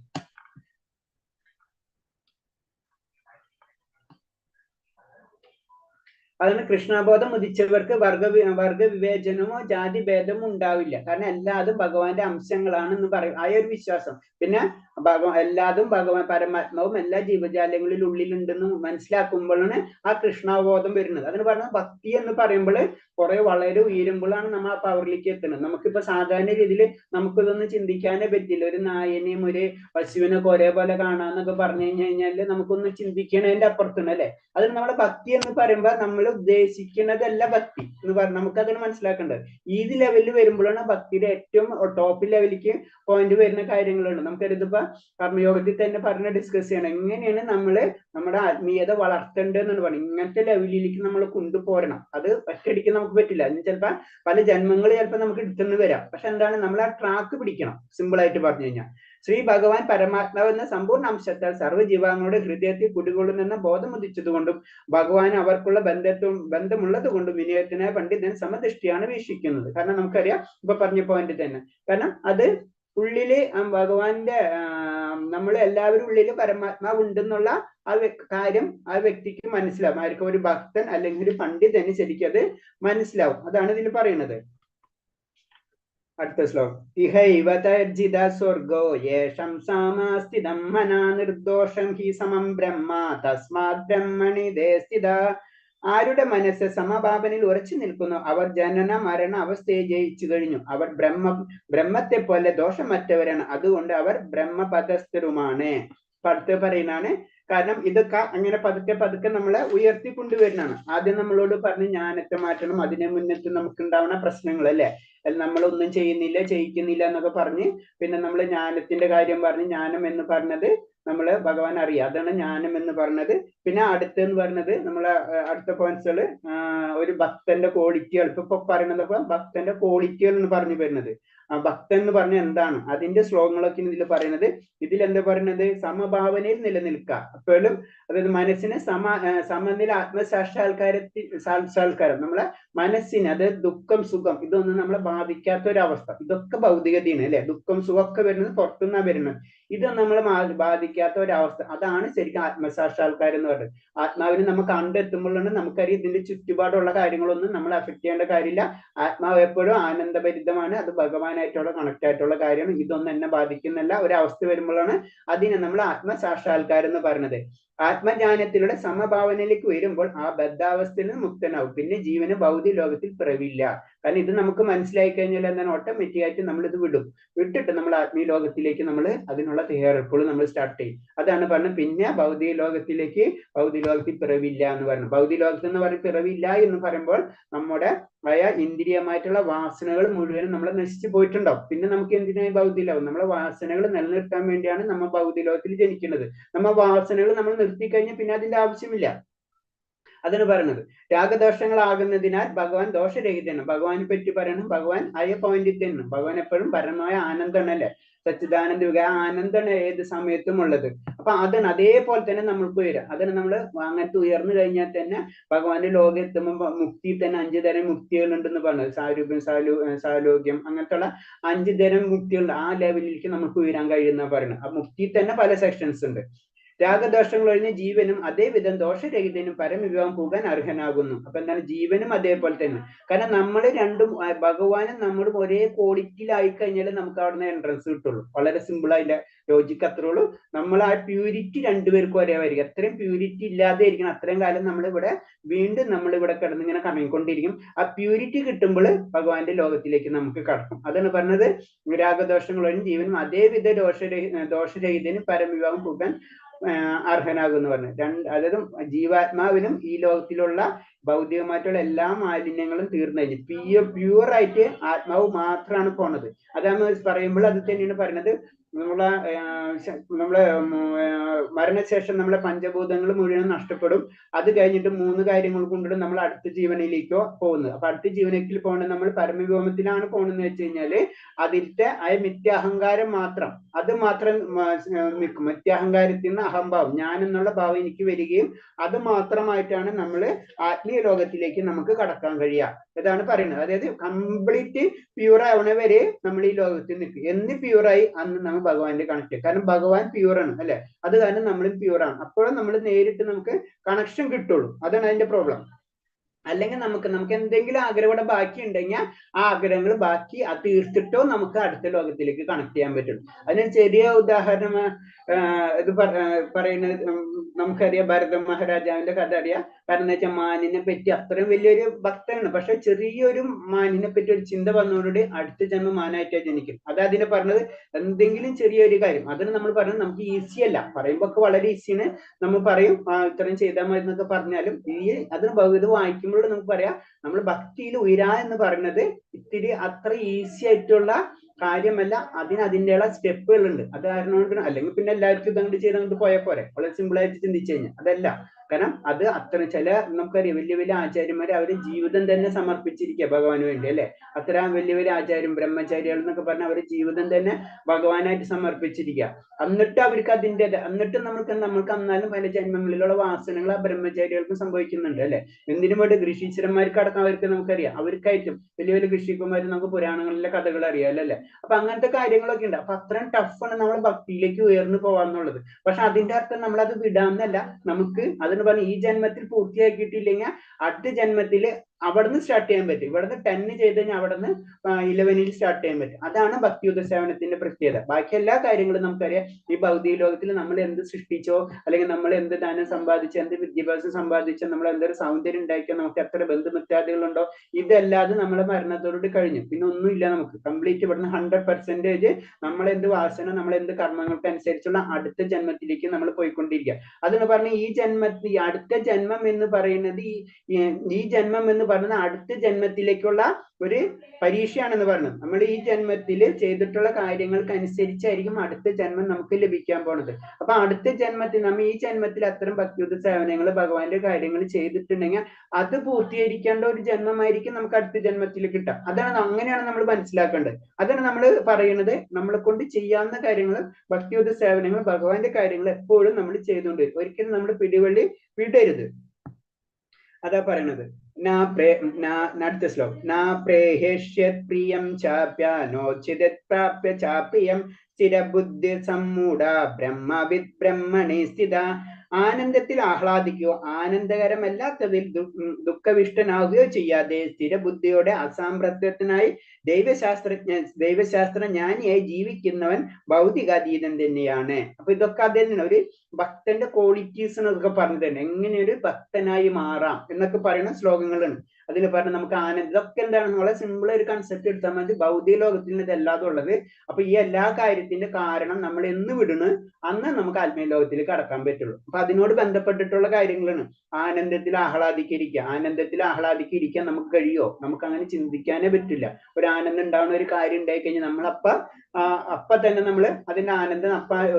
അതിന് കൃഷ്ണബോധം ഉദിച്ചവർക്ക് വർഗവിവേചനമോ ജാതി ഭേദമോ ഉണ്ടാവില്ല. കാരണം എല്ലാതും ഭഗവാന്റെ അംശങ്ങളാണ് എന്ന് പറയും, ആ ഒരു വിശ്വാസം. പിന്നെ എല്ലാതും ഭഗവാൻ പരമാത്മാവും എല്ലാ ജീവജാലങ്ങളിലും ഉള്ളിലുണ്ടെന്ന് മനസ്സിലാക്കുമ്പോഴാണ് ആ കൃഷ്ണബോധം വരുന്നത്. അതിന് പറഞ്ഞാൽ ഭക്തി എന്ന് പറയുമ്പോൾ കുറെ വളരെ ഉയരുമ്പോഴാണ് നമ്മൾ ആ പവറിലേക്ക് എത്തുന്നത്. നമുക്കിപ്പോ സാധാരണ രീതിയിൽ നമുക്കിതൊന്നും ചിന്തിക്കാനേ പറ്റില്ല. ഒരു നായനെയും ഒരു പശുവിനൊക്കെ ഒരേപോലെ കാണാന്നൊക്കെ പറഞ്ഞു കഴിഞ്ഞാല് നമുക്കൊന്നും ചിന്തിക്കണതിന്റെ അപ്പുറത്തുണ്ട് അല്ലെ. അതിന് നമ്മുടെ ഭക്തി എന്ന് പറയുമ്പോൾ നമ്മൾ ഉദ്ദേശിക്കുന്നതല്ല ഭക്തി എന്ന് പറഞ്ഞാൽ നമുക്കതിന് മനസ്സിലാക്കേണ്ടത്. ഈ ലെവലിൽ വരുമ്പോഴാണ് ഭക്തിയുടെ ഏറ്റവും ടോപ്പ് ലെവലിലേക്ക് പോയിന്റ് വരുന്ന കാര്യങ്ങളുണ്ട്. നമുക്കതിപ്പോ കർമ്മയോഗത്തിൽ തന്നെ പറഞ്ഞ് ഡിസ്കസ് ചെയ്യണം, എങ്ങനെയാണ് നമ്മള് നമ്മുടെ ആത്മീയത വളർത്തേണ്ടതെന്നാണ് പറയുന്നത്. ഇങ്ങനത്തെ ലെവലിലേക്ക് നമ്മൾ കൊണ്ടുപോരണം. അത് ഒറ്റയടിക്ക് നമുക്ക് പറ്റില്ല. അതിന് ചിലപ്പോൾ പല ജന്മങ്ങൾ ചിലപ്പോൾ നമുക്ക് എടുത്തെന്ന് വരാം. പക്ഷെ എന്താണ്, നമ്മൾ ആ ട്രാക്ക് പിടിക്കണം. സിമ്പിൾ ആയിട്ട് പറഞ്ഞു കഴിഞ്ഞാൽ ശ്രീ ഭഗവാൻ പരമാത്മാവ് എന്ന സമ്പൂർണ്ണ അംശത്താൽ സർവ്വജീവാങ്ങളുടെ ഹൃദയത്തിൽ കുടികൊള്ളുന്നെന്ന ബോധം ഉദിച്ചതുകൊണ്ടും ഭഗവാൻ അവർക്കുള്ള ബന്ധമുള്ളത് കൊണ്ടും വിനയത്തിനായ പണ്ഡിതൻ സമദൃഷ്ടിയാണ് വീക്ഷിക്കുന്നത്. കാരണം നമുക്കറിയാം, ഇപ്പൊ പറഞ്ഞ പോയിന്റ് തന്നെ. കാരണം അത് ഉള്ളില് ഭഗവാന്റെ നമ്മൾ എല്ലാവരും ഉള്ളില് പരമാത്മാവ് ഉണ്ടെന്നുള്ള ആ കാര്യം ആ വ്യക്തിക്ക് മനസ്സിലാവും. ആർക്കും ഒരു ഭക്തൻ അല്ലെങ്കിൽ ഒരു പണ്ഡിതന് ശരിക്കും അത് മനസ്സിലാവും. അതാണ് ഇതിൽ പറയുന്നത്. അടുത്ത ശ്ലോകം. ഇഹൈവ തർജിത സ്വർഗോ യേഷം സാമാസ്ഥിതം മനാ നിർദോഷം ഹി സമം ബ്രഹ്മ തസ്മാത് ബ്രഹ്മണി ദേസ്ഥിത. ആരുടെ മനസ്സ് സമഭാവനയിൽ ഉറച്ചു നിൽക്കുന്നു അവർ ജനന മരണ അവസ്ഥയെ ജയിച്ചു കഴിഞ്ഞു. അവർ ബ്രഹ്മത്തെ പോലെ ദോഷമറ്റവരാണ്, അതുകൊണ്ട് അവർ ബ്രഹ്മപദസ്ഥരുമാണ്. അടുത്ത് പറയുന്നതാണ്. കാരണം ഇതൊക്കെ അങ്ങനെ പതുക്കെ പതുക്കെ നമ്മളെ ഉയർത്തിക്കൊണ്ടുവരുന്നതാണ്. ആദ്യം നമ്മളോട് പറഞ്ഞ് ജ്ഞാനത്തെ മാറ്റണം, അതിനെ മുന്നിട്ട് നമുക്ക് ഉണ്ടാവുന്ന പ്രശ്നങ്ങൾ അല്ലെ, നമ്മളൊന്നും ചെയ്യുന്നില്ല ചെയ്യിക്കുന്നില്ല എന്നൊക്കെ പറഞ്ഞ് പിന്നെ നമ്മൾ ജ്ഞാനത്തിന്റെ കാര്യം പറഞ്ഞ്, ജ്ഞാനം എന്ന് പറഞ്ഞത് നമ്മള് ഭഗവാൻ അറിയാം, അതാണ് ജ്ഞാനം എന്ന് പറഞ്ഞത്. പിന്നെ അടുത്തെന്ന് പറഞ്ഞത് നമ്മളെ അടുത്ത പോയിന്റ്സുകള് ഒരു ഭക്തന്റെ ക്വാളിറ്റികൾ. ഇപ്പൊ പറയുന്നത് ഭക്തന്റെ ക്വാളിറ്റികൾ എന്ന് പറഞ്ഞു വരുന്നത്. ആ ഭക്തൻ എന്ന് പറഞ്ഞ എന്താണ്, അതിന്റെ ശ്ലോകങ്ങളൊക്കെ ഇതിൽ പറയുന്നത്. ഇതിലെന്താ പറയുന്നത്, സമഭാവനയിൽ നിലനിൽക്കുക എപ്പോഴും. അതായത് മനസ്സിന് സമനില സാക്ഷാത്കാരം നമ്മളെ മനസ്സിന്, അതായത് ദുഃഖം സുഖം ഇതൊന്നും നമ്മളെ ബാധിക്കാത്ത ഒരു അവസ്ഥ. ഇതൊക്കെ ഭൗതികതയാണ് അല്ലെ, ദുഃഖം സുഖം ഒക്കെ വരുന്നത് പുറത്തുനിന്നാണ് വരുന്നത്. ഇത് നമ്മളെ ബാധിക്കാത്ത ഒരവസ്ഥ, അതാണ് ശരിക്കും ആത്മസാക്ഷാത്കാരം എന്ന് പറയുന്നത്. ആത്മാവിന് നമ്മൾ കണ്ടെത്തുമ്പോഴാണ് നമുക്കറിയാം ഇതിന്റെ ചുറ്റുപാടുള്ള കാര്യങ്ങളൊന്നും നമ്മൾ അഫക്ട് ചെയ്യേണ്ട കാര്യമില്ല. ആത്മാവ് എപ്പോഴും ആനന്ദഭരിതമാണ്, അത് ഭഗവാനായിട്ടുള്ള കണക്ട് ആയിട്ടുള്ള കാര്യമാണ്. ഇതൊന്നും എന്നെ ബാധിക്കുന്നില്ല ഒരവസ്ഥ വരുമ്പോഴാണ് അതിനെ നമ്മൾ ആത്മസാക്ഷാത്കാരം എന്ന് പറയുന്നത്. ആത്മജ്ഞാനത്തിലൂടെ സമഭാവനയിലേക്ക് വരുമ്പോൾ ആ ബദ്ധാവസ്ഥയിൽ നിന്ന് മുക്തനാവും. പിന്നെ ജീവന് ഭൗതിക ലോകത്തിൽ പിറവില്ല. കാരണം ഇത് നമുക്ക് മനസ്സിലായി കഴിഞ്ഞാൽ എന്താണ്, ഓട്ടോമാറ്റിക് ആയിട്ട് നമ്മൾ ഇത് വിട്ടിട്ട് നമ്മൾ ആത്മീയ ലോകത്തിലേക്ക് നമ്മൾ അതിനുള്ള തയ്യാറെടുപ്പുകൾ നമ്മൾ സ്റ്റാർട്ട് ചെയ്യും. അതാണ് പറഞ്ഞത്. പിന്നെ ഭൗതിക ലോകത്തിൽ പിറവില്ല എന്ന് പറഞ്ഞു. ഭൗതിക ലോകത്തിൽ എന്ന് പറഞ്ഞ് പിറവില്ല എന്ന് പറയുമ്പോൾ നമ്മുടെ ഇന്ദ്രിയമായിട്ടുള്ള വാസനകൾ മുഴുവനും നമ്മളെ നശിച്ചു പോയിട്ടുണ്ടാവും. പിന്നെ നമുക്ക് എന്തിനായി ഭൗതിക ലോകം, നമ്മളെ വാസനകൾ നിലനിർത്താൻ വേണ്ടിയാണ് നമ്മൾ ഭൗതിക ലോകത്തിൽ ജനിക്കുന്നത്. നമ്മൾ വാസനകൾ നമ്മൾ നിർത്തി കഴിഞ്ഞാൽ പിന്നെ അതിന്റെ ആവശ്യമില്ല. അതാണ് പറയുന്നത്. രാഗദോഷങ്ങളാകുന്നതിനാൽ ഭഗവാൻ ദോഷരഹിതനാണ്. ഭഗവാനെ പറ്റി പറയണം, ഭഗവാൻ ആയ പോയിന്റിൽ തന്നെ. ഭഗവാൻ എപ്പോഴും പരമായ ആനന്ദമാണ് അല്ലെ, സച്ചിദാനന്ദ യുഗ ആനന്ദമാണ് ഏത് സമയത്തും ഉള്ളത്. അപ്പൊ അതാണ് അതേപോലെ തന്നെ നമ്മൾക്ക് വരിക. അതാണ് നമ്മൾ അങ്ങനത്തെ ഉയർന്നു കഴിഞ്ഞാൽ തന്നെ ഭഗവാന്റെ ലോകം എത്തുമ്പോൾ മുക്തി തന്നെ 5 തരം മുക്തികൾ ഉണ്ടെന്ന് പറഞ്ഞത്. സാരൂപ്യം, സാലോക്യം അങ്ങനത്തെ ഉള്ള 5 തരം മുക്തികളുണ്ട്. ആ ലെവലിലേക്ക് നമുക്ക് ഉയരാൻ കഴിയുന്ന പറയുന്നത്. ആ മുക്തി തന്നെ പല സെക്ഷൻസ് ഉണ്ട്. രാഗദോഷങ്ങൾ ഒഴിഞ്ഞ ജീവനും അതേവിധം ദോഷരഹിതനും പരമവിവാഹം പോകാൻ അർഹനാകുന്നു. അപ്പൊ എന്താണ്, ജീവനും അതേപോലെ തന്നെ. കാരണം നമ്മൾ രണ്ടും ഭഗവാനും നമ്മളും ഒരേ ക്വാളിറ്റിയിലായി കഴിഞ്ഞാൽ നമുക്ക് അവിടുന്ന് എൻട്രൻസ് കിട്ടുള്ളൂ. വളരെ സിമ്പിൾ ആയില്ല, ലോജിക്ക് അത്രേ ഉള്ളൂ. നമ്മൾ ആ പ്യൂരിറ്റി രണ്ടുപേർക്കും ഒരേ വരിക. അത്രയും പ്യൂരിറ്റി ഇല്ലാതെ ഇരിക്കണം അത്രയും കാലം നമ്മളിവിടെ വീണ്ടും നമ്മളിവിടെ കിടന്ന് ഇങ്ങനെ കറങ്ങിക്കൊണ്ടിരിക്കും. ആ പ്യൂരിറ്റി കിട്ടുമ്പോൾ ഭഗവാന്റെ ലോകത്തിലേക്ക് നമുക്ക് കടക്കും. അതാണ് പറഞ്ഞത്, രാഗദോഷങ്ങൾ ഒഴിഞ്ഞ ജീവനും അതേവിധ ദോഷരഹിതനും പരമവിവാഹം പോകാൻ അർഹനാകുമെന്ന് പറഞ്ഞു. അതായത് ജീവാത്മാവിനും ഈ ലോകത്തിലുള്ള ഭൗതികമായിട്ടുള്ള എല്ലാ മാലിന്യങ്ങളും തീർന്നു കഴിഞ്ഞു പ്യൂറായിട്ട് ആത്മാവ് മാത്രമാണ് പോണത്. അതാണ് പറയുമ്പോൾ അത് തന്നെയാണ് പറയുന്നത്. നമ്മളെ മരണശേഷം നമ്മളെ പഞ്ചഭൂതങ്ങൾ മുഴുവൻ നഷ്ടപ്പെടും. അത് കഴിഞ്ഞിട്ട് 3 കാര്യങ്ങൾ കൊണ്ടിട്ട് നമ്മൾ അടുത്ത ജീവനിലേക്കോ പോകുന്നത്. അപ്പൊ അടുത്ത ജീവനിലേക്ക് പോകേണ്ടത് നമ്മൾ പരമവ്യോമത്തിലാണ് പോകണമെന്ന് വെച്ച് കഴിഞ്ഞാല് അതിലത്തെ ആ മിഥ്യാഹങ്കാരം മാത്രം, അത് മാത്രം നിൽക്കും. മിഥ്യാഹങ്കാരത്തിൽ നിന്ന് അഹംഭാവം, ഞാൻ എന്നുള്ള ഭാവം എനിക്ക് വരികയും അത് മാത്രമായിട്ടാണ് നമ്മൾ ആത്മീയ ലോകത്തിലേക്ക് നമുക്ക് കടക്കാൻ കഴിയുക. ഇതാണ് പറയുന്നത്. അതായത് കംപ്ലീറ്റ് പ്യൂർ ആവണ വരെ നമ്മൾ ഈ ലോകത്തിൽ നിൽക്കും. എന്ന് പ്യൂറായി അന്ന് നമ്മൾ ഭഗവാന്റെ കണക്ട് ചെയ്യും. കാരണം ഭഗവാൻ പ്യൂറാണ് അല്ലെ, അത് കാരണം നമ്മളും പ്യൂറാണ്. അപ്പോഴും നമ്മൾ നേരിട്ട് നമുക്ക് കണക്ഷൻ കിട്ടുള്ളൂ. അതാണ് അതിന്റെ പ്രോബ്ലം. അല്ലെങ്കിൽ നമുക്ക് എന്തെങ്കിലും ആഗ്രഹം ഇവിടെ ബാക്കി ഉണ്ടെങ്കിൽ ആ ആഗ്രഹങ്ങൾ ബാക്കി അത് തീർത്തിട്ടോ നമുക്ക് അടുത്ത ലോകത്തിലേക്ക് കണക്ട് ചെയ്യാൻ പറ്റുള്ളൂ. അതിന് ചെറിയ ഉദാഹരണം ഇത് പറയുന്നത് നമുക്കറിയാം, ഭരത മഹാരാജാവിന്റെ കഥ അറിയാം. കാരണം എന്താ വെച്ചാൽ മാനിനെ പറ്റി അത്രയും വലിയൊരു ഭക്തനാണ്, പക്ഷെ ചെറിയൊരു മാനിനെ പറ്റി ഒരു ചിന്ത വന്നതോടുകൂടി അടുത്ത ജന്മം മാനായിട്ടാണ് ജനിക്കും. അത് അതിനെ പറഞ്ഞത് എന്തെങ്കിലും ചെറിയൊരു കാര്യം, അതിന് നമ്മൾ പറഞ്ഞത് നമുക്ക് ഈസി അല്ല. പറയുമ്പോ ഒക്കെ വളരെ ഈസിയാണ്, നമ്മൾ പറയും ഇത്രയും ചെയ്താൽ മതി എന്നൊക്കെ പറഞ്ഞാലും അതിന് ഭഗവത് വായിക്കുമ്പോൾ നമുക്ക് പറയാം നമ്മൾ ഭക്തിയിൽ ഉയരാ എന്ന് പറയുന്നത് ഇത്തിരി അത്ര ഈസി ആയിട്ടുള്ള കാര്യമല്ല. അതിൻ്റെയുള്ള സ്റ്റെപ്പുകൾ ഉണ്ട്. അത് കാരണം അല്ലെങ്കിൽ പിന്നെ എല്ലാവർക്കും ഇതങ്ങോട്ട് ചെയ്തങ്ങോട്ട് പോയാൽ പോരെ, വളരെ സിമ്പിൾ ആയിട്ട് ചിന്തിച്ചു കഴിഞ്ഞാൽ. അതല്ല, കാരണം അത് അത്ര ചില നമുക്കറിയാം വലിയ വലിയ ആചാര്യന്മാർ അവര് ജീവിതം തന്നെ സമർപ്പിച്ചിരിക്കുക ഭഗവാന് വേണ്ടി അല്ലെ. അത്ര വലിയ വലിയ ആചാര്യം ബ്രഹ്മചാരികൾ എന്നൊക്കെ പറഞ്ഞാൽ അവര് ജീവിതം തന്നെ ഭഗവാനായിട്ട് സമർപ്പിച്ചിരിക്കുക. എന്നിട്ട് അവർക്ക് അതിൻ്റെ എന്നിട്ട് നമ്മൾക്ക് എന്നാലും പല ജന്മങ്ങളിലുള്ള വാസനകൾ ആ ബ്രഹ്മചാരികൾക്കും സംഭവിക്കുന്നുണ്ട് അല്ലെ. എന്തിനും വേണ്ടി ഋഷീശ്വരന്മാർക്ക് അടക്കം അവർക്ക് നമുക്കറിയാം, അവർക്കായിട്ടും വലിയ വലിയ ഋഷിക്കുമാർ നമുക്ക് പുരാണങ്ങളിലെ കഥകൾ അറിയാമല്ലോ അല്ലെ. അപ്പൊ അങ്ങനത്തെ കാര്യങ്ങളൊക്കെ ഉണ്ട്. അപ്പൊ അത്രയും ടഫാണ് നമ്മൾ ഭക്തിയിലേക്ക് ഉയർന്നു പോവാന്നുള്ളത്. പക്ഷെ അതിന്റെ അർത്ഥം നമ്മൾ അത് വിടാന്നല്ല. നമുക്ക് അതിന് പറഞ്ഞ ഈ ജന്മത്തിൽ പൂർത്തിയാക്കിയിട്ടില്ലെങ്കിൽ അടുത്ത ജന്മത്തിൽ അവിടുന്ന് സ്റ്റാർട്ട് ചെയ്യാൻ പറ്റും. ഇവിടുന്ന് 10 ചെയ്ത് കഴിഞ്ഞാൽ അവിടുന്ന് 11 സ്റ്റാർട്ട് ചെയ്യാൻ പറ്റും. അതാണ് ഭക്തിയുദ്ധ സേവനത്തിന്റെ പ്രത്യേകത. ബാക്കി എല്ലാ കാര്യങ്ങളും നമുക്കറിയാം. ഈ ഭൗതിക ലോകത്തിൽ നമ്മൾ എന്ത് സൃഷ്ടിച്ചോ അല്ലെങ്കിൽ നമ്മൾ എന്ത് ധനം സമ്പാദിച്ചോ എന്ത് വിദ്യാഭ്യാസം സമ്പാദിച്ചോ നമ്മൾ എന്തൊരു സൗന്ദര്യം ഉണ്ടാക്കിയോ നമുക്ക് എത്ര ബന്ധുമിത്യാദികളുണ്ടോ ഇതല്ലാതെ നമ്മളെ മരണത്തോട് കഴിഞ്ഞു. പിന്നെ ഒന്നുമില്ല നമുക്ക്. കംപ്ലീറ്റ് ഇവിടുന്ന് 100% നമ്മളെന്ത് വാസന നമ്മളെന്ത് കർമ്മങ്ങൾക്ക് അനുസരിച്ചുള്ള അടുത്ത ജന്മത്തിലേക്ക് നമ്മൾ പോയിക്കൊണ്ടിരിക്കുക. അതെന്ന് പറഞ്ഞാൽ ഈ ജന്മത്തിൽ അടുത്ത ജന്മം എന്ന് പറയുന്നത് ഈ ജന്മം എന്ന് പറയുന്നത് അടുത്ത ജന്മത്തിലേക്കുള്ള ഒരു പരീക്ഷയാണെന്ന് പറഞ്ഞത്. നമ്മൾ ഈ ജന്മത്തിൽ ചെയ്തിട്ടുള്ള കാര്യങ്ങൾക്ക് അനുസരിച്ചായിരിക്കും അടുത്ത ജന്മം നമുക്ക് ലഭിക്കാൻ പോണത്. അപ്പൊ അടുത്ത ജന്മത്തിൽ നമ്മൾ ഈ ജന്മത്തിൽ അത്തരം ഭക്തിയുദ്ധ സേവനങ്ങൾ ഭഗവാന്റെ കാര്യങ്ങൾ ചെയ്തിട്ടുണ്ടെങ്കിൽ അത് പൂർത്തീകരിക്കേണ്ട ഒരു ജന്മമായിരിക്കും നമുക്ക് അടുത്ത ജന്മത്തിൽ കിട്ടുക. അങ്ങനെയാണ് നമ്മൾ മനസ്സിലാക്കേണ്ടത്. അതാണ് നമ്മൾ പറയുന്നത്. നമ്മളെ കൊണ്ട് ചെയ്യാവുന്ന കാര്യങ്ങൾ ഭക്തിയുദ്ധ സേവനങ്ങൾ ഭഗവാന്റെ കാര്യങ്ങൾ എപ്പോഴും നമ്മൾ ചെയ്തുകൊണ്ട് വരും. ഒരിക്കലും നമ്മൾ പിടിവള്ളി വിടരുത്. അതാ പറയണത്. അടുത്ത ശ്ലോകം. നാ പ്രേഹ്യേഷ്യത് പ്രിയം ചാപ്യ നോചിദത് പ്രാപ്യ ചാപ്രിയം സ്ഥിരബുദ്ധി സമ്മൂഢ ബ്രഹ്മവിദ് ബ്രഹ്മണി സ്ഥിത. ആനന്ദത്തിൽ ആഹ്ലാദിക്കുകയോ ആനന്ദകരമല്ലാത്തതിൽ ദുഃഖവിഷ്ടനാവുകയോ ചെയ്യാതെ സ്ഥിരബുദ്ധിയോടെ അസാമ്പ്രത്യത്തിനായി ദൈവശാസ്ത്രജ്ഞാനിയായി ജീവിക്കുന്നവൻ ഭൗതികാതീതൻ തന്നെയാണ്. അപ്പൊ ഇതൊക്കെ അതിൽ ഒരു ഭക്തന്റെ ക്വാളിറ്റീസ് എന്നൊക്കെ പറഞ്ഞു തന്നെ എങ്ങനെ ഒരു ഭക്തനായി മാറാം എന്നൊക്കെ പറയുന്ന ശ്ലോകങ്ങളാണ്. അതിൽ പറഞ്ഞ നമുക്ക് ആനന്ദം ഇതൊക്കെ എന്താണ് വളരെ സിമ്പിൾ ഒരു കൺസെപ്റ്റ് എടുത്താൽ മതി. ഭൗതിക ലോകത്തിൽ ഇതല്ലാതെ ഉള്ളത്. അപ്പൊ ഈ എല്ലാ കാര്യത്തിന്റെ കാരണം നമ്മൾ എന്ന് വിടുന്നു അന്ന് നമുക്ക് ആത്മീയ ലോകത്തിലേക്ക് കടക്കാൻ പറ്റുള്ളൂ. അപ്പൊ അതിനോട് ബന്ധപ്പെട്ടിട്ടുള്ള കാര്യങ്ങളാണ്. ആനന്ദത്തിൽ ആഹ്ലാദിക്കിരിക്കുക. ആനന്ദത്തിൽ ആഹ്ലാദിക്കിരിക്കാൻ നമുക്ക് കഴിയോ? നമുക്ക് അങ്ങനെ ചിന്തിക്കാനേ പറ്റില്ല. ഒരു ആനന്ദം ഉണ്ടാവുന്ന ഒരു കാര്യം ഉണ്ടായി കഴിഞ്ഞാൽ അപ്പൊ തന്നെ നമ്മൾ അതിന്റെ ആനന്ദം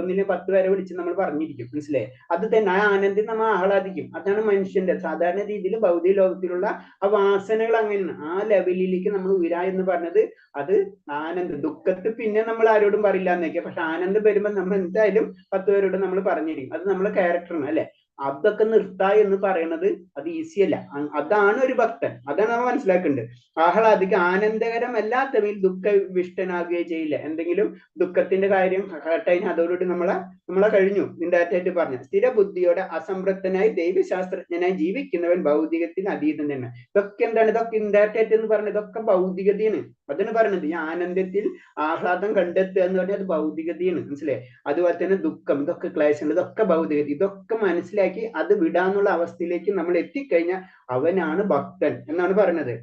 1 10 വരെ വിളിച്ച് നമ്മൾ പറഞ്ഞിരിക്കും. മനസ്സിലായി? അത് തന്നെ ആ ആനന്ദം നമ്മൾ ആഹ്ലാദിക്കും. അതാണ് മനുഷ്യന്റെ സാധാരണ രീതിയിൽ ഭൗതിക ലോകത്തിലുള്ള ആ വാസനകൾ അങ്ങനെയാണ്. ആ ലെവലിലേക്ക് നമ്മൾ ഉയരാ എന്ന് പറഞ്ഞത് അത് ആനന്ദം. ദുഃഖത്തിൽ പിന്നെ നമ്മൾ ആരോടും പറയില്ല എന്നൊക്കെ. പക്ഷെ ആനന്ദം വരുമ്പോൾ നമ്മൾ എന്തായാലും 10 പേരോട് നമ്മൾ പറഞ്ഞിരിക്കും. അത് നമ്മളെ ക്യാരക്ടറാണ് അല്ലെ. അതൊക്കെ നിർത്താ എന്ന് പറയുന്നത് അത് ഈസിയല്ല. അതാണ് ഒരു ഭക്തൻ. അതാണ് നമ്മൾ മനസ്സിലാക്കേണ്ടത്. ആഹ്ലാദിക്ക് ആനന്ദകരമല്ലാത്തവയിൽ ദുഃഖവിഷ്ടനാകുകയോ ചെയ്യില്ല. എന്തെങ്കിലും ദുഃഖത്തിന്റെ കാര്യം കേട്ടതിന് അതോടുകൂടി നമ്മളെ കഴിഞ്ഞു. ഇൻഡയറക്റ്റായിട്ട് പറഞ്ഞു. സ്ഥിരബുദ്ധിയോടെ അസംതൃപ്തനായി ദൈവശാസ്ത്രജ്ഞനായി ജീവിക്കുന്നവൻ ഭൗതികത്തിന് അതീതം തന്നെ. ഇതൊക്കെ എന്താണ്? ഇതൊക്കെ ഇൻഡയറക്റ്റായിട്ട് എന്ന് പറഞ്ഞത് ഇതൊക്കെ ഭൗതികതയാണ്. അതാണ് പറയുന്നത്. ഈ ആനന്ദത്തിൽ ആഹ്ലാദം കണ്ടെത്തുക എന്ന് പറഞ്ഞാൽ അത് ഭൗതികതയാണ്. മനസ്സിലായി? അതുപോലെ തന്നെ ദുഃഖം, ഇതൊക്കെ ക്ലേശങ്ങൾ, ഇതൊക്കെ ഭൗതികത. ഇതൊക്കെ മനസ്സിലാക്കി അത് വിടാന്നുള്ള അവസ്ഥയിലേക്ക് നമ്മൾ എത്തിക്കഴിഞ്ഞാൽ അവനാണ് ഭക്തൻ എന്നാണ് പറയുന്നത്.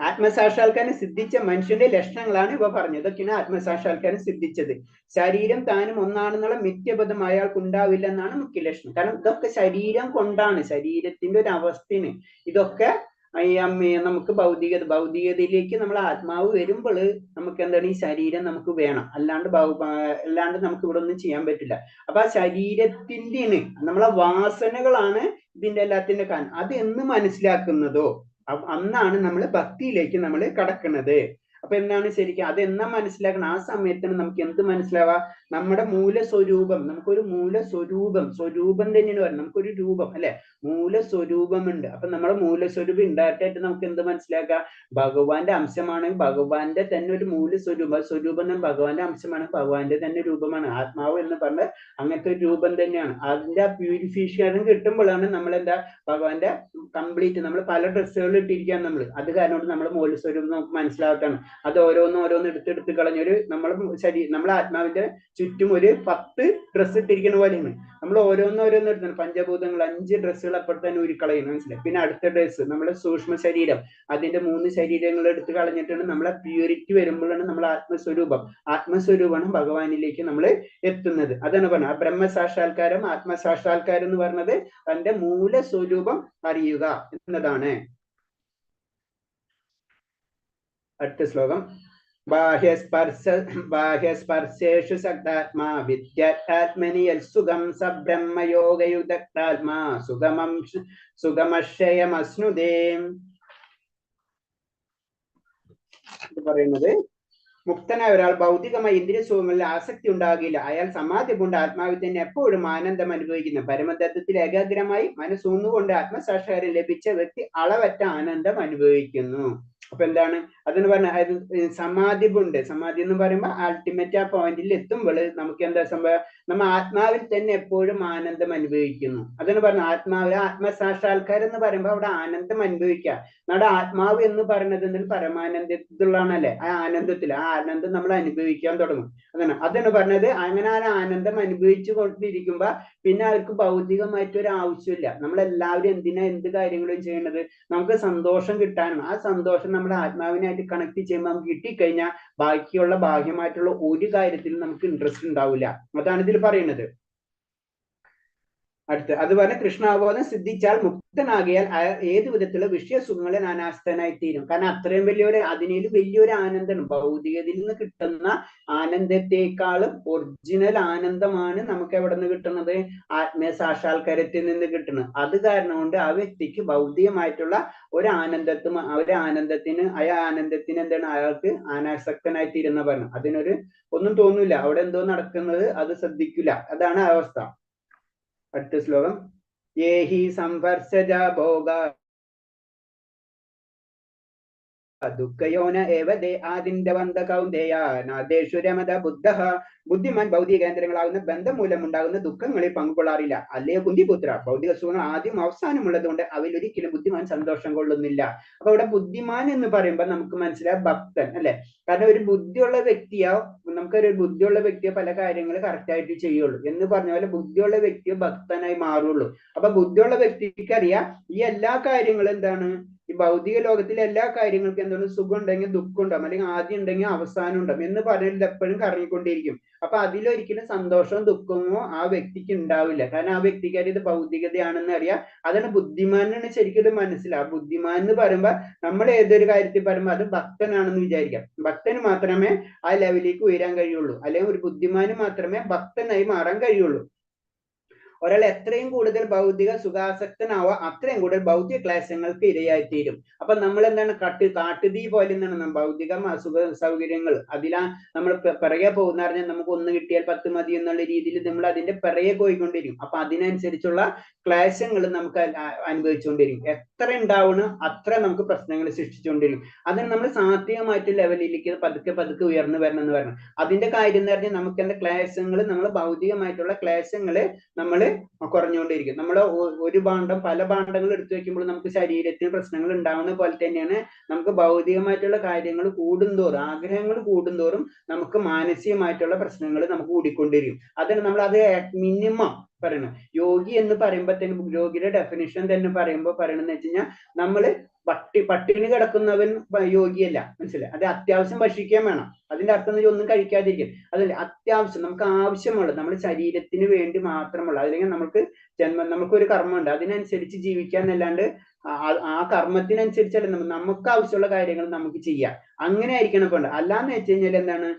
ആത്മസാക്ഷാത്കാരം സിദ്ധിച്ച മനുഷ്യന്റെ ലക്ഷണങ്ങളാണ് ഇവ പറഞ്ഞത്. ഇതൊക്കെയാണ് ആത്മസാക്ഷാത്കാരം സിദ്ധിച്ചത്. ശരീരം താനും ഒന്നാണെന്നുള്ള മിഥ്യബോധം അയാൾക്ക് ഉണ്ടാവില്ല എന്നാണ് മുഖ്യ ലക്ഷണം. കാരണം ഇതൊക്കെ ശരീരം കൊണ്ടാണ്, ശരീരത്തിന്റെ ഒരു അവസ്ഥയാണ്. ഇതൊക്കെ നമുക്ക് ഭൗതികതയിലേക്ക് നമ്മൾ ആത്മാവ് വരുമ്പോൾ നമുക്ക് എന്താണ് ഈ ശരീരം നമുക്ക് വേണം, അല്ലാണ്ട് നമുക്ക് ഇവിടെ ഒന്നും ചെയ്യാൻ പറ്റില്ല. അപ്പൊ ആ ശരീരത്തിന്റെ നമ്മളെ വാസനകളാണ് ഇതിന്റെ എല്ലാത്തിന്റെ കാരണം. അത് എന്ന് മനസ്സിലാക്കുന്നതോ അന്നാണ് നമ്മൾ ഭക്തിയിലേക്ക് നമ്മൾ കടക്കുന്നത്. അപ്പൊ എന്താണ് ശരിക്കും അതെന്നാ മനസ്സിലാക്കണം? ആ സമയത്തിന് നമുക്ക് എന്ത് മനസ്സിലാവാ? നമ്മുടെ മൂലസ്വരൂപം, നമുക്കൊരു സ്വരൂപം തന്നെയാണ് പറയുന്നത്. നമുക്കൊരു രൂപം അല്ലെ, മൂലസ്വരൂപമുണ്ട്. അപ്പൊ നമ്മുടെ മൂലസ്വരൂപം ഉണ്ടായിട്ടായിട്ട് നമുക്ക് എന്ത് മനസ്സിലാക്കാം? ഭഗവാന്റെ അംശമാണ്, ഭഗവാന്റെ തന്നെ ഒരു മൂലസ്വരൂപം. സ്വരൂപം തന്നെ ഭഗവാന്റെ അംശമാണ്, ഭഗവാന്റെ തന്നെ രൂപമാണ്. ആത്മാവ് എന്ന് പറഞ്ഞ അങ്ങനത്തെ ഒരു രൂപം തന്നെയാണ്. അതിന്റെ ആ പ്യൂരിഫിക്കേഷൻ കിട്ടുമ്പോഴാണ് നമ്മളെന്താ ഭഗവാന്റെ കംപ്ലീറ്റ്, നമ്മൾ പല ഡ്രസ്സുകൾ ഇട്ടിരിക്കാൻ നമ്മൾ, അത് കാരണം കൊണ്ട് നമ്മുടെ മൂലസ്വരൂപം നമുക്ക് മനസ്സിലാവട്ടാണ്. അത് ഓരോന്ന് എടുത്തെടുത്ത് കളഞ്ഞൊരു നമ്മളെ ആത്മാവിന്റെ ചുറ്റും ഒരു 10 ഡ്രസ്സ് ഇട്ടിരിക്കുന്ന പോലെയാണ്. നമ്മൾ ഓരോന്ന് എടുത്താണ് പഞ്ചഭൂതങ്ങൾ 5 ഡ്രസ്സുകൾ അപ്പുറത്ത് തന്നെ ഊരിക്കളയുന്നു, മനസ്സിലായി. പിന്നെ അടുത്ത ഡ്രസ്സ് നമ്മുടെ സൂക്ഷ്മ ശരീരം, അതിന്റെ 3 ശരീരങ്ങൾ എടുത്ത് കളഞ്ഞിട്ടാണ് നമ്മളെ പ്യൂരിറ്റി വരുമ്പോഴാണ് നമ്മൾ ആത്മസ്വരൂപമാണ് ഭഗവാനിലേക്ക് നമ്മൾ എത്തുന്നത്. അതാണ് പറഞ്ഞത് ആ ബ്രഹ്മസാക്ഷാത്കാരം, ആത്മസാക്ഷാത്കാരം എന്ന് പറഞ്ഞത് തന്റെ മൂലസ്വരൂപം അറിയുക എന്നതാണ്. അടുത്ത ശ്ലോകം. ബാഹ്യസ്പർശേഷു സക്താത്മാ വിദ്യാത്മനി യൽസുഖം സബ്രഹ്മയോഗയുക്താത്മാ സുഖമക്ഷയമസ്നുതേ. ഇത് പറയുന്നത് മുക്തനായ ഒരാൾ ഭൗതികമായ ഇന്ദ്രിയ സുഖങ്ങളിൽ ആസക്തി ഉണ്ടാകില്ല. അയാൾ സമാധി കൊണ്ട് ആത്മാവിൽ തന്നെ എപ്പോഴും ആനന്ദം അനുഭവിക്കുന്നു. പരമതത്വത്തിൽ ഏകാഗ്രമായി മനസ്സൂന്നുകൊണ്ട് ആത്മസാക്ഷാത്കാരം ലഭിച്ച വ്യക്തി അളവറ്റ ആനന്ദം അനുഭവിക്കുന്നു. അപ്പൊ എന്താണ് അതെന്ന് പറഞ്ഞാൽ സമാധി എന്ന് പറയുമ്പോൾ അൾട്ടിമേറ്റ് ആ പോയിന്റിൽ എത്തുമ്പോൾ നമുക്ക് എന്താ സംഭവം? നമ്മ ആത്മാവിൽ തന്നെ എപ്പോഴും ആനന്ദം അനുഭവിക്കുന്നു. അതെന്ന് പറഞ്ഞ ആത്മസാക്ഷാത്കാരം എന്ന് പറയുമ്പോൾ അവിടെ ആനന്ദം അനുഭവിക്കുക. നമ്മുടെ ആത്മാവ് എന്ന് പറയുന്നത് പരമാനന്ദത്തിലുള്ളതാണല്ലേ, ആ ആനന്ദം നമ്മൾ അനുഭവിക്കാൻ തുടങ്ങും. അതാണ് പറഞ്ഞത്. അങ്ങനെ ആ ആനന്ദം അനുഭവിച്ചു കൊണ്ടിരിക്കുമ്പോ പിന്നെ അവർക്ക് ഭൗതികമായിട്ട് ഒരു ആവശ്യമില്ല. നമ്മളെല്ലാവരും എന്ത് കാര്യങ്ങളും ചെയ്യുന്നത് നമുക്ക് സന്തോഷം കിട്ടാനാണ്. ആ സന്തോഷം നമ്മുടെ ആത്മാവിനായിട്ട് കണക്ട് ചെയ്യുമ്പോൾ നമുക്ക് കിട്ടിക്കഴിഞ്ഞാൽ ബാക്കിയുള്ള ബാഹ്യമായിട്ടുള്ള ഒരു കാര്യത്തിലും നമുക്ക് ഇൻട്രസ്റ്റ് ഉണ്ടാവില്ല. അതാണ് ഇതിൽ പറയുന്നത്. അടുത്ത് അത് പറഞ്ഞ കൃഷ്ണാബോധം സിദ്ധിച്ചാൽ മുക്തനാകിയാൽ ഏത് വിധത്തിലുള്ള വിഷയസുഖങ്ങളെ അനാസ്ഥനായി തീരും. കാരണം അത്രയും അതിനേലും വലിയൊരു ആനന്ദം ഭൗതികതയിൽ നിന്ന് കിട്ടുന്ന ആനന്ദത്തെക്കാളും ഒറിജിനൽ ആനന്ദമാണ് നമുക്ക് എവിടെ നിന്ന് കിട്ടുന്നത്? ആത്മീയ സാക്ഷാത്കാരത്തിൽ നിന്ന് കിട്ടുന്നത്. അത് കാരണം കൊണ്ട് ആ വ്യക്തിക്ക് ഭൗതികമായിട്ടുള്ള ഒരു ആനന്ദത്തിന് എന്താണ് അയാൾക്ക് അനാസക്തനായി തീരുന്ന പറഞ്ഞു. അതിനൊരു ഒന്നും തോന്നൂല, അവിടെ എന്തോ നടക്കുന്നത് അത് ശ്രദ്ധിക്കില്ല. അതാണ് അവസ്ഥ. അടുത്ത ശ്ലോകം. യേഹി സംവർഷജ ഭോഗ ദുഃഖയോന ഏവദേ ആദിന്ദവന്ത കൗന്ദേയ നാദേഷു രമത ബുദ്ധഃ. ബുദ്ധിമാൻ ഭൗതിക കേന്ദ്രങ്ങളാകുന്ന ബന്ധം മൂലം ഉണ്ടാകുന്ന ദുഃഖങ്ങളിൽ പങ്കുകൊള്ളാറില്ല. അല്ലയോ കുന്തിപുത്ര, ഭൗതിക സുഖങ്ങൾ ആദ്യം അവസാനം ഉള്ളതുകൊണ്ട് അവയിൽ ഒരിക്കലും ബുദ്ധിമാൻ സന്തോഷം കൊള്ളുന്നില്ല. അപ്പൊ ഇവിടെ ബുദ്ധിമാൻ എന്ന് പറയുമ്പോൾ നമുക്ക് മനസ്സിലാവും ഭക്തൻ അല്ലെ. കാരണം ഒരു ബുദ്ധിയുള്ള വ്യക്തിയോ പല കാര്യങ്ങൾ കറക്റ്റ് ആയിട്ട് ചെയ്യുള്ളൂ എന്ന് പറഞ്ഞ പോലെ ബുദ്ധിയുള്ള വ്യക്തിയോ ഭക്തനായി മാറുള്ളൂ. അപ്പൊ ബുദ്ധിയുള്ള വ്യക്തിക്ക് അറിയാം ഈ എല്ലാ കാര്യങ്ങളും എന്താണ്, ഈ ഭൗതിക ലോകത്തിലെ എല്ലാ കാര്യങ്ങൾക്കും എന്താണ്, സുഖം ഉണ്ടെങ്കിൽ ദുഃഖം ഉണ്ടാവും, അല്ലെങ്കിൽ ആദ്യം ഉണ്ടെങ്കിൽ അവസാനം ഉണ്ടാവും എന്ന് പറയുന്നത് എപ്പോഴും കറങ്ങിക്കൊണ്ടിരിക്കും. അപ്പൊ അതിലൊരിക്കലും സന്തോഷവും ദുഃഖമോ ആ വ്യക്തിക്ക് ഉണ്ടാവില്ല. കാരണം ആ വ്യക്തിക്ക് ഇത് ഭൗതികതയാണെന്ന് അറിയാം. അതാണ് ബുദ്ധിമാനാണ് ശരിക്കും ഇത് മനസ്സിലാവും. ബുദ്ധിമാൻ എന്ന് പറയുമ്പോൾ നമ്മൾ ഏതൊരു കാര്യത്തിൽ പറയുമ്പോൾ അത് ഭക്തനാണെന്ന് വിചാരിക്കാം. ഭക്തന് മാത്രമേ ആ ലെവലിലേക്ക് ഉയരാൻ കഴിയുള്ളൂ, അല്ലെങ്കിൽ ഒരു ബുദ്ധിമാന് മാത്രമേ ഭക്തനായി മാറാൻ കഴിയുള്ളൂ. ഒരാൾ എത്രയും കൂടുതൽ ഭൗതിക സുഖാസക്തനാവുക അത്രയും കൂടുതൽ ഭൗതിക ക്ലേശങ്ങൾക്ക് ഇരയായിത്തീരും. അപ്പൊ നമ്മൾ എന്താണ് കാട്ടുതീ പോലെ എന്താണ് ഭൗതിക സുഖ സൗകര്യങ്ങൾ അതിലാ നമ്മൾ പിറകെ പോകുന്ന പറഞ്ഞാൽ നമുക്ക് ഒന്ന് കിട്ടിയാൽ 10 മതി എന്നുള്ള രീതിയിൽ നമ്മൾ അതിന്റെ പിറകെ പോയിക്കൊണ്ടിരിക്കും. അപ്പൊ അതിനനുസരിച്ചുള്ള ക്ലേശങ്ങൾ നമുക്ക് അനുഭവിച്ചുകൊണ്ടിരിക്കും. എത്ര ഉണ്ടാവണം അത്ര നമുക്ക് പ്രശ്നങ്ങൾ സൃഷ്ടിച്ചുകൊണ്ടിരിക്കും. അതിന് നമ്മൾ സാത്വികമായിട്ട് ലെവലിലേക്ക് പതുക്കെ ഉയർന്നു വരണം എന്ന് പറഞ്ഞു. അതിന്റെ കാര്യം എന്ന് പറഞ്ഞാൽ നമുക്ക് എന്താ ക്ലേശങ്ങൾ, നമ്മൾ ഭൗതികമായിട്ടുള്ള ക്ലേശങ്ങള് നമ്മൾ കുറഞ്ഞുകൊണ്ടിരിക്കും. നമ്മൾ പല ഭാണ്ഡങ്ങൾ എടുത്തു വെക്കുമ്പോൾ നമുക്ക് ശരീരത്തിന് പ്രശ്നങ്ങൾ ഉണ്ടാവുന്ന പോലെ തന്നെയാണ് നമുക്ക് ഭൗതികമായിട്ടുള്ള കാര്യങ്ങൾ കൂടുന്തോറും, ആഗ്രഹങ്ങൾ കൂടുന്തോറും നമുക്ക് മാനസികമായിട്ടുള്ള പ്രശ്നങ്ങൾ നമുക്ക് കൂടിക്കൊണ്ടിരിക്കും. അതിന് നമ്മൾ അത് മിനിമം പറയണം. യോഗി എന്ന് പറയുമ്പോൾ തന്നെ യോഗിയുടെ ഡെഫിനിഷൻ തന്നെ പറയണെന്ന് വെച്ച് കഴിഞ്ഞാൽ നമ്മള് പട്ടിണി കിടക്കുന്നവൻ യോഗിയല്ല, മനസ്സിലായി. അത് അത്യാവശ്യം ഭക്ഷിക്കാൻ വേണം. അതിന്റെ അർത്ഥം ഒന്നും കഴിക്കാതിരിക്കും. അതല്ല, അത്യാവശ്യം നമുക്ക് ആവശ്യമുള്ളത് നമ്മുടെ ശരീരത്തിന് വേണ്ടി മാത്രമുള്ള, അല്ലെങ്കിൽ നമുക്കൊരു കർമ്മമുണ്ട് അതിനനുസരിച്ച് ജീവിക്കാൻ, അല്ലാണ്ട് ആ കർമ്മത്തിനനുസരിച്ചല്ല നമുക്ക് ആവശ്യമുള്ള കാര്യങ്ങൾ നമുക്ക് ചെയ്യാം. അങ്ങനെ ആയിരിക്കണം ഇപ്പൊ. അല്ലാന്ന് വെച്ച് കഴിഞ്ഞാൽ എന്താണ്,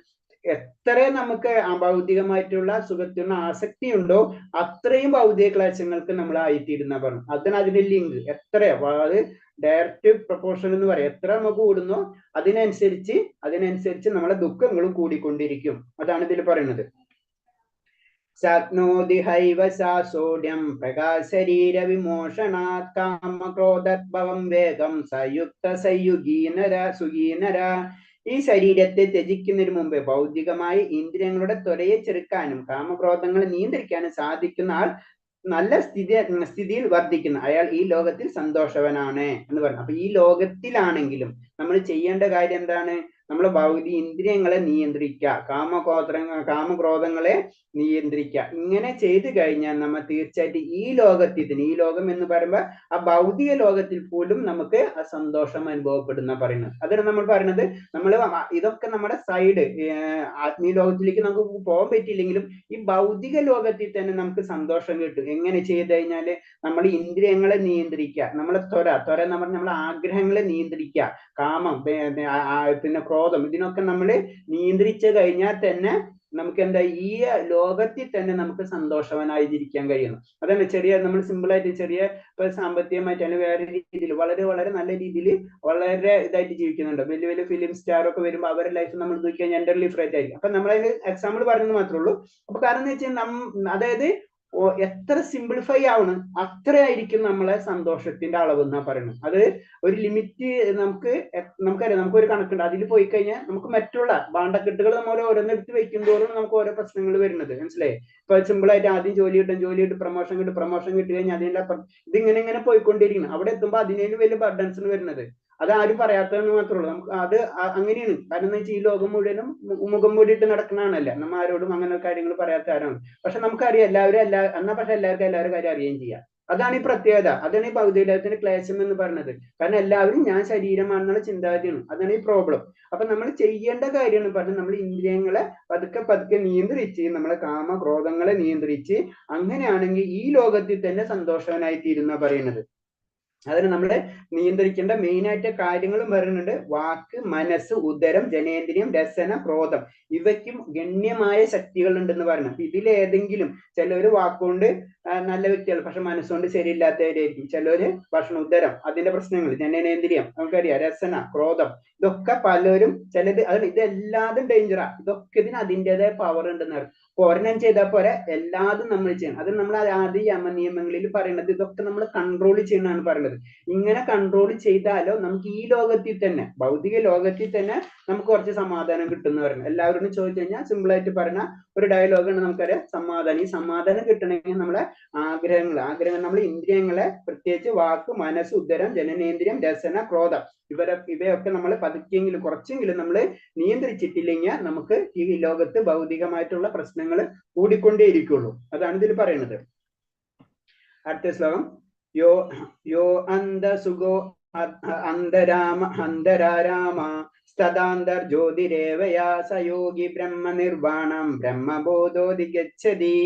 എത്ര നമുക്ക് ഭൗതികമായിട്ടുള്ള സുഖത്തിനുള്ള ആസക്തി ഉണ്ടോ അത്രയും ഭൗതിക ക്ലേശങ്ങൾക്ക് നമ്മൾ ആയിത്തീരുന്ന പറഞ്ഞു. അതിന്റെ ലിങ്ക് എത്ര, അത് ഡയറക്റ്റ് പ്രൊപ്പോർഷൻ എന്ന് പറയാം. എത്ര നമുക്ക് കൂടുന്നോ അതിനനുസരിച്ച് നമ്മളെ ദുഃഖങ്ങളും കൂടിക്കൊണ്ടിരിക്കും. അതാണ് ഇതിൽ പറയുന്നത്. ശാക്നോതി ഹൈവ സാസോഢ്യം പ്രകാശരീര വിമോഷണാത് കാമക്രോധദ്ഭവം വേഗം സയുക്ത സയുഗീനര സുഗീനര. ഈ ശരീരത്തെ ത്യജിക്കുന്നതിന് മുമ്പ് ഭൗതികമായി ഇന്ദ്രിയങ്ങളുടെ ത്വരയെ ചെറുക്കാനും കാമക്രോധങ്ങളെ നിയന്ത്രിക്കാനും സാധിക്കുന്ന ആൾ നല്ല സ്ഥിതിയിൽ വർദ്ധിക്കുന്ന അയാൾ ഈ ലോകത്തിൽ സന്തോഷവനാണ് എന്ന് പറഞ്ഞു. അപ്പൊ ഈ ലോകത്തിലാണെങ്കിലും നമ്മൾ ചെയ്യേണ്ട കാര്യം എന്താണ്? നമ്മൾ ഭൗതിക ഇന്ദ്രിയങ്ങളെ നിയന്ത്രിക്കുക, കാമക്രോധങ്ങളെ നിയന്ത്രിക്കുക. ഇങ്ങനെ ചെയ്തു കഴിഞ്ഞാൽ നമ്മൾ തീർച്ചയായിട്ടും ഈ ലോകത്തിൽ തന്നെ, ഈ ലോകം എന്ന് പറയുമ്പോൾ ആ ഭൗതിക ലോകത്തിൽ പോലും നമുക്ക് ആ സന്തോഷം അനുഭവപ്പെടുന്ന പറയുന്നത്. അതാണ് നമ്മൾ പറയുന്നത്. നമ്മൾ ഇതൊക്കെ നമ്മുടെ സൈഡ്, ആത്മീയ ലോകത്തിലേക്ക് നമുക്ക് പോകാൻ പറ്റിയില്ലെങ്കിലും ഈ ഭൗതിക ലോകത്തിൽ തന്നെ നമുക്ക് സന്തോഷം കിട്ടും. എങ്ങനെ ചെയ്ത് കഴിഞ്ഞാല് നമ്മൾ ഇന്ദ്രിയങ്ങളെ നിയന്ത്രിക്കുക, നമ്മളെ ത്വര എന്ന് പറഞ്ഞാൽ നമ്മളെ ആഗ്രഹങ്ങളെ നിയന്ത്രിക്കുക, കാമം പിന്നെ ക്രോധം ഇതിനൊക്കെ നമ്മൾ നിയന്ത്രിച്ചു കഴിഞ്ഞാൽ തന്നെ നമുക്ക് എന്താ ഈ ലോകത്തിൽ തന്നെ നമുക്ക് സന്തോഷവാനായിരിക്കാൻ കഴിയുന്നു. അതാണ് ചെറിയ നമ്മൾ സിമ്പിൾ ആയിട്ട് ചെറിയ ഇപ്പൊ സാമ്പത്തികമായിട്ട് അല്ലെങ്കിൽ വേറെ രീതിയിൽ വളരെ വളരെ നല്ല രീതിയിൽ വളരെ ഇതായിട്ട് ജീവിക്കുന്നുണ്ട്. വലിയ വലിയ ഫിലിം സ്റ്റാർ ഒക്കെ വരുമ്പോൾ അവരുടെ ലൈഫ് നമ്മൾ നോക്കി കഴിഞ്ഞാൽ എൻ്റർലി ഫ്രൈറ്റ് ആയിരിക്കും. അപ്പൊ നമ്മളതിന് എക്സാമ്പിൾ പറയുന്നത് മാത്രമേ ഉള്ളൂ. അപ്പൊ കാരണം എന്ന് വെച്ചാൽ അതായത് എത്ര സിംപ്ലിഫൈ ആവണം അത്രയായിരിക്കും നമ്മളെ സന്തോഷത്തിന്റെ അളവ് എന്നാ പറയുന്നത്. അത് ഒരു ലിമിറ്റ് നമുക്കറിയാം, നമുക്കൊരു കണക്കുണ്ട്. അതിൽ പോയി കഴിഞ്ഞാൽ നമുക്ക് മറ്റുള്ള ഭാണ്ഡക്കെട്ടുകൾ നമ്മൾ ഓരോന്നെടുത്ത് വെക്കും തോറും നമുക്ക് ഓരോ പ്രശ്നങ്ങൾ വരുന്നത് മനസ്സിലായി. ഇപ്പൊ സിമ്പിൾ ആയിട്ട് ആദ്യം ജോലി കിട്ടും, പ്രൊമോഷൻ കിട്ടി കഴിഞ്ഞാൽ അതിന്റെ ഇതിങ്ങനെ പോയിക്കൊണ്ടിരിക്കണം. അവിടെ എത്തുമ്പോൾ അതിനേലും വലിയ ബർഡൻസ് വരുന്നത്. അത് ആരും പറയാത്തതെന്ന് മാത്രമേ ഉള്ളൂ. നമുക്ക് അത് അങ്ങനെയാണ്. കാരണം എന്ന് വെച്ചാൽ ഈ ലോകം മുഴുവനും മുഖം മൂടിയിട്ട് നടക്കണാണല്ല. നമ്മ ആരോടും അങ്ങനെ കാര്യങ്ങൾ പറയാത്ത ആരാണ്. പക്ഷെ നമുക്കറിയാം എന്നാ പക്ഷെ എല്ലാവരും കാര്യം അറിയുകയും ചെയ്യാം. അതാണ് ഈ പ്രത്യേകത. അതാണ് ഈ ഭൗതികത്തിന്റെ ക്ലേശം എന്ന് പറയുന്നത്. കാരണം എല്ലാവരും ഞാൻ ശരീരമാണെന്നുള്ള ചിന്താഗതിയാണ്. അതാണ് ഈ പ്രോബ്ലം. അപ്പൊ നമ്മൾ ചെയ്യേണ്ട കാര്യമാണ് പറഞ്ഞാൽ നമ്മൾ ഇന്ദ്രിയങ്ങളെ പതുക്കെ നിയന്ത്രിച്ച് നമ്മളെ കാമക്രോധങ്ങളെ നിയന്ത്രിച്ച് അങ്ങനെയാണെങ്കിൽ ഈ ലോകത്തിൽ തന്നെ സന്തോഷവനായി തീരുന്ന പറയുന്നത്. അതിന് നമ്മള് നിയന്ത്രിക്കേണ്ട മെയിൻ ആയിട്ട് കാര്യങ്ങളും പറയുന്നുണ്ട്. വാക്ക്, മനസ്സ്, ഉദരം, ജനേന്ദ്രിയം, രസന, ക്രോധം ഇവയ്ക്കും ഗണ്യമായ ശക്തികൾ ഉണ്ടെന്ന് പറയുന്നത്. അപ്പൊ ഇതിലേതെങ്കിലും ചിലര് വാക്കുകൊണ്ട് നല്ല വ്യക്തികൾ പക്ഷെ മനസ്സുകൊണ്ട് ശരിയില്ലാത്തവരായിരിക്കും. ചിലര് ഉദരം അതിന്റെ പ്രശ്നങ്ങൾ, ജനനേന്ദ്രിയം നമുക്കറിയാം, രസന, ക്രോധം ഇതൊക്കെ പലരും ചിലത് ഇതെല്ലാതും ഡേഞ്ചറാ. ഇതൊക്കെ ഇതിന് അതിൻ്റെതായ പവർ ഉണ്ടെന്ന് പറയും. ഒരെണ്ണം ചെയ്താൽ പോരെ, എല്ലാതും നമ്മൾ ചെയ്യണം. അത് നമ്മൾ ആദ്യ യമനിയമങ്ങളിൽ പറയുന്നത് ഇതൊക്കെ നമ്മൾ കൺട്രോൾ ചെയ്യണമെന്നാണ് പറയുന്നത്. ഇങ്ങനെ കൺട്രോൾ ചെയ്താലോ നമുക്ക് ഈ ലോകത്തിൽ തന്നെ ഭൗതിക ലോകത്തിൽ തന്നെ നമുക്ക് കുറച്ച് സമാധാനം കിട്ടുമെന്ന് പറയുന്നത്. എല്ലാവരോടും ചോദിച്ചു കഴിഞ്ഞാൽ സിമ്പിൾ ആയിട്ട് പറഞ്ഞ ഒരു ഡയലോഗാണ് നമുക്കറിയാം, സമാധാനം. ഈ സമാധാനം കിട്ടണമെങ്കിൽ നമ്മളെ ആഗ്രഹങ്ങൾ നമ്മൾ ഇന്ദ്രിയങ്ങളെ പ്രത്യേകിച്ച് വാക്ക്, മനസ്സ്, ഉദരം, ജനനേന്ദ്രിയം, രസന, ക്രോധം ഇവയൊക്കെ നമ്മൾ പതുക്കെങ്കിലും കുറച്ചെങ്കിലും നമ്മൾ നിയന്ത്രിച്ചിട്ടില്ലെങ്കിൽ നമുക്ക് ഈ ലോകത്ത് ഭൗതികമായിട്ടുള്ള പ്രശ്നങ്ങൾ കൂടിക്കൊണ്ടേയിരിക്കുള്ളൂ. അതാണ് ഇതിൽ പറയുന്നത്. അടുത്ത ശ്ലോകം. യോ അന്തസുഖോ അന്തരാരാമ സ്തദാന്തർ ജ്യോതിരേവയാ സയോഗി ബ്രഹ്മ നിർവാണം ബ്രഹ്മബോധോതി ഗച്ഛതി.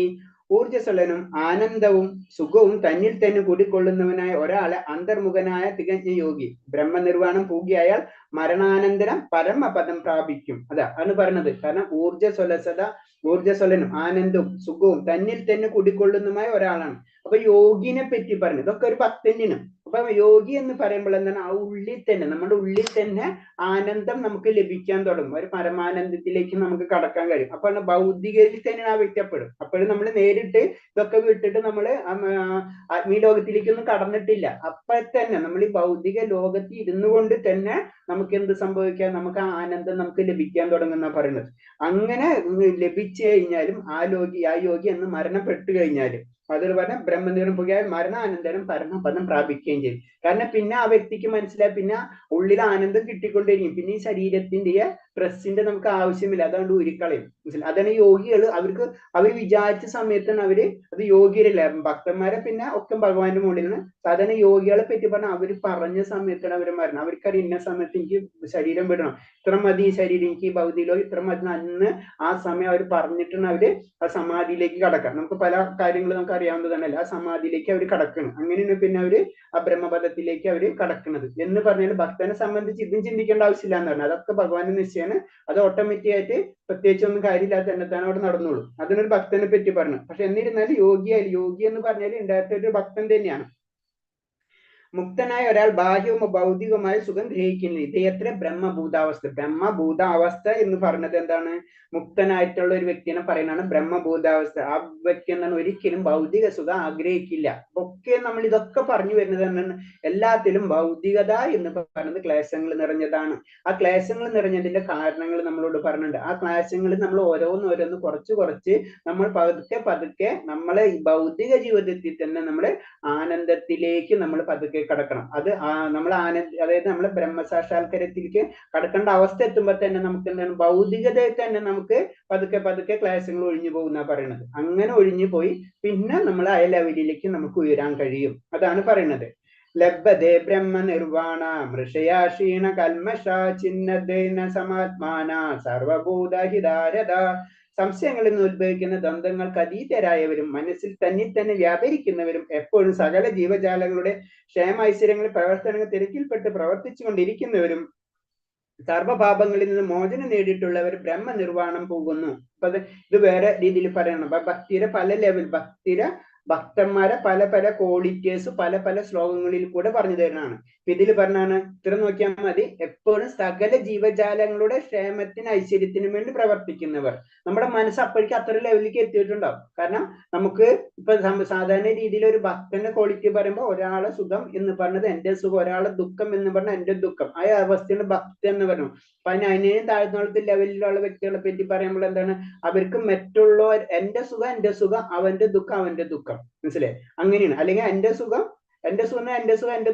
ഊർജ്ജസ്വലനും ആനന്ദവും സുഖവും തന്നിൽ തന്നെ കൂടിക്കൊള്ളുന്നവനായ ഒരാളെ അന്തർമുഖനായ തികഞ്ഞ യോഗി ബ്രഹ്മനിർവാണം പൂകിയായാൽ മരണാനന്തരം പരമപദം പ്രാപിക്കും. അതാണ് പറഞ്ഞത്. കാരണം ഊർജ്ജസ്വലനും ആനന്ദവും സുഖവും തന്നിൽ തന്നെ കൂടിക്കൊള്ളുന്നതുമായ ഒരാളാണ്. അപ്പൊ യോഗിനെ പറ്റി പറഞ്ഞു. ഇതൊക്കെ ഒരു ഭക്തനാണ്. അപ്പൊ യോഗി എന്ന് പറയുമ്പോൾ എന്താണ്, ആ ഉള്ളിൽ തന്നെ നമ്മുടെ ഉള്ളിൽ തന്നെ ആനന്ദം നമുക്ക് ലഭിക്കാൻ തുടങ്ങും. ഒരു പരമാനന്ദത്തിലേക്ക് നമുക്ക് കടക്കാൻ കഴിയും. അപ്പൊ ഭൗതികയിൽ തന്നെ ആ വ്യക്തപ്പെടും. അപ്പോഴും നമ്മൾ നേരിട്ട് ഇതൊക്കെ വിട്ടിട്ട് നമ്മൾ ആത്മീയ ലോകത്തിലേക്കൊന്നും കടന്നിട്ടില്ല. അപ്പൊ തന്നെ നമ്മൾ ഈ ഭൗതിക ലോകത്തിൽ ഇരുന്നു കൊണ്ട് തന്നെ നമുക്ക് എന്ത് സംഭവിക്കാം, നമുക്ക് ആ ആനന്ദം നമുക്ക് ലഭിക്കാൻ തുടങ്ങുന്ന പറയുന്നത്. അങ്ങനെ ലഭിച്ചു കഴിഞ്ഞാലും ആ യോഗി എന്ന് മരണപ്പെട്ടു കഴിഞ്ഞാലും അതിൽ പറഞ്ഞ ബ്രഹ്മനിർവാണം പൂകിയാൽ മരണാനന്തരം പരമപദം പ്രാപിക്കുകയും ചെയ്യും. കാരണം പിന്നെ ആ വ്യക്തിക്ക് മനസ്സിലായി പിന്നെ ഉള്ളിൽ ആനന്ദം കിട്ടിക്കൊണ്ടിരിക്കും. പിന്നെ ഈ ശരീരത്തിന്റെ പ്രസ്സിന്റെ നമുക്ക് ആവശ്യമില്ല, അതുകൊണ്ട് ഉരുക്കളയും. മനസ്സിലായി? അതാണ് യോഗികൾ. അവർ വിചാരിച്ച സമയത്താണ് അത് യോഗ്യരല്ല. ഭക്തന്മാരെ പിന്നെ ഒക്കെ ഭഗവാന്റെ മുകളിൽ സാധാരണ യോഗികളെ പറ്റി പറഞ്ഞാൽ അവർ പറഞ്ഞ സമയത്താണ് അവർ മരണം. അവർക്കറിയാം ഇന്ന സമയത്ത് എനിക്ക് ശരീരം വിടണം, ഇത്ര മതി ശരീരം എനിക്ക് ഭൗതികോ ഇത്ര മതി അന്ന് ആ സമയം അവർ പറഞ്ഞിട്ടാണ് അവര് ആ സമാധിയിലേക്ക് കടക്കാം. നമുക്ക് പല കാര്യങ്ങളും നമുക്ക് അറിയാവുന്നതാണല്ലോ. ആ സമാധിയിലേക്ക് അവർ കടക്കണം. അങ്ങനെയാണ് പിന്നെ അവര് ആ ബ്രഹ്മപദത്തിലേക്ക് അവര് കടക്കുന്നത് എന്ന് പറഞ്ഞാൽ ഭക്തനെ സംബന്ധിച്ച് ഇതും ചിന്തിക്കേണ്ട ആവശ്യമില്ല എന്ന് പറഞ്ഞാൽ അതൊക്കെ ഭഗവാന്റെ നിശ്ചയാണ്. അത് ഓട്ടോമാറ്റിക് ആയിട്ട് പ്രത്യേകിച്ചൊന്നും കാര്യമില്ലാത്ത തന്നെ അവിടെ നടന്നോളൂ. അതിനൊരു ഭക്തനെ പറ്റി പറഞ്ഞു. പക്ഷെ എന്നിരുന്നാലും യോഗി എന്ന് പറഞ്ഞാൽ ഉണ്ടായിട്ട് ഒരു ഭക്തൻ തന്നെയാണ്. മുക്തനായ ഒരാൾ ബാഹ്യവും ഭൗതികവുമായ സുഖം ഗ്രഹിക്കുന്നില്ല. ഇദ്ദേഹത്തിലെ ബ്രഹ്മഭൂതാവസ്ഥ. ബ്രഹ്മഭൂതാവസ്ഥ എന്ന് പറഞ്ഞത് എന്താണ്? മുക്തനായിട്ടുള്ള ഒരു വ്യക്തിനെ പറയുന്നതാണ് ബ്രഹ്മഭൂതാവസ്ഥ. ആ വ്യക്തി എന്താണ്? ഒരിക്കലും ഭൗതിക സുഖം ആഗ്രഹിക്കില്ല. ഒക്കെ നമ്മൾ ഇതൊക്കെ പറഞ്ഞു വരുന്നത് എന്താണ്? എല്ലാത്തിലും ഭൗതികത എന്ന് പറയുന്നത് ക്ലേശങ്ങൾ നിറഞ്ഞതാണ്. ആ ക്ലേശങ്ങൾ നിറഞ്ഞതിന്റെ കാരണങ്ങൾ നമ്മളോട് പറഞ്ഞിട്ടുണ്ട്. ആ ക്ലേശങ്ങളിൽ നമ്മൾ ഓരോന്നോരോന്ന് കുറച്ച് നമ്മൾ പതുക്കെ നമ്മളെ ഈ ഭൗതിക ജീവിതത്തിൽ തന്നെ നമ്മളെ ആനന്ദത്തിലേക്ക് നമ്മൾ പതുക്കെ കടക്കണം. അത് നമ്മൾ അതായത് നമ്മളെ ബ്രഹ്മസാക്ഷാത്കാരത്തിലേക്ക് കടക്കേണ്ട അവസ്ഥ എത്തുമ്പോൾ തന്നെ നമുക്ക് എന്താണ്? ഭൗതികതയിൽ തന്നെ നമുക്ക് പതുക്കെ ക്ലേശങ്ങൾ ഒഴിഞ്ഞു പോകുന്ന പറയുന്നത്. അങ്ങനെ ഒഴിഞ്ഞു പോയി പിന്നെ നമ്മൾ ആ ലെവലിലേക്ക് നമുക്ക് ഉയരാൻ കഴിയും. അതാണ് പറയുന്നത്. ലബ്ധേ ബ്രഹ്മ നിർവാണ മൃഷയാ ക്ഷീണ കൽമഷ ചിന്നദേന സമാത്മാന സർവഭൂതഹിതാരത. സംശയങ്ങളിൽ നിന്ന് ഉത്ഭവിക്കുന്ന ദ്വന്ദ്ങ്ങൾക്ക് അതീതരായവരും മനസ്സിൽ തന്നെ വ്യാപരിക്കുന്നവരും എപ്പോഴും സകല ജീവജാലങ്ങളുടെ ക്ഷേമൈശ്വര്യങ്ങളിൽ പ്രവർത്തനങ്ങൾ തിരക്കിൽപ്പെട്ട് പ്രവർത്തിച്ചു കൊണ്ടിരിക്കുന്നവരും സർവപാപങ്ങളിൽ നിന്ന് മോചനം നേടിയിട്ടുള്ളവർ ബ്രഹ്മ നിർവ്വാണം പോകുന്നു. അപ്പൊ ഇത് വേറെ രീതിയിൽ പറയണം. ഭക്തിയുടെ പല ലെവൽ, ഭക്തന്മാരെ പല ക്വാളിറ്റീസ് പല ശ്ലോകങ്ങളിൽ കൂടെ പറഞ്ഞു തരുന്നതാണ്. ഇതിൽ പറഞ്ഞാണ് ഇത്ര നോക്കിയാൽ മതി. എപ്പോഴും സകല ജീവജാലങ്ങളുടെ ക്ഷേമത്തിന് ഐശ്വര്യത്തിനും വേണ്ടി പ്രവർത്തിക്കുന്നവർ. നമ്മുടെ മനസ്സ് അപ്പോഴേക്കും അത്ര ലെവലിലേക്ക് എത്തിയിട്ടുണ്ടാവും. കാരണം നമുക്ക് ഇപ്പൊ സാധാരണ രീതിയിൽ ഒരു ഭക്തന്റെ ക്വാളിറ്റി പറയുമ്പോൾ ഒരാളെ സുഖം എന്ന് പറഞ്ഞത് എന്റെ സുഖം, ഒരാളെ ദുഃഖം എന്ന് പറഞ്ഞാൽ എന്റെ ദുഃഖം. ആ അവസ്ഥയാണ് ഭക്തി എന്ന് പറഞ്ഞു. അപ്പൊ അതിനേയും താഴ്ന്നോളത്തെ ലെവലിലുള്ള വ്യക്തികളെ പറ്റി പറയുമ്പോൾ എന്താണ്? അവർക്ക് മറ്റുള്ളവർ എന്റെ സുഖം, അവന്റെ ദുഃഖം അവന്റെ ദുഃഖം. മനസ്സിലായി? അങ്ങനെയാണ്. അല്ലെങ്കിൽ എന്റെ സുഖം എന്റെ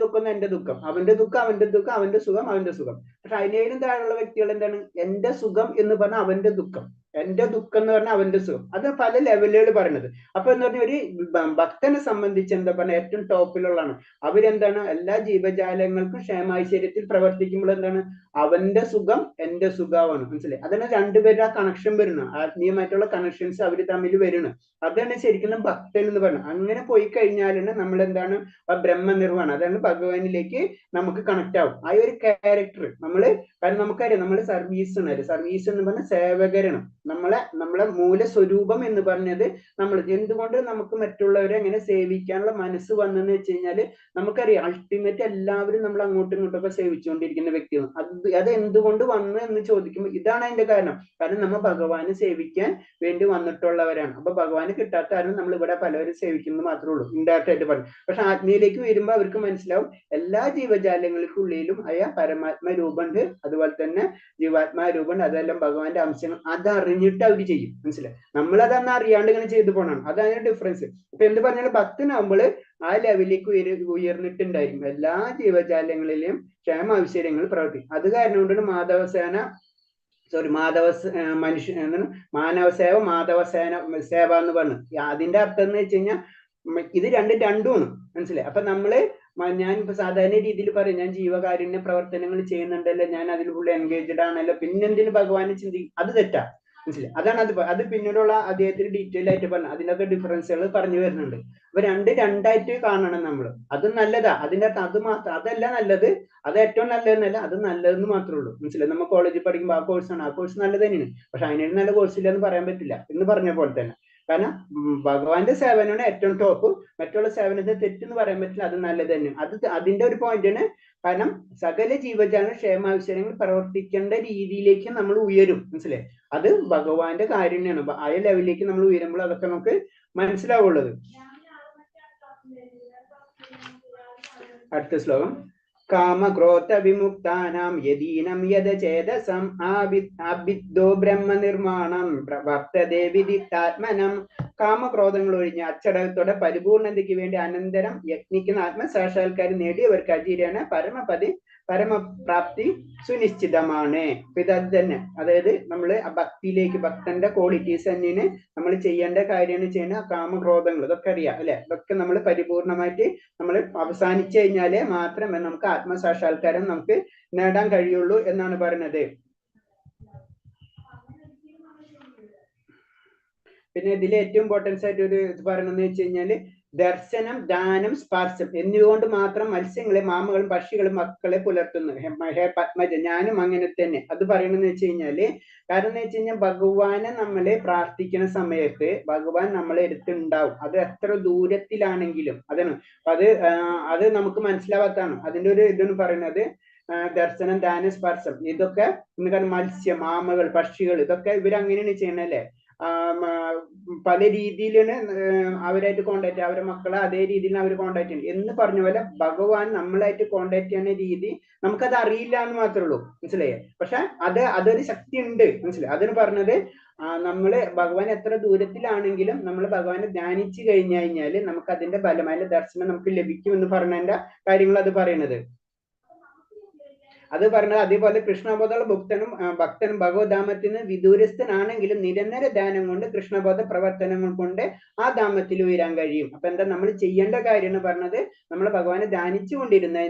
ദുഃഖം എന്റെ ദുഃഖം, അവന്റെ ദുഃഖം അവന്റെ ദുഃഖം, അവന്റെ സുഖം അവന്റെ സുഖം. പക്ഷെ അതിനേലും താഴെയുള്ള വ്യക്തികൾ എന്താണ്? എന്റെ സുഖം എന്ന് പറഞ്ഞാൽ അവന്റെ ദുഃഖം, എന്റെ ദുഃഖം എന്ന് പറഞ്ഞാൽ അവന്റെ സുഖം. അത് പല ലെവലുകൾ പറയുന്നത്. അപ്പൊ എന്ന് പറഞ്ഞാൽ ഒരു ഭക്തനെ സംബന്ധിച്ച് എന്താ പറഞ്ഞാൽ ഏറ്റവും ടോപ്പിലുള്ളതാണ്. അവരെന്താണ്? എല്ലാ ജീവജാലങ്ങൾക്കും ക്ഷേമൈശ്വര്യത്തിൽ പ്രവർത്തിക്കുമ്പോൾ എന്താണ്? അവന്റെ സുഖം എന്റെ സുഖമാണ്. മനസ്സിലായി? അതാണ് രണ്ടുപേരും ആ കണക്ഷൻ വരുന്നത്. ആത്മീയമായിട്ടുള്ള കണക്ഷൻസ് അവർ തമ്മിൽ വരുന്നത്. അതാണ് ശരിക്കും ഭക്തൻ എന്ന് പറയുന്നത്. അങ്ങനെ പോയി കഴിഞ്ഞാലാണ് നമ്മൾ എന്താണ്? ബ്രഹ്മ നിർവ്വാണം, അതാണ് ഭഗവാനിലേക്ക് നമുക്ക് കണക്ട് ആവും. ആ ഒരു ക്യാരക്ടർ കാരണം നമുക്കറിയാം നമ്മള് സർവീസ് എന്ന് പറഞ്ഞ സേവകരാണ്. നമ്മളെ മൂലസ്വരൂപം എന്ന് പറഞ്ഞത് നമ്മൾ എന്തുകൊണ്ട് നമുക്ക് മറ്റുള്ളവരെ എങ്ങനെ സേവിക്കാനുള്ള മനസ്സ് വന്നെന്ന് വെച്ച് കഴിഞ്ഞാല് നമുക്കറിയാം അൾട്ടിമേറ്റ് എല്ലാവരും നമ്മൾ അങ്ങോട്ടും ഇങ്ങോട്ടൊക്കെ സേവിച്ചുകൊണ്ടിരിക്കുന്ന വ്യക്തിയാണ്. അത് എന്തുകൊണ്ട് വന്നു എന്ന് ചോദിക്കുമ്പോൾ ഇതാണ് അതിന്റെ കാരണം നമ്മൾ ഭഗവാനെ സേവിക്കാൻ വേണ്ടി വന്നിട്ടുള്ളവരാണ്. അപ്പൊ ഭഗവാന് കിട്ടാത്ത കാരണം നമ്മൾ ഇവിടെ പലവരും സേവിക്കുന്നത് മാത്രമേ ഉള്ളൂ, ഇൻഡയറക്റ്റ് ആയിട്ട് പറഞ്ഞു. പക്ഷെ ആത്മീയയിലേക്ക് വരുമ്പോൾ അവർക്ക് മനസ്സിലാവും എല്ലാ ജീവജാലങ്ങൾക്കുള്ളിലും പരമാത്മ രൂപമുണ്ട്, അതുപോലെ തന്നെ ജീവാത്മാ രൂപമുണ്ട്, അതെല്ലാം ഭഗവാന്റെ അംശങ്ങൾ. അതറിഞ്ഞിട്ട് അവർ ചെയ്യും. മനസ്സിലായി? നമ്മളതന്ന് അറിയാണ്ട് ഇങ്ങനെ ചെയ്തു പോകണം. അതാണ് ഡിഫറൻസ്. ഇപ്പൊ എന്ത് പറഞ്ഞാലും ഭക്തനാകുമ്പോൾ ആ ലെവലിലേക്ക് ഉയർന്നിട്ടുണ്ടായിരിക്കും. എല്ലാ ജീവജാലങ്ങളിലെയും ക്ഷേമ ഐശ്വര്യങ്ങൾ പ്രവർത്തിക്കും. അത് കാരണം കൊണ്ടാണ് മാനവ സേവ മാധവ സേവ എന്ന് പറഞ്ഞു. അതിന്റെ അർത്ഥം എന്ന് വെച്ച് കഴിഞ്ഞാൽ ഇത് രണ്ടുമാണ്. മനസ്സിലായി? അപ്പൊ ഞാൻ ഇപ്പൊ സാധാരണ രീതിയിൽ പറയും, ഞാൻ ജീവകാരുണ്യ പ്രവർത്തനങ്ങൾ ചെയ്യുന്നുണ്ടല്ലോ, ഞാൻ അതിൽ ഫുൾ എൻഗേജ്ഡ് ആണല്ലോ, പിന്നെന്തിന് ഭഗവാനെ ചിന്തിക്കും? അത് തെറ്റാ. മനസ്സിലായി? അതാണ് അത് പിന്നീടുള്ള അദ്ദേഹത്തിന് ഡീറ്റെയിൽ ആയിട്ട് പറഞ്ഞു. അതിനൊക്കെ ഡിഫറൻസുകൾ പറഞ്ഞു വരുന്നുണ്ട്. അപ്പൊ രണ്ടായിട്ട് കാണണം നമ്മൾ. അത് നല്ലതാ. അതിന്റെ അർത്ഥം അത് മാത്രം അതല്ല നല്ലത്, അത് ഏറ്റവും നല്ലതെന്നല്ല, അത് നല്ലതെന്ന് മാത്രമേ ഉള്ളൂ. മനസ്സിലായി? നമ്മൾ കോളേജിൽ പഠിക്കുമ്പോൾ ആ കോഴ്സ് നല്ലത് തന്നെയാണ്. പക്ഷെ അതിനൊരു നല്ല കോഴ്സ് ഇല്ല എന്ന് പറയാൻ പറ്റില്ല എന്ന് പറഞ്ഞ പോലെ തന്നെ. കാരണം ഭഗവാന്റെ സേവനമാണ് ഏറ്റവും ടോപ്പ്. മറ്റുള്ള സേവനത്തെ തെറ്റെന്ന് പറയാൻ പറ്റില്ല, അത് നല്ലത് തന്നെയാണ്. അതിന്റെ ഒരു പോയിന്റാണ്. കാരണം സകല ജീവജാല ക്ഷേമാവശ്യങ്ങൾ പ്രവർത്തിക്കേണ്ട രീതിയിലേക്ക് നമ്മൾ ഉയരും. മനസ്സിലായി? അത് ഭഗവാന്റെ കാരുണ്യാണ്. ആ ലെവലിലേക്ക് നമ്മൾ ഉയരുമ്പോൾ അതൊക്കെ നമുക്ക് മനസ്സിലാവുള്ളത്. അടുത്ത ശ്ലോകം. കാമക്രോധ വിമുക്താനാം യദീനം യദചേതസം ആബിദ്ദോ ബ്രഹ്മ നിർമ്മാണം വർത്തതേ വിദിത്താത്മനം. കാമക്രോധങ്ങൾ ഒഴിഞ്ഞ് അച്ചടക്കത്തോടെ പരിപൂർണതയ്ക്ക് വേണ്ടി അനന്തരം യത്നിക്കുന്ന ആത്മസാക്ഷാത്കാരം നേടിയവർക്ക് അജീരാണ് പരമപതി പരമപ്രാപ്തി സുനിശ്ചിതമാണ്. അപ്പൊ ഇത് അത് തന്നെ, അതായത് നമ്മൾ ഭക്തിയിലേക്ക്, ഭക്തന്റെ ക്വാളിറ്റീസ് തന്നെയാണ് നമ്മൾ ചെയ്യേണ്ട കാര്യമാണ് ചെയ്യുന്ന കാമക്രോധങ്ങൾ, ഇതൊക്കെ അറിയാം അല്ലെ. ഇതൊക്കെ നമ്മൾ പരിപൂർണമായിട്ട് നമ്മൾ അവസാനിച്ചു കഴിഞ്ഞാലേ മാത്രമേ നമുക്ക് ആത്മസാക്ഷാത്കാരം നമുക്ക് നേടാൻ കഴിയുള്ളൂ എന്നാണ് പറയുന്നത്. പിന്നെ ഇതിൽ ഏറ്റവും ഇമ്പോർട്ടൻസ് ആയിട്ട് ഒരു ഇത് പറയണമെന്ന് വെച്ച് കഴിഞ്ഞാല് ദർശനം, ദാനം, സ്പർശം എന്നിവകൊണ്ട് മാത്രം മത്സ്യങ്ങളെ, മാമകളും പക്ഷികളും മക്കളെ പുലർത്തുന്നു. ഹേ പത്മജ, ഞാനും അങ്ങനെ തന്നെ. അത് പറയണമെന്ന് വെച്ച് കഴിഞ്ഞാല്, കാരണം എന്ന് വെച്ച് കഴിഞ്ഞാൽ ഭഗവാനെ നമ്മളെ പ്രാർത്ഥിക്കുന്ന സമയത്ത് ഭഗവാൻ നമ്മളെ അടുത്തുണ്ടാവും. അത് എത്ര ദൂരത്തിലാണെങ്കിലും. അതാണ് അത് നമുക്ക് മനസ്സിലാവാത്തതാണ്. അതിന്റെ ഒരു ഇതെന്ന് പറയുന്നത് ദർശനം, ദാനം, സ്പർശം, ഇതൊക്കെ മത്സ്യം, മാമകൾ, പക്ഷികൾ, ഇതൊക്കെ ഇവരങ്ങനെയാണ് ചെയ്യണല്ലേ. പല രീതിയിലാണ് അവരായിട്ട് കോണ്ടാക്ട്, അവരുടെ മക്കളെ അതേ രീതിയിൽ അവർ കോണ്ടാക്ട് ചെയ്യണം എന്ന് പറഞ്ഞ പോലെ ഭഗവാൻ നമ്മളായിട്ട് കോണ്ടാക്ട് ചെയ്യുന്ന രീതി നമുക്കത് അറിയില്ല എന്ന് മാത്രമേ ഉള്ളൂ, മനസ്സിലായേ. പക്ഷെ അതൊരു ശക്തി ഉണ്ട്, മനസ്സിലായി. അതിന് പറഞ്ഞത് നമ്മള് ഭഗവാൻ എത്ര ദൂരത്തിലാണെങ്കിലും നമ്മൾ ഭഗവാനെ ധ്യാനിച്ചു കഴിഞ്ഞാല് നമുക്ക് അതിന്റെ ഫലമായ ദർശനം നമുക്ക് ലഭിക്കും എന്ന് പറഞ്ഞതിന്റെ കാര്യങ്ങൾ അത് പറയുന്നത്. അത് പറഞ്ഞത് അതേപോലെ കൃഷ്ണബോധമുള്ള ഭക്തനും ഭഗവത്ധാമത്തിന് വിദൂരസ്ഥനാണെങ്കിലും നിരന്തര ധ്യാനം കൊണ്ട് കൃഷ്ണബോധ പ്രവർത്തനങ്ങൾ കൊണ്ട് ആ ധാമത്തിൽ ഉയരാൻ കഴിയും. അപ്പൊ എന്താ നമ്മൾ ചെയ്യേണ്ട കാര്യം എന്ന് പറഞ്ഞത്, നമ്മൾ ഭഗവാനെ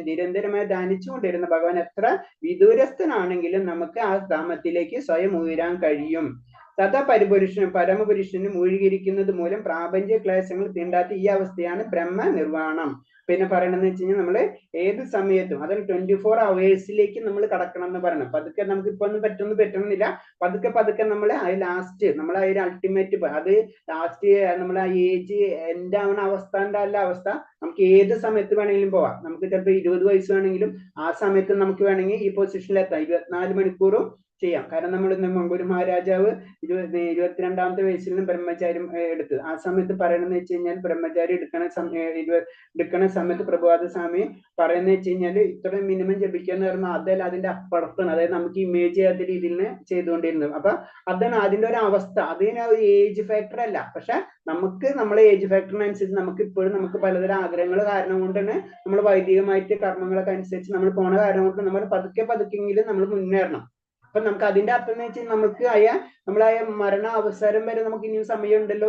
നിരന്തരമായി ധ്യാനിച്ചുകൊണ്ടിരുന്ന ഭഗവാൻ എത്ര വിദൂരസ്ഥനാണെങ്കിലും നമുക്ക് ആ ധാമത്തിലേക്ക് സ്വയം ഉയരാൻ കഴിയും. സദാ പരമപുരുഷന് മൂഴീകരിക്കുന്നത് മൂലം പ്രാപഞ്ചിക ക്ലേശങ്ങൾ തീണ്ടാത്ത ഈ അവസ്ഥയാണ് ബ്രഹ്മ നിർവാണം. പിന്നെ പറയണമെന്ന് വെച്ച് കഴിഞ്ഞാൽ നമ്മള് ഏത് സമയത്തും, അതിൽ 24 hours നമ്മൾ കടക്കണം എന്ന് പറയണം. പതുക്കെ നമുക്ക് ഇപ്പൊ ഒന്നും പറ്റുന്നില്ല. പതുക്കെ നമ്മൾ നമ്മൾ ആ ഒരു അൾട്ടിമേറ്റ്, അത് ലാസ്റ്റ് നമ്മൾ ആ ഏജ് എൻഡ് ആവുന്ന അവസ്ഥ നമുക്ക് ഏത് സമയത്ത് വേണമെങ്കിലും പോവാം. നമുക്ക് ചിലപ്പോൾ 20 വയസ്സ് വേണമെങ്കിലും ആ സമയത്ത് നമുക്ക് വേണമെങ്കിൽ ഈ പൊസിഷനിൽ എത്താം. 24 മണിക്കൂറും ചെയ്യാം. കാരണം നമ്മൾ ഒരു മഹാരാജാവ് 22ാമത്തെ വയസ്സിലും ബ്രഹ്മചാര്യം എടുത്തു. ആ സമയത്ത് പറയണമെന്ന് വെച്ച് കഴിഞ്ഞാൽ ബ്രഹ്മചാരി എടുക്കണ സമയത്ത് പ്രഭാത സ്വാമി പറയുന്ന വെച്ച് കഴിഞ്ഞാൽ ഇത്ര മിനിമം ജപിക്കാന്ന് പറഞ്ഞാൽ അതല്ല അതിന്റെ അപ്പുറത്താണ്. അതായത് നമുക്ക് ഇമേജ് ചെയ്യാത്ത രീതിയിൽ ചെയ്തുകൊണ്ടിരുന്നത്. അപ്പൊ അതാണ് അതിന്റെ ഒരു അവസ്ഥ. അതിന് ഒരു ഏജ് ഫാക്ടർ അല്ല. പക്ഷെ നമുക്ക് നമ്മളെ ഏജ് ഫാക്ടറിനനുസരിച്ച് നമുക്ക് ഇപ്പോഴും നമുക്ക് പലതരം ആഗ്രഹങ്ങൾ കാരണം കൊണ്ട് തന്നെ നമ്മൾ വൈദികമായിട്ട് കർമ്മങ്ങളൊക്കെ അനുസരിച്ച് നമ്മൾ പോണ കാരണം കൊണ്ട് നമ്മൾ പതുക്കെങ്കിലും നമ്മൾ മുന്നേറണം. അപ്പൊ നമുക്ക് അതിന്റെ അർത്ഥം എന്ന് വെച്ചാൽ നമുക്ക് നമ്മളായ മരണ അവസരം വരെ നമുക്ക് ഇനിയും സമയമുണ്ടല്ലോ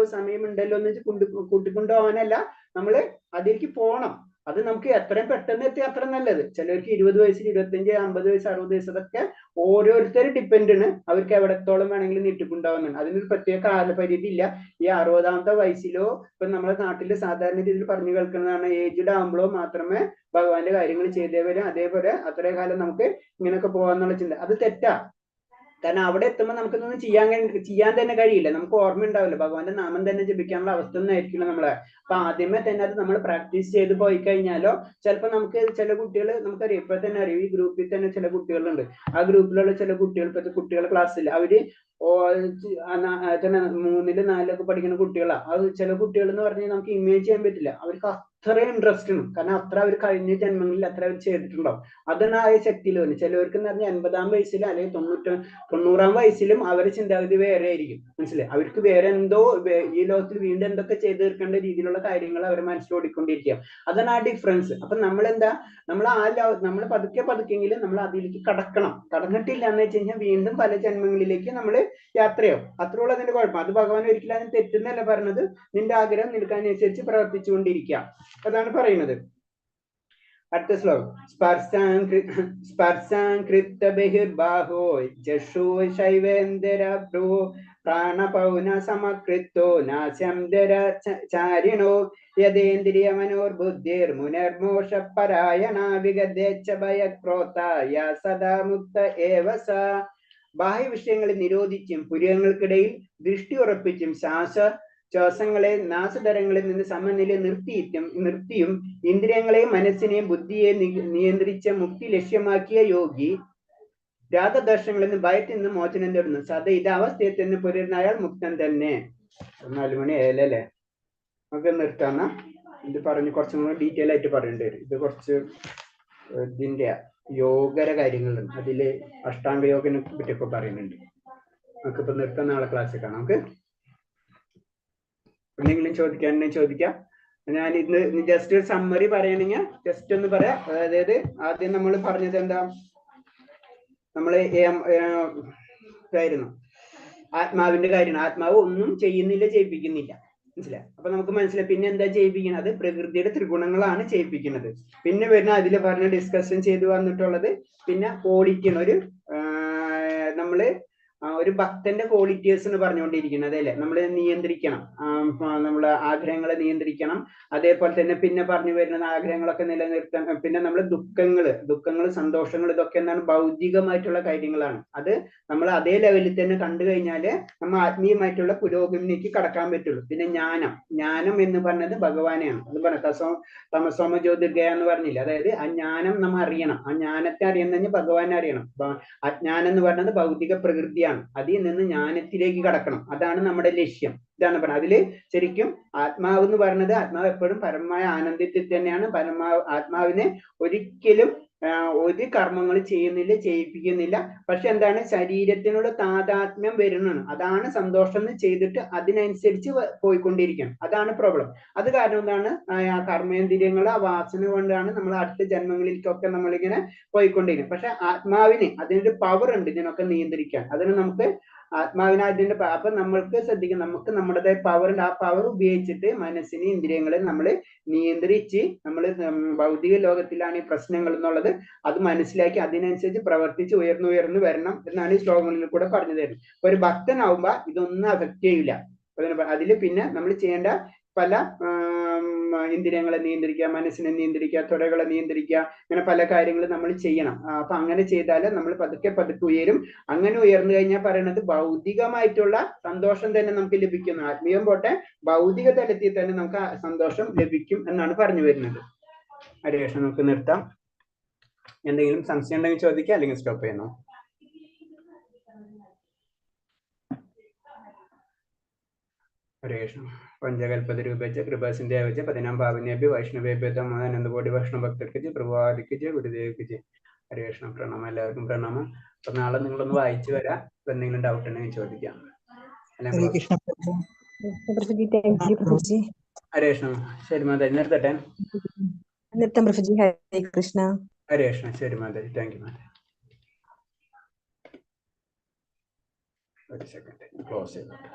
എന്ന് വെച്ച് കൂട്ടിക്കൊണ്ടുപോകാനല്ല, നമ്മള് അതിലേക്ക് പോകണം. അത് നമുക്ക് എത്രയും പെട്ടെന്ന് എത്തി അത്ര നല്ലത്. ചിലർക്ക് 20 വയസ്സിൽ 25, 50 വയസ്സ്, 60 വയസ്സ്, അതൊക്കെ ഓരോരുത്തരും ഡിപ്പെൻഡാണ്. അവർക്ക് എവിടത്തോളം വേണമെങ്കിലും നീട്ടിക്കൊണ്ടാവുന്നുണ്ട്. അതിനൊരു പ്രത്യേക കാലപരിധി ഇല്ല. ഈ 60ാമത്തെ വയസ്സിലോ ഇപ്പൊ നമ്മുടെ നാട്ടില് സാധാരണ രീതിയിൽ പറഞ്ഞു കേൾക്കുന്നതാണ്, ഏജ്ഡ് ആകുമ്പോഴോ മാത്രമേ ഭഗവാന്റെ കാര്യങ്ങൾ ചെയ്തേ വരും. അതേപോലെ അത്രയും കാലം നമുക്ക് ഇങ്ങനെയൊക്കെ പോകാന്നുള്ള ചിന്ത അത് തെറ്റാ. കാരണം അവിടെ എത്തുമ്പോൾ നമുക്കൊന്നും ചെയ്യാൻ തന്നെ കഴിയില്ല. നമുക്ക് ഓർമ്മ ഉണ്ടാവില്ല, ഭഗവാന്റെ നാമം തന്നെ ജപിക്കാനുള്ള അവസ്ഥ ഒന്നും ആയിരിക്കില്ല നമ്മളെ. അപ്പൊ ആദ്യമേ തന്നെ അത് നമ്മൾ പ്രാക്ടീസ് ചെയ്ത് പോയി കഴിഞ്ഞാലോ ചിലപ്പോൾ നമുക്ക് ചില കുട്ടികൾ നമുക്കറിയാം, ഇപ്പൊ തന്നെ അറിയാം, ഈ ഗ്രൂപ്പിൽ തന്നെ ചില കുട്ടികളുണ്ട്. ആ ഗ്രൂപ്പിലുള്ള ചില കുട്ടികൾ, ഇപ്പോഴത്തെ കുട്ടികളുടെ ക്ലാസ്സിൽ അവര് 3, 4 പഠിക്കുന്ന കുട്ടികളാ. അത് ചില കുട്ടികൾ എന്ന് പറഞ്ഞാൽ നമുക്ക് ഇമേജ് ചെയ്യാൻ പറ്റില്ല. അവർക്ക് അത്രയും ഇൻട്രസ്റ്റ് ഉണ്ട്. കാരണം അത്ര അവർ കഴിഞ്ഞ ജന്മങ്ങളിൽ അത്ര അവർ ചെയ്തിട്ടുണ്ടാവും. അതാണ് ആ ശക്തിയിൽ വരും. ചിലവർക്ക് എന്ന് പറഞ്ഞാൽ 80ാം വയസ്സിലും അല്ലെങ്കിൽ 90ാം വയസ്സിലും അവരുടെ ചിന്താഗതി വേറെ ആയിരിക്കും, മനസ്സിലായി. അവർക്ക് വേറെ എന്തോ ഈ ലോകത്തിൽ വീണ്ടും എന്തൊക്കെ ചെയ്തു തീർക്കേണ്ട രീതിയിലുള്ള കാര്യങ്ങൾ അവർ മനസ്സിലോടിക്കൊണ്ടിരിക്കുക. അതാണ് ആ ഡിഫറൻസ്. അപ്പൊ നമ്മളെന്താ, നമ്മൾ പതുക്കെങ്കിലും നമ്മൾ അതിലേക്ക് കടന്നിട്ടില്ല എന്ന് വെച്ച് കഴിഞ്ഞാൽ വീണ്ടും പല ജന്മങ്ങളിലേക്ക് നമ്മൾ യാത്രയോ അത്രയുള്ള അതിന്റെ കുഴപ്പം. അത് ഭഗവാൻ ഒരിക്കലും അതിന് തെറ്റുന്നല്ല പറഞ്ഞത്. നിന്റെ ആഗ്രഹം നിൽക്കാനനുസരിച്ച് പ്രവർത്തിച്ചുകൊണ്ടിരിക്കുക, അതാണ് പറയുന്നത്. അടുത്ത ശ്ലോകം. സ്പർശാംകൃത ബഹിർബാഹോ ജഷോ ശൈവേന്ദ്രഭ്രോ പ്രാണപൗന സമകൃത്തോ നാശംധര ചാരിണോ യഥേന്ദ്രിയ മനോർബുദ്ധിർ മുനർമോഷ പരായണ വിഗതേച്ഛ ഭയക്രോധായ സദാ മുക്ത ഏവ സ. ബാഹ്യ വിഷയങ്ങളെ നിരോധിച്ചും പുരികങ്ങൾക്കിടയിൽ ദൃഷ്ടി ഉറപ്പിച്ചും ശ്വാസങ്ങളെ നാസധരങ്ങളിൽ നിന്ന് സമനില നിർത്തിയും ഇന്ദ്രിയങ്ങളെയും മനസ്സിനെയും ബുദ്ധിയെ നിയന്ത്രിച്ച മുക്തി ലക്ഷ്യമാക്കിയ യോഗി രാഗദോഷങ്ങളിൽ നിന്ന് ഭയത്തിൽ നിന്ന് മോചനം തേടുന്നു. സദാ ഇത് അവസ്ഥയിൽ തന്നെ പുലരുന്ന അയാൾ മുക്തൻ തന്നെ. 4 മണി ആയല്ലേ, നമുക്ക് നിർത്താന്ന. ഇത് പറഞ്ഞ് കുറച്ചും കൂടി ഡീറ്റെയിൽ ആയിട്ട് പറയേണ്ടി വരും. ഇത് കുറച്ച് ഇതിന്റെ യോഗര കാര്യങ്ങളുണ്ട്. അതില് അഷ്ടാംഗ യോഗനെ പറ്റിയൊക്കെ പറയുന്നുണ്ട്. നമുക്കിപ്പോ നിർത്താൻ നാളെ ക്ലാസ്സിൽ കാണാം. നമുക്ക് എന്തെങ്കിലും ചോദിക്കാം. ഞാൻ ഇന്ന് ജസ്റ്റ് ഒരു സമ്മറി പറയണെങ്കിൽ ജസ്റ്റ് ഒന്ന് പറയാം. അതായത് ആദ്യം നമ്മൾ പറഞ്ഞത് എന്താ, നമ്മള് ഇതായിരുന്നു ആത്മാവിന്റെ കാര്യമാണ്. ആത്മാവ് ഒന്നും ചെയ്യുന്നില്ല, ചെയ്യിപ്പിക്കുന്നില്ല. മനസ്സിലായി? അപ്പൊ നമുക്ക് മനസ്സിലായി. പിന്നെ എന്താ ചെയ്യിപ്പിക്കുന്നത്? പ്രകൃതിയുടെ ത്രിഗുണങ്ങളാണ് ചെയ്യിപ്പിക്കുന്നത്. പിന്നെ വരുന്ന അതിൽ പറഞ്ഞ ഡിസ്കഷൻ ചെയ്തു വന്നിട്ടുള്ളത് പിന്നെ ക്വാളിറ്റിയാണ്. നമ്മള് ഒരു ഭക്തന്റെ ക്വാളിറ്റീസ് എന്ന് പറഞ്ഞുകൊണ്ടിരിക്കുന്നത് അല്ലേ. നമ്മൾ നിയന്ത്രിക്കണം, നമ്മളെ ആഗ്രഹങ്ങളെ നിയന്ത്രിക്കണം. അതേപോലെ തന്നെ പിന്നെ പറഞ്ഞു വരുന്നത് ആഗ്രഹങ്ങളൊക്കെ നിലനിർത്താൻ. പിന്നെ നമ്മൾ ദുഃഖങ്ങൾ സന്തോഷങ്ങൾ ഇതൊക്കെ എന്താണ്, ഭൗതികമായിട്ടുള്ള കാര്യങ്ങളാണ്. അത് നമ്മൾ അതേ ലെവലിൽ തന്നെ കണ്ടു കഴിഞ്ഞാല് നമ്മൾ ആത്മീയമായിട്ടുള്ള പുരോഗമനത്തിലേക്ക് കടക്കാൻ പറ്റുള്ളൂ. പിന്നെ ജ്ഞാനം എന്ന് പറഞ്ഞത് ഭഗവാനെയാണ്. അത് പറഞ്ഞ തമസോമ ജ്യോതിർഗയ എന്ന് പറഞ്ഞില്ല. അതായത് ആ ജ്ഞാനം നമ്മൾ അറിയണം. ആ ജ്ഞാനത്തെ അറിയുന്നതിന് ഭഗവാനെ അറിയണം. അജ്ഞാനം എന്ന് പറയുന്നത് ഭൗതിക പ്രകൃതിയാണ്. അതിൽ നിന്ന് ജ്ഞാനത്തിലേക്ക് കടക്കണം. അതാണ് നമ്മുടെ ലക്ഷ്യം. ഇതാണ് പറഞ്ഞത്. അതില് ശരിക്കും ആത്മാവ് എന്ന് പറയുന്നത്, ആത്മാവ് എപ്പോഴും പരമമായ ആനന്ദത്തിൽ തന്നെയാണ്. ആത്മാവിനെ ഒരിക്കലും ഒരു കർമ്മങ്ങൾ ചെയ്യുന്നില്ല, ചെയ്യിപ്പിക്കുന്നില്ല. പക്ഷെ എന്താണ്, ശരീരത്തിനുള്ള താതാത്മ്യം വരുന്നതാണ്. അതാണ് സന്തോഷം എന്ന് ചെയ്തിട്ട് അതിനനുസരിച്ച് പോയിക്കൊണ്ടിരിക്കണം. അതാണ് പ്രോബ്ലം. അത് കാരണം എന്താണ്, ആ കർമ്മേന്ദ്രിയങ്ങൾ ആ വാസന കൊണ്ടാണ് നമ്മൾ അടുത്ത ജന്മങ്ങളിലേക്കൊക്കെ നമ്മളിങ്ങനെ പോയിക്കൊണ്ടിരിക്കും. പക്ഷെ ആത്മാവിന് അതിനൊരു പവർ ഉണ്ട് ഇതിനൊക്കെ നിയന്ത്രിക്കാൻ. അതിന് നമുക്ക് ആത്മാവിന് അതിന്റെ അപ്പൊ നമ്മൾക്ക് ശ്രദ്ധിക്കാം, നമുക്ക് നമ്മുടേതായ പവർ ഉണ്ട്. ആ പവർ ഉപയോഗിച്ചിട്ട് മനസ്സിനെ ഇന്ദ്രിയങ്ങളെ നമ്മൾ നിയന്ത്രിച്ച് നമ്മൾ ഭൗതിക ലോകത്തിലാണ് ഈ പ്രശ്നങ്ങൾ എന്നുള്ളത് അത് മനസ്സിലാക്കി അതിനനുസരിച്ച് പ്രവർത്തിച്ച് ഉയർന്നു വരണം എന്നാണ് ഈ ശ്ലോകങ്ങളിൽ കൂടെ പറഞ്ഞു തരുന്നത്. ഒരു ഭക്തനാവുമ്പോ ഇതൊന്നും അഫക്റ്റ് ചെയ്യില്ല. അതില് പിന്നെ നമ്മൾ ചെയ്യേണ്ട പല ഇന്ദ്രിയങ്ങളെ നിയന്ത്രിക്കുക, മനസ്സിനെ നിയന്ത്രിക്കുക, ത്വരകളെ നിയന്ത്രിക്കുക, അങ്ങനെ പല കാര്യങ്ങളും നമ്മൾ ചെയ്യണം. അപ്പൊ അങ്ങനെ ചെയ്താൽ നമ്മൾ പതുക്കെ ഉയരും. അങ്ങനെ ഉയർന്നു കഴിഞ്ഞാൽ പറയണത് ഭൗതികമായിട്ടുള്ള സന്തോഷം തന്നെ നമുക്ക് ലഭിക്കുന്നു. ആത്മീയം പോട്ടെ, ഭൗതിക തലത്തിൽ തന്നെ നമുക്ക് സന്തോഷം ലഭിക്കും എന്നാണ് പറഞ്ഞു വരുന്നത്. ഹരേഷ്, നമുക്ക് നിർത്താം. എന്തെങ്കിലും സംശയം ഉണ്ടെങ്കിൽ ചോദിക്കുക, അല്ലെങ്കിൽ സ്റ്റോപ്പ് ചെയ്യണോ? ഹരേഷ്, പഞ്ചകൽപതരൂപേജ കൃപാസിന്ധ്യാവജ പതിനാം പാവന്യേഭ്യ വൈഷ്ണവേഭ്യ ആനന്ദകോടി വൈഷ്ണവ ഭക്തർക്ക് പ്രഭാതിക്ക് ഗുരുദേവിക്ക് ഹരേഷ്. പ്രണാമം, എല്ലാവർക്കും പ്രണാമം. അപ്പൊ നാളെ നിങ്ങളൊന്ന് വായിച്ചു വരാം. എന്തെങ്കിലും ഡൗട്ട് ഉണ്ടെങ്കിൽ ചോദിക്കാം. ഹരേഷ്, ശരി മാതാജി, നിർത്തട്ടെ. നിർത്താം പ്രഭുജി. ഹരേ കൃഷ്ണ. ഹരേഷ്, ശരി മാതാജി, താങ്ക് യു മാതാജി. ഒരു സെക്കൻഡ് ക്ലോസ് ചെയ്തോട്ടെ.